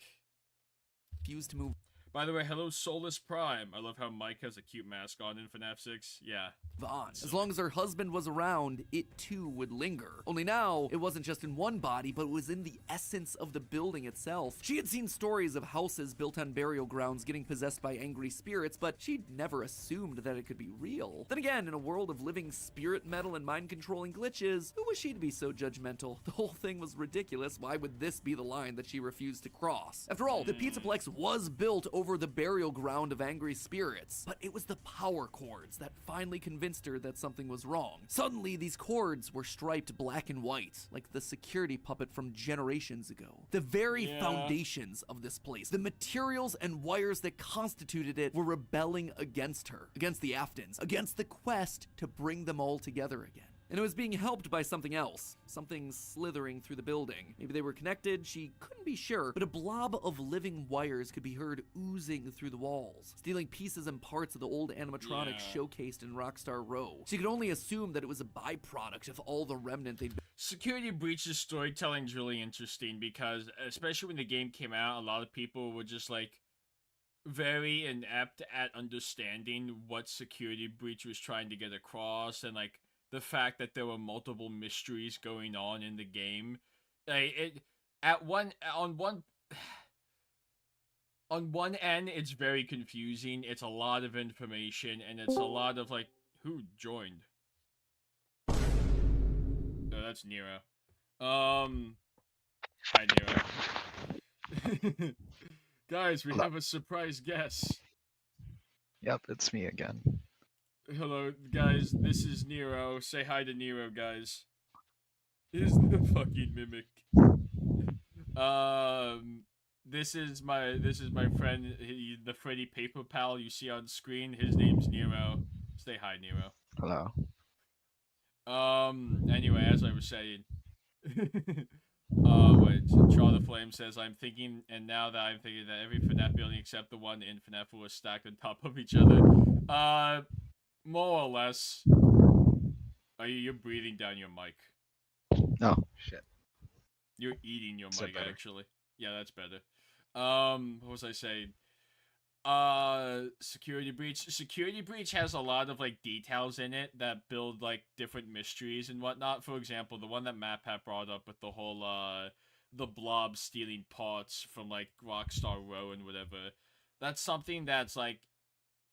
Refused to move. By the way, hello Solus Prime. I love how Mike has a cute mask on in Fnaf 6. Yeah. Vaughn. As long as her husband was around, it too would linger. Only now, it wasn't just in one body, but it was in the essence of the building itself. She had seen stories of houses built on burial grounds getting possessed by angry spirits, but she'd never assumed that it could be real. Then again, in a world of living spirit metal and mind-controlling glitches, who was she to be so judgmental? The whole thing was ridiculous. Why would this be the line that she refused to cross? After all, the Pizzaplex was built over the burial ground of angry spirits, but it was the power cords that finally convinced her that something was wrong. Suddenly, these cords were striped black and white, like the security puppet from generations ago. The very foundations of this place, the materials and wires that constituted it, were rebelling against her, against the Aftons, against the quest to bring them all together again. And it was being helped by something else, something slithering through the building. Maybe they were connected, she couldn't be sure, but a blob of living wires could be heard oozing through the walls, stealing pieces and parts of the old animatronics showcased in Rockstar Row. She could only assume that it was a byproduct of all the remnant they'd... Security Breach's storytelling is really interesting because, especially when the game came out, a lot of people were just like, very inept at understanding what Security Breach was trying to get across, and like, the fact that there were multiple mysteries going on in the game. On one end, it's very confusing. It's a lot of information, and it's a lot of like, who joined? Oh, that's Nero. Hi, Nero. Guys, we have a surprise guest. Yep, it's me again. Hello, guys. This is Nero. Say hi to Nero, guys. Is the fucking Mimic. This is my friend, the Freddy Paper Pal you see on screen. His name's Nero. Say hi, Nero. Hello. Anyway, as I was saying. Wait, Char the Flame says, I'm thinking, and now that I'm thinking that every FNAF building except the one in FNAF was stacked on top of each other. More or less. You're breathing down your mic. Oh, shit. You're eating your mic, actually. Yeah, that's better. What was I saying? Security Breach. Security Breach has a lot of, like, details in it that build, like, different mysteries and whatnot. For example, the one that MatPat brought up with the whole, the blob stealing parts from, like, Rockstar Row and whatever. That's something that's, like,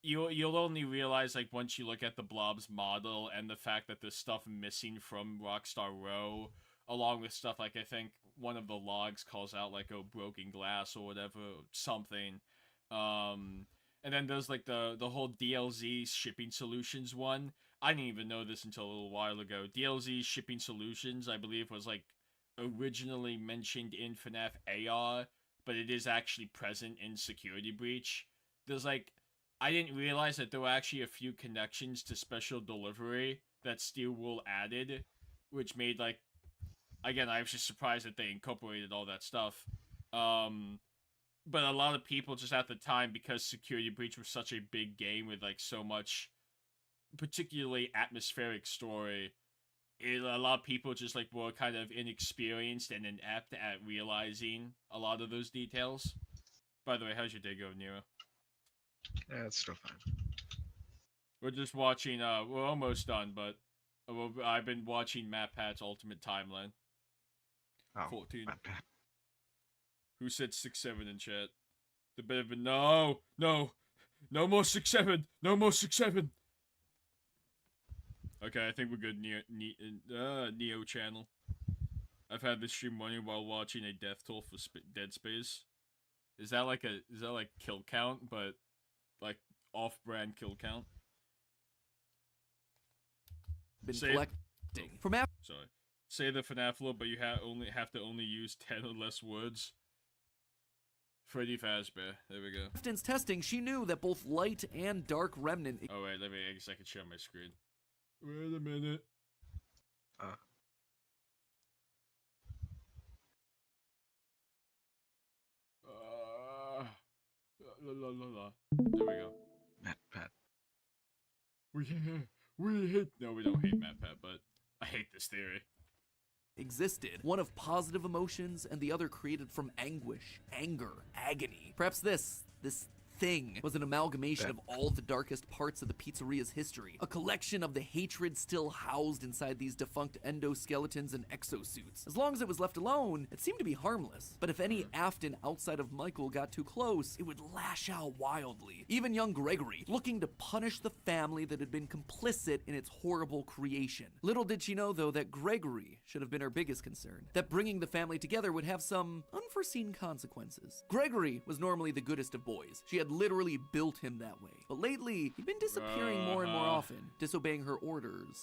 you'll only realize, like, once you look at the Blob's model and the fact that there's stuff missing from Rockstar Row, along with stuff like, I think one of the logs calls out, like, oh, broken glass or whatever, something. And then there's, like, the whole DLZ shipping solutions one. I didn't even know this until a little while ago. DLZ shipping solutions, I believe, was, like, originally mentioned in FNAF AR, but it is actually present in Security Breach. There's, like, I didn't realize that there were actually a few connections to special delivery that Steel Wool added, which made, like, again, I was just surprised that they incorporated all that stuff. But a lot of people just at the time, because Security Breach was such a big game with, like, so much particularly atmospheric story, a lot of people just, like, were kind of inexperienced and inept at realizing a lot of those details. By the way, how's your day going, Nero? Yeah, it's still fine. We're just watching, we're almost done, but I've been watching Matpat'S Ultimate Timeline. Oh, 14. Matpat. Who said 6-7 in chat? The bit of no more 6-7, no more 6-7. Okay, I think we're good. Neo channel. I've had this stream running while watching a death toll for Dead Space. Is that like kill count, but like off-brand kill count? Been collecting from Sorry. Say the FNAF lore, but you have to only use 10 or less words. Freddy Fazbear. There we go. Afton's testing, she knew that both light and dark remnant. Oh wait, I guess I can share my screen. Wait a minute. There we go. Matpat. We hate. No, we don't hate Matpat, but I hate this theory. Existed, one of positive emotions and the other created from anguish, anger, agony. Perhaps this thing was an amalgamation of all the darkest parts of the pizzeria's history, a collection of the hatred still housed inside these defunct endoskeletons and exosuits. As long as it was left alone, it seemed to be harmless. But if any Afton outside of Michael got too close, it would lash out wildly. Even young Gregory, looking to punish the family that had been complicit in its horrible creation. Little did she know, though, that Gregory should have been her biggest concern, that bringing the family together would have some unforeseen consequences. Gregory was normally the goodest of boys. She had literally built him that way. But lately, he'd been disappearing more and more often, disobeying her orders,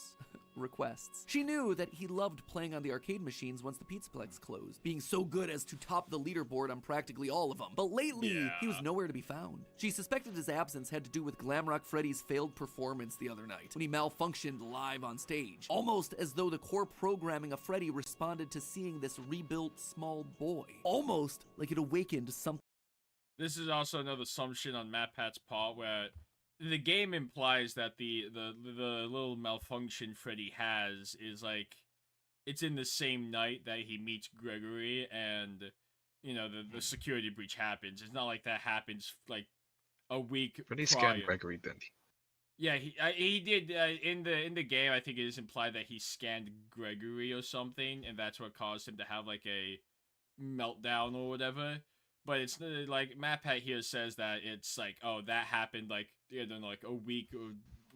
requests. She knew that he loved playing on the arcade machines once the Pizzaplex closed, being so good as to top the leaderboard on practically all of them. But lately, he was nowhere to be found. She suspected his absence had to do with Glamrock Freddy's failed performance the other night, when he malfunctioned live on stage. Almost as though the core programming of Freddy responded to seeing this rebuilt small boy. Almost like it awakened something. This is also another assumption on Matpat'S part where the game implies that the little malfunction Freddy has is like it's in the same night that he meets Gregory and you know the security breach happens. It's not like that happens like a week Freddy prior. scanned Gregory, didn't he? Yeah, he did in the game. I think it is implied that he scanned Gregory or something, and that's what caused him to have like a meltdown or whatever. But it's like Matpat here says that it's like, oh, that happened like like a week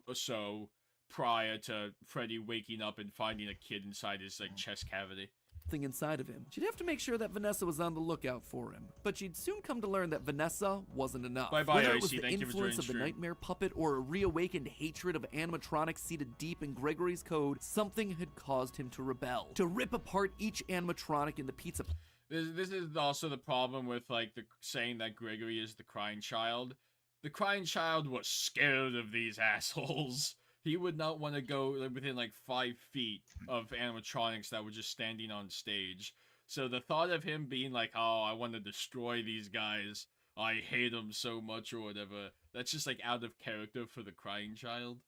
or so prior to Freddy waking up and finding a kid inside his like chest cavity. Thing inside of him. She'd have to make sure that Vanessa was on the lookout for him. But she'd soon come to learn that Vanessa wasn't enough. Bye-bye, Whether it was Icy. the Thank you for influence joining of the stream. nightmare puppet or a reawakened hatred of animatronics seated deep in Gregory's code, something had caused him to rebel, to rip apart each animatronic in the pizza. This is also the problem with like saying that Gregory is the crying child. The crying child was scared of these assholes. He would not want to go within like 5 feet of animatronics that were just standing on stage. So the thought of him being like, oh, I want to destroy these guys, I hate them so much or whatever, that's just like out of character for the crying child.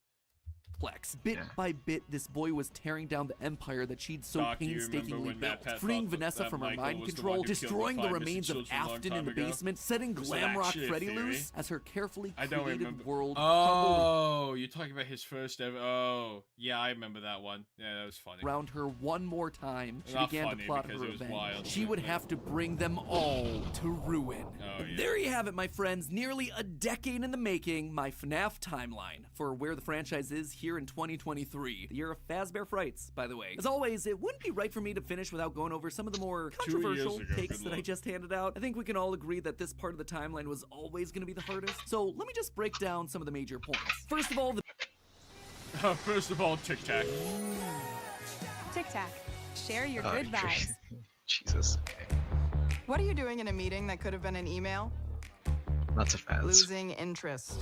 Plex. Bit by bit, this boy was tearing down the empire that she'd so painstakingly built, freeing Vanessa from her mind control, destroying the remains of Afton in the basement, setting Glamrock Freddy loose as her carefully created world crumbled. You're talking about his first ever. Oh, yeah, I remember that one. Yeah, that was funny. Around her one more time, she began to plot her revenge. She would have to bring them all to ruin. There you have it, my friends. Nearly a decade in the making, my FNAF timeline for where the franchise is here in 2023. The year of Fazbear Frights, by the way. As always, it wouldn't be right for me to finish without going over some of the more controversial takes that I just handed out. I think we can all agree that this part of the timeline was always going to be the hardest. So let me just break down some of the major points. First of all, Tic Tac. Tic Tac. Share your good vibes. Jesus. Okay. What are you doing in a meeting that could have been an email? Lots of fads. Losing interest.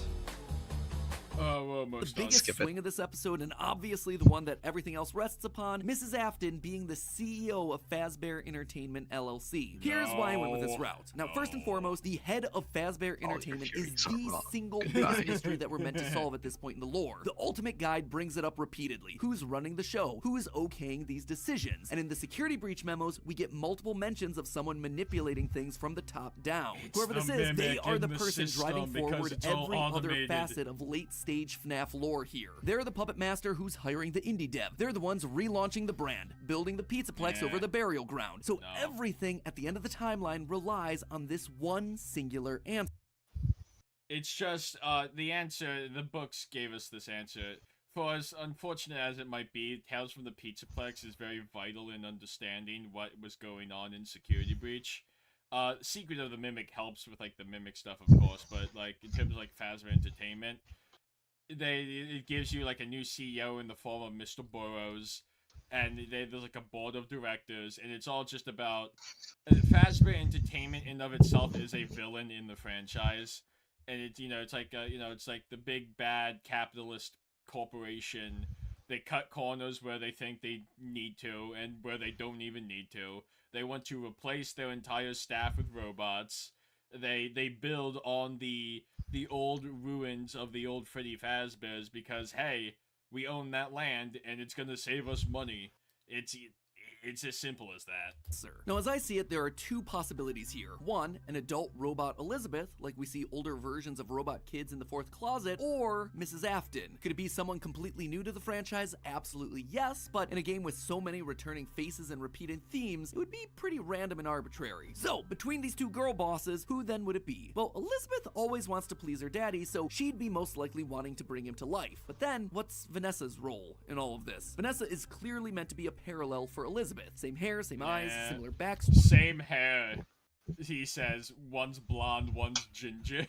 The biggest swing of this episode, and obviously the one that everything else rests upon, Mrs. Afton being the CEO of Fazbear Entertainment LLC. Here's why I went with this route. Now, first and foremost, the head of Fazbear Entertainment is the single biggest mystery that we're meant to solve at this point in the lore. The Ultimate Guide brings it up repeatedly. Who's running the show? Who is okaying these decisions? And in the security breach memos, we get multiple mentions of someone manipulating things from the top down. Whoever this is, they are the person driving forward every other facet of late-stage FNAF lore here. They're the puppet master who's hiring the indie dev. They're the ones relaunching the brand, building the Pizzaplex over the burial ground. So everything at the end of the timeline relies on this one singular answer. It's just, the answer, the books gave us this answer. For as unfortunate as it might be, Tales from the Pizzaplex is very vital in understanding what was going on in Security Breach. Secret of the Mimic helps with, like, the Mimic stuff, of course, but, like, in terms of, like, Fazbear Entertainment, it gives you like a new CEO in the form of Mr. Burrows, and there's like a board of directors, and it's all just about Fazbear Entertainment in of itself is a villain in the franchise, and it's it's like it's like the big bad capitalist corporation. They cut corners where they think they need to, and where they don't even need to. They want to replace their entire staff with robots. They build on the old ruins of the old Freddy Fazbear's because, hey, we own that land and it's gonna save us money. It's as simple as that. Now, as I see it, there are two possibilities here. One, an adult robot Elizabeth, like we see older versions of robot kids in the fourth closet, or Mrs. Afton. Could it be someone completely new to the franchise? Absolutely yes, but in a game with so many returning faces and repeated themes, it would be pretty random and arbitrary. So, between these two girl bosses, who then would it be? Well, Elizabeth always wants to please her daddy, so she'd be most likely wanting to bring him to life. But then, what's Vanessa's role in all of this? Vanessa is clearly meant to be a parallel for Elizabeth. Same hair, same eyes, similar backstory. Same hair, he says. One's blonde, one's ginger.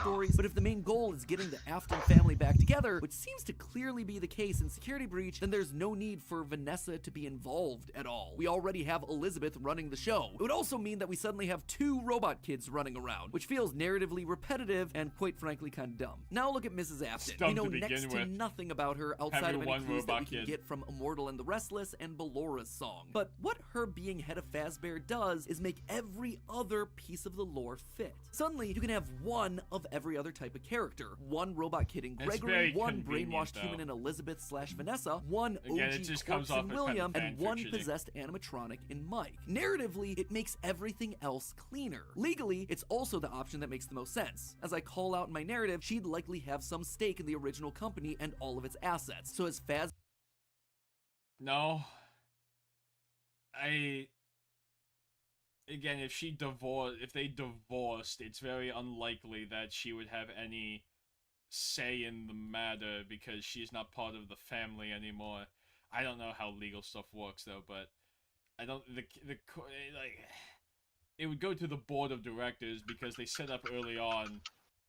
But if the main goal is getting the Afton family back together, which seems to clearly be the case in Security Breach, then there's no need for Vanessa to be involved at all. We already have Elizabeth running the show. It would also mean that we suddenly have two robot kids running around, which feels narratively repetitive and quite frankly kind of dumb. Now look at Mrs. Afton. We know next to nothing about her outside of any clues that we can get from Immortal and the Restless and Bellora's song. But what her being head of Fazbear does is make every other piece of the lore fit. Suddenly, you can have one of every other type of character. One robot kid in Gregory, one brainwashed human in Elizabeth/Vanessa, one OG corpse in William, and one possessed animatronic in Mike. Narratively, it makes everything else cleaner. Legally, it's also the option that makes the most sense. As I call out in my narrative, she'd likely have some stake in the original company and all of its assets. So as Faz... No. Again, if they divorced, it's very unlikely that she would have any say in the matter because she's not part of the family anymore. I don't know how legal stuff works though, but I don't it would go to the board of directors because they set up early on.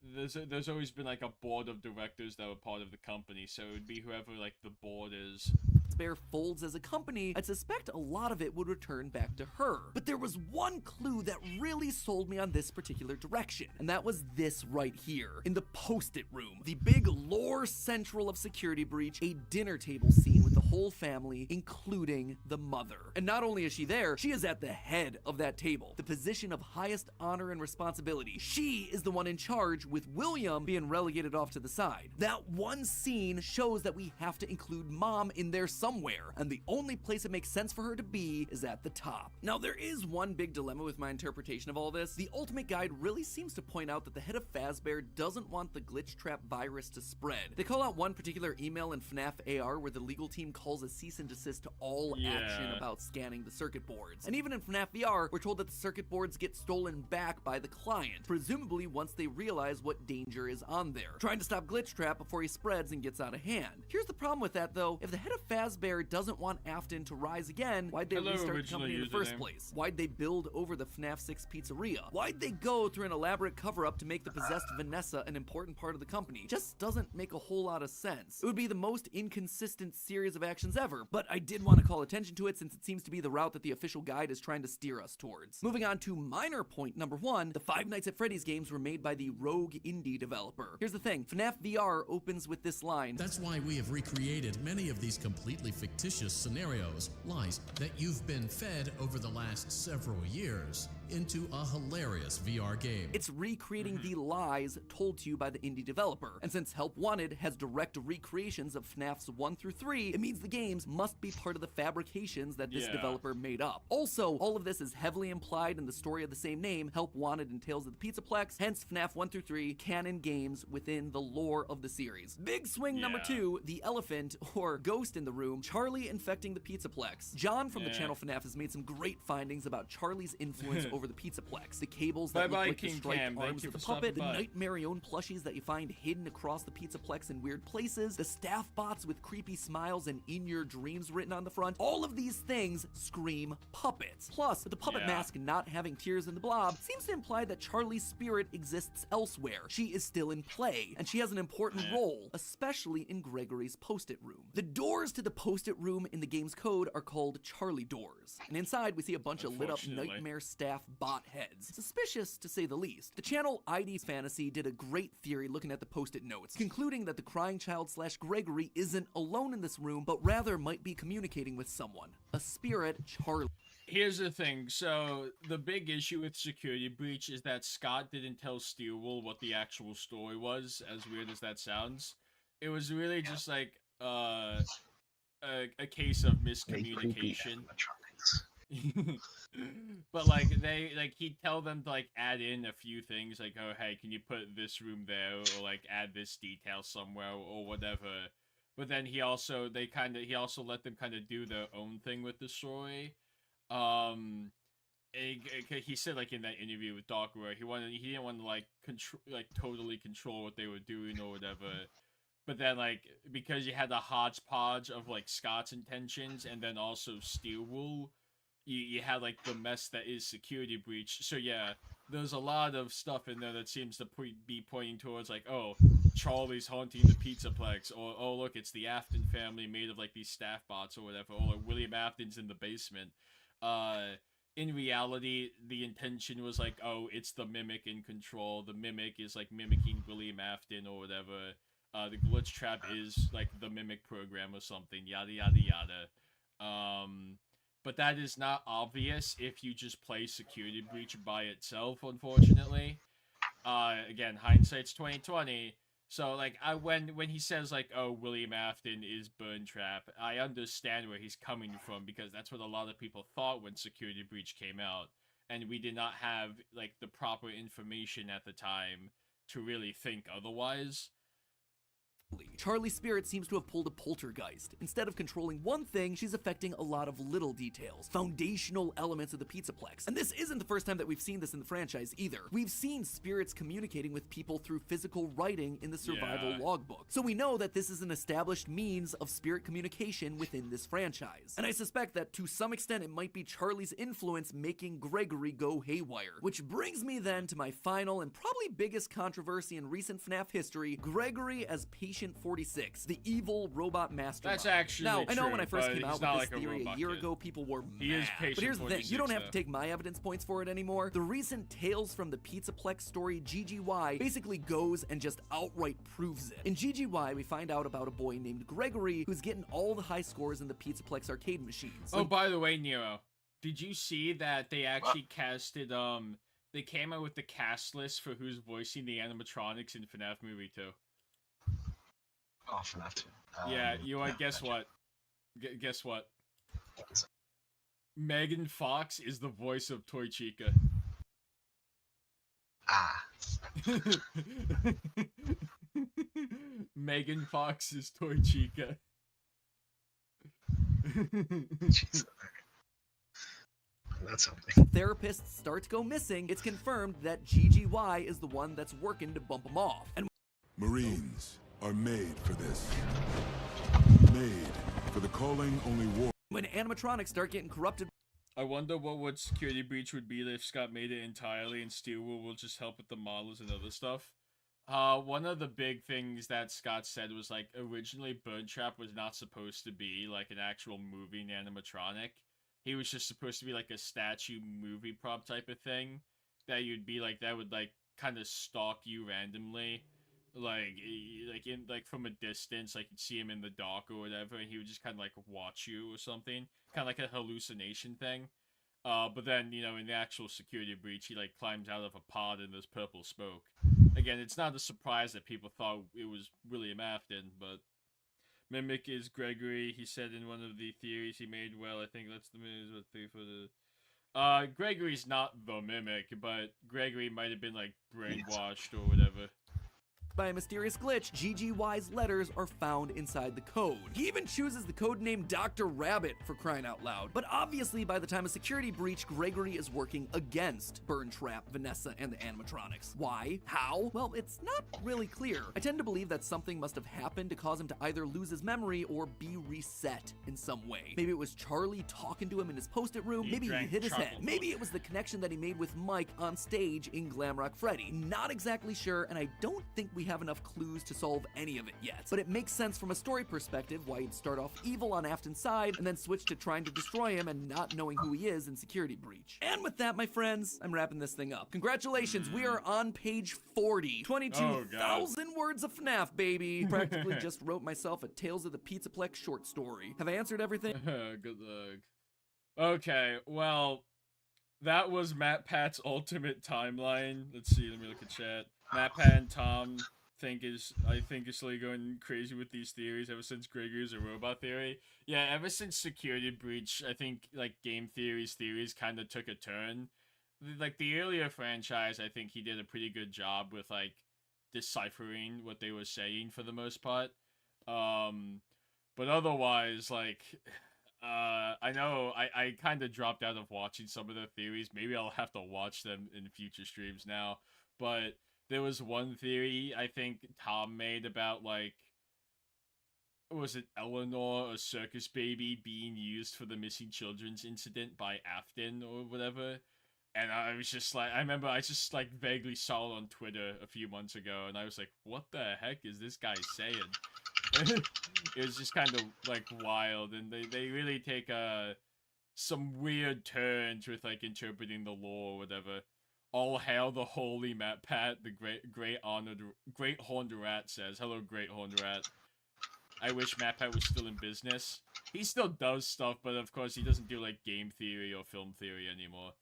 There's always been like a board of directors that were part of the company, so it would be whoever like the board is. Fazbear folds as a company, I'd suspect a lot of it would return back to her. But there was one clue that really sold me on this particular direction, and that was this right here, in the Post-it room. The big lore central of Security Breach, a dinner table scene with the whole family, including the mother. And not only is she there, she is at the head of that table, the position of highest honor and responsibility. She is the one in charge, with William being relegated off to the side. That one scene shows that we have to include Mom in there somewhere, and the only place it makes sense for her to be is at the top. Now, there is one big dilemma with my interpretation of all this. The Ultimate Guide really seems to point out that the head of Fazbear doesn't want the glitch trap virus to spread. They call out one particular email in Fnaf AR where the legal team calls a cease and desist to all action about scanning the circuit boards. And even in Fnaf VR, we're told that the circuit boards get stolen back by the client, presumably once they realize what danger is on there, trying to stop glitch trap before he spreads and gets out of hand. Here's the problem with that though: if the head of Fazbear doesn't want Afton to rise again, why'd they restart the company in the first place? Why'd they build over the Fnaf 6 pizzeria? Why'd they go through an elaborate cover-up to make the possessed Vanessa an important part of the company? Just doesn't make a whole lot of sense. It would be the most inconsistent series of actions ever, but I did want to call attention to it since it seems to be the route that the official guide is trying to steer us towards. Moving on to minor point number 1, the Five Nights at Freddy's games were made by the Rogue indie developer. Here's the thing, Fnaf VR opens with this line: "That's why we have recreated many of these completely fictitious scenarios, lies that you've been fed over the last several years, into a hilarious VR game." It's recreating the lies told to you by the indie developer, and since Help Wanted has direct recreations of FNAFs 1 through 3, it means the games must be part of the fabrications that this developer made up. Also, all of this is heavily implied in the story of the same name, Help Wanted and Tales of the Pizzaplex, hence FNAF 1 through 3, canon games within the lore of the series. Big swing number 2, the elephant, or ghost in the room, Charlie infecting the Pizzaplex. John from the channel FNAF has made some great findings about Charlie's influence over the Pizzaplex. The cables that look like the striped arms of the puppet, the Nightmarion plushies that you find hidden across the Pizzaplex in weird places, the staff bots with creepy smiles and in your dreams written on the front. All of these things scream puppets. Plus, the puppet mask not having tears in the blob seems to imply that Charlie's spirit exists elsewhere. She is still in play, and she has an important role, especially in Gregory's Post-it room. The doors to the Post-it room in the game's code are called Charlie doors, and inside we see a bunch of lit up nightmare staff bot heads. Suspicious, to say the least. The channel ID's Fantasy did a great theory looking at the Post-it notes, concluding that the crying child / Gregory isn't alone in this room, but rather might be communicating with someone. A spirit, Charlie. Here's the thing, so the big issue with Security Breach is that Scott didn't tell Steelwool what the actual story was, as weird as that sounds. It was really just like, a case of miscommunication. But like he'd tell them to like add in a few things, like, oh hey, can you put this room there, or like add this detail somewhere or whatever. But then he also let them kind of do their own thing with the story. He said like in that interview with Doc where he didn't want to totally control what they were doing or whatever. But then, like, because you had the hodgepodge of, like, Scott's intentions and then also Steelwool, you had, like, the mess that is Security Breach. So, yeah, there's a lot of stuff in there that seems to be pointing towards, like, oh, Charlie's haunting the Pizzaplex, or, oh, look, it's the Afton family made of, like, these staff bots or whatever, or like, William Afton's in the basement. In reality, the intention was, like, oh, it's the Mimic in control. The Mimic is, like, mimicking William Afton or whatever. The glitch trap is like the Mimic program or something, yada yada yada. But that is not obvious if you just play Security Breach by itself, unfortunately. Again, hindsight's 20/20. So like when he says like, oh, William Afton is Burn Trap, I understand where he's coming from, because that's what a lot of people thought when Security Breach came out, and we did not have like the proper information at the time to really think otherwise. Charlie's spirit seems to have pulled a poltergeist. Instead of controlling one thing, she's affecting a lot of little details, foundational elements of the Pizzaplex. And this isn't the first time that we've seen this in the franchise either. We've seen spirits communicating with people through physical writing in the survival logbook. So we know that this is an established means of spirit communication within this franchise. And I suspect that to some extent it might be Charlie's influence making Gregory go haywire. Which brings me then to my final and probably biggest controversy in recent FNAF history, Gregory as patient Patient 46, the evil robot mastermind. That's actually Now, I know true, when I first but came he's out not with this like a theory a robot year kid. ago, people were mad. He is Patient But here's the thing, you 46, don't have though. to take my evidence points for it anymore. The recent Tales from the Pizzaplex story, GGY, basically goes and just outright proves it. In GGY, we find out about a boy named Gregory who's getting all the high scores in the Pizzaplex arcade machines. Oh, by the way, Nero, did you see that they actually casted, they came out with the cast list for who's voicing the animatronics in FNAF Movie 2? Oh, FNAF 2. Yeah, you want guess what? Guess what? Megan Fox is the voice of Toy Chica. Ah. Megan Fox is Toy Chica. Jesus. That's something. Therapists start to go missing. It's confirmed that GGY is the one that's working to bump them off. And Marines are made for this. Made for the calling only war. when animatronics start getting corrupted. I wonder what security breach would be if Scott made it entirely and Steelwool will just help with the models and other stuff. One of the big things that Scott said was, like, originally Bird Trap was not supposed to be, like, an actual moving animatronic. He was just supposed to be, like, a statue movie prop type of thing. That you'd be, like, that would, like, kind of stalk you randomly. Like, from a distance, like, you'd see him in the dock or whatever, and he would just kind of, like, watch you or something. Kind of like a hallucination thing. But then, you know, in the actual security breach, he, like, climbs out of a pod and there's purple smoke. Again, it's not a surprise that people thought it was William Afton, but Mimic is Gregory. He said in one of the theories he made, well, I think that's the theory for the... Gregory's not the Mimic, but Gregory might have been, like, brainwashed or whatever. By a mysterious glitch, GGY's letters are found inside the code. He even chooses the code name Dr. Rabbit, for crying out loud. But obviously, by the time of security breach, Gregory is working against Burn Trap, Vanessa, and the animatronics. Why? How? Well, it's not really clear. I tend to believe that something must have happened to cause him to either lose his memory or be reset in some way. Maybe it was Charlie talking to him in his post-it room. Maybe he hit his head. Maybe it was the connection that he made with Mike on stage in Glamrock Freddy. Not exactly sure, and I don't think we have enough clues to solve any of it yet. But it makes sense from a story perspective why he'd start off evil on Afton's side and then switch to trying to destroy him and not knowing who he is in security breach. And with that, my friends, I'm wrapping this thing up. Congratulations, we are on page 40. 22,000 words of FNAF, baby. Practically just wrote myself a Tales of the Pizzaplex short story. Have I answered everything? Good luck. Okay, well, that was Matpat'S ultimate timeline. Let's see, let me look at chat. Matpat and Tom I think is like going crazy with these theories ever since Gregory's a robot theory. Yeah, ever since Security Breach, I think, like, game theories kind of took a turn. Like, the earlier franchise, I think he did a pretty good job with, like, deciphering what they were saying for the most part. But otherwise, like, I know I kind of dropped out of watching some of the theories. Maybe I'll have to watch them in future streams now. But there was one theory I think Tom made about, like, was it Eleanor, a circus baby, being used for the missing children's incident by Afton or whatever. And I was just like, I remember I just, like, vaguely saw it on Twitter a few months ago, and I was like, what the heck is this guy saying? It was just kind of, like, wild, and they really take some weird turns with, like, interpreting the lore or whatever. All hail the holy Matpat, the great horned rat says. Hello, great horned rat. I wish Matpat was still in business. He still does stuff, but of course he doesn't do, like, game theory or film theory anymore.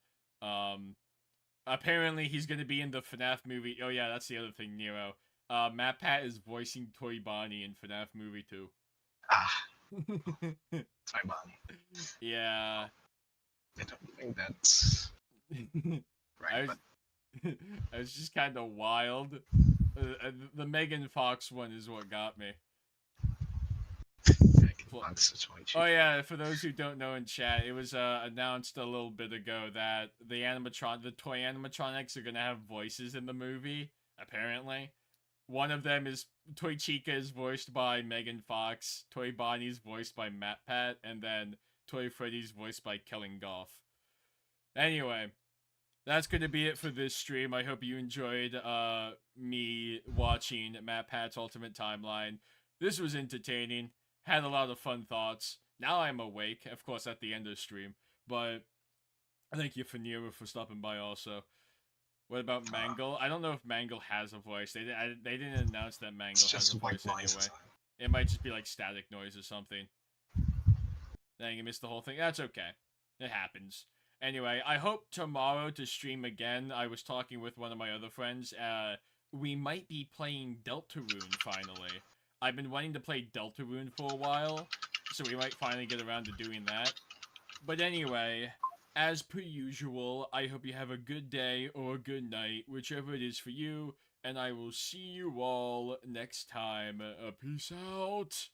Apparently he's gonna be in the FNAF movie. Oh yeah, that's the other thing, Nero. Matpat is voicing Toy Bonnie in FNAF movie 2. Toy Bonnie. Yeah. I don't think that's... Right, I was just kind of wild. The Megan Fox one is what got me. Oh yeah, for those who don't know in chat, it was announced a little bit ago that the toy animatronics are gonna have voices in the movie. Apparently, one of them is Toy Chica is voiced by Megan Fox, Toy Bonnie's voiced by Matpat, and then Toy Freddy's voiced by Kellen Goff. Anyway. that's going to be it for this stream. I hope you enjoyed me watching Matpat'S Ultimate Timeline. This was entertaining. Had a lot of fun thoughts. Now I'm awake, of course, at the end of the stream. But thank you, Fnaf, for stopping by also. What about Mangle? I don't know if Mangle has a voice. They didn't announce that Mangle has a voice anyway. It might just be like static noise or something. Dang, you missed the whole thing. That's okay. It happens. Anyway, I hope tomorrow to stream again. I was talking with one of my other friends. We might be playing Deltarune finally. I've been wanting to play Deltarune for a while, so we might finally get around to doing that. But anyway, as per usual, I hope you have a good day or a good night, whichever it is for you, and I will see you all next time. Peace out!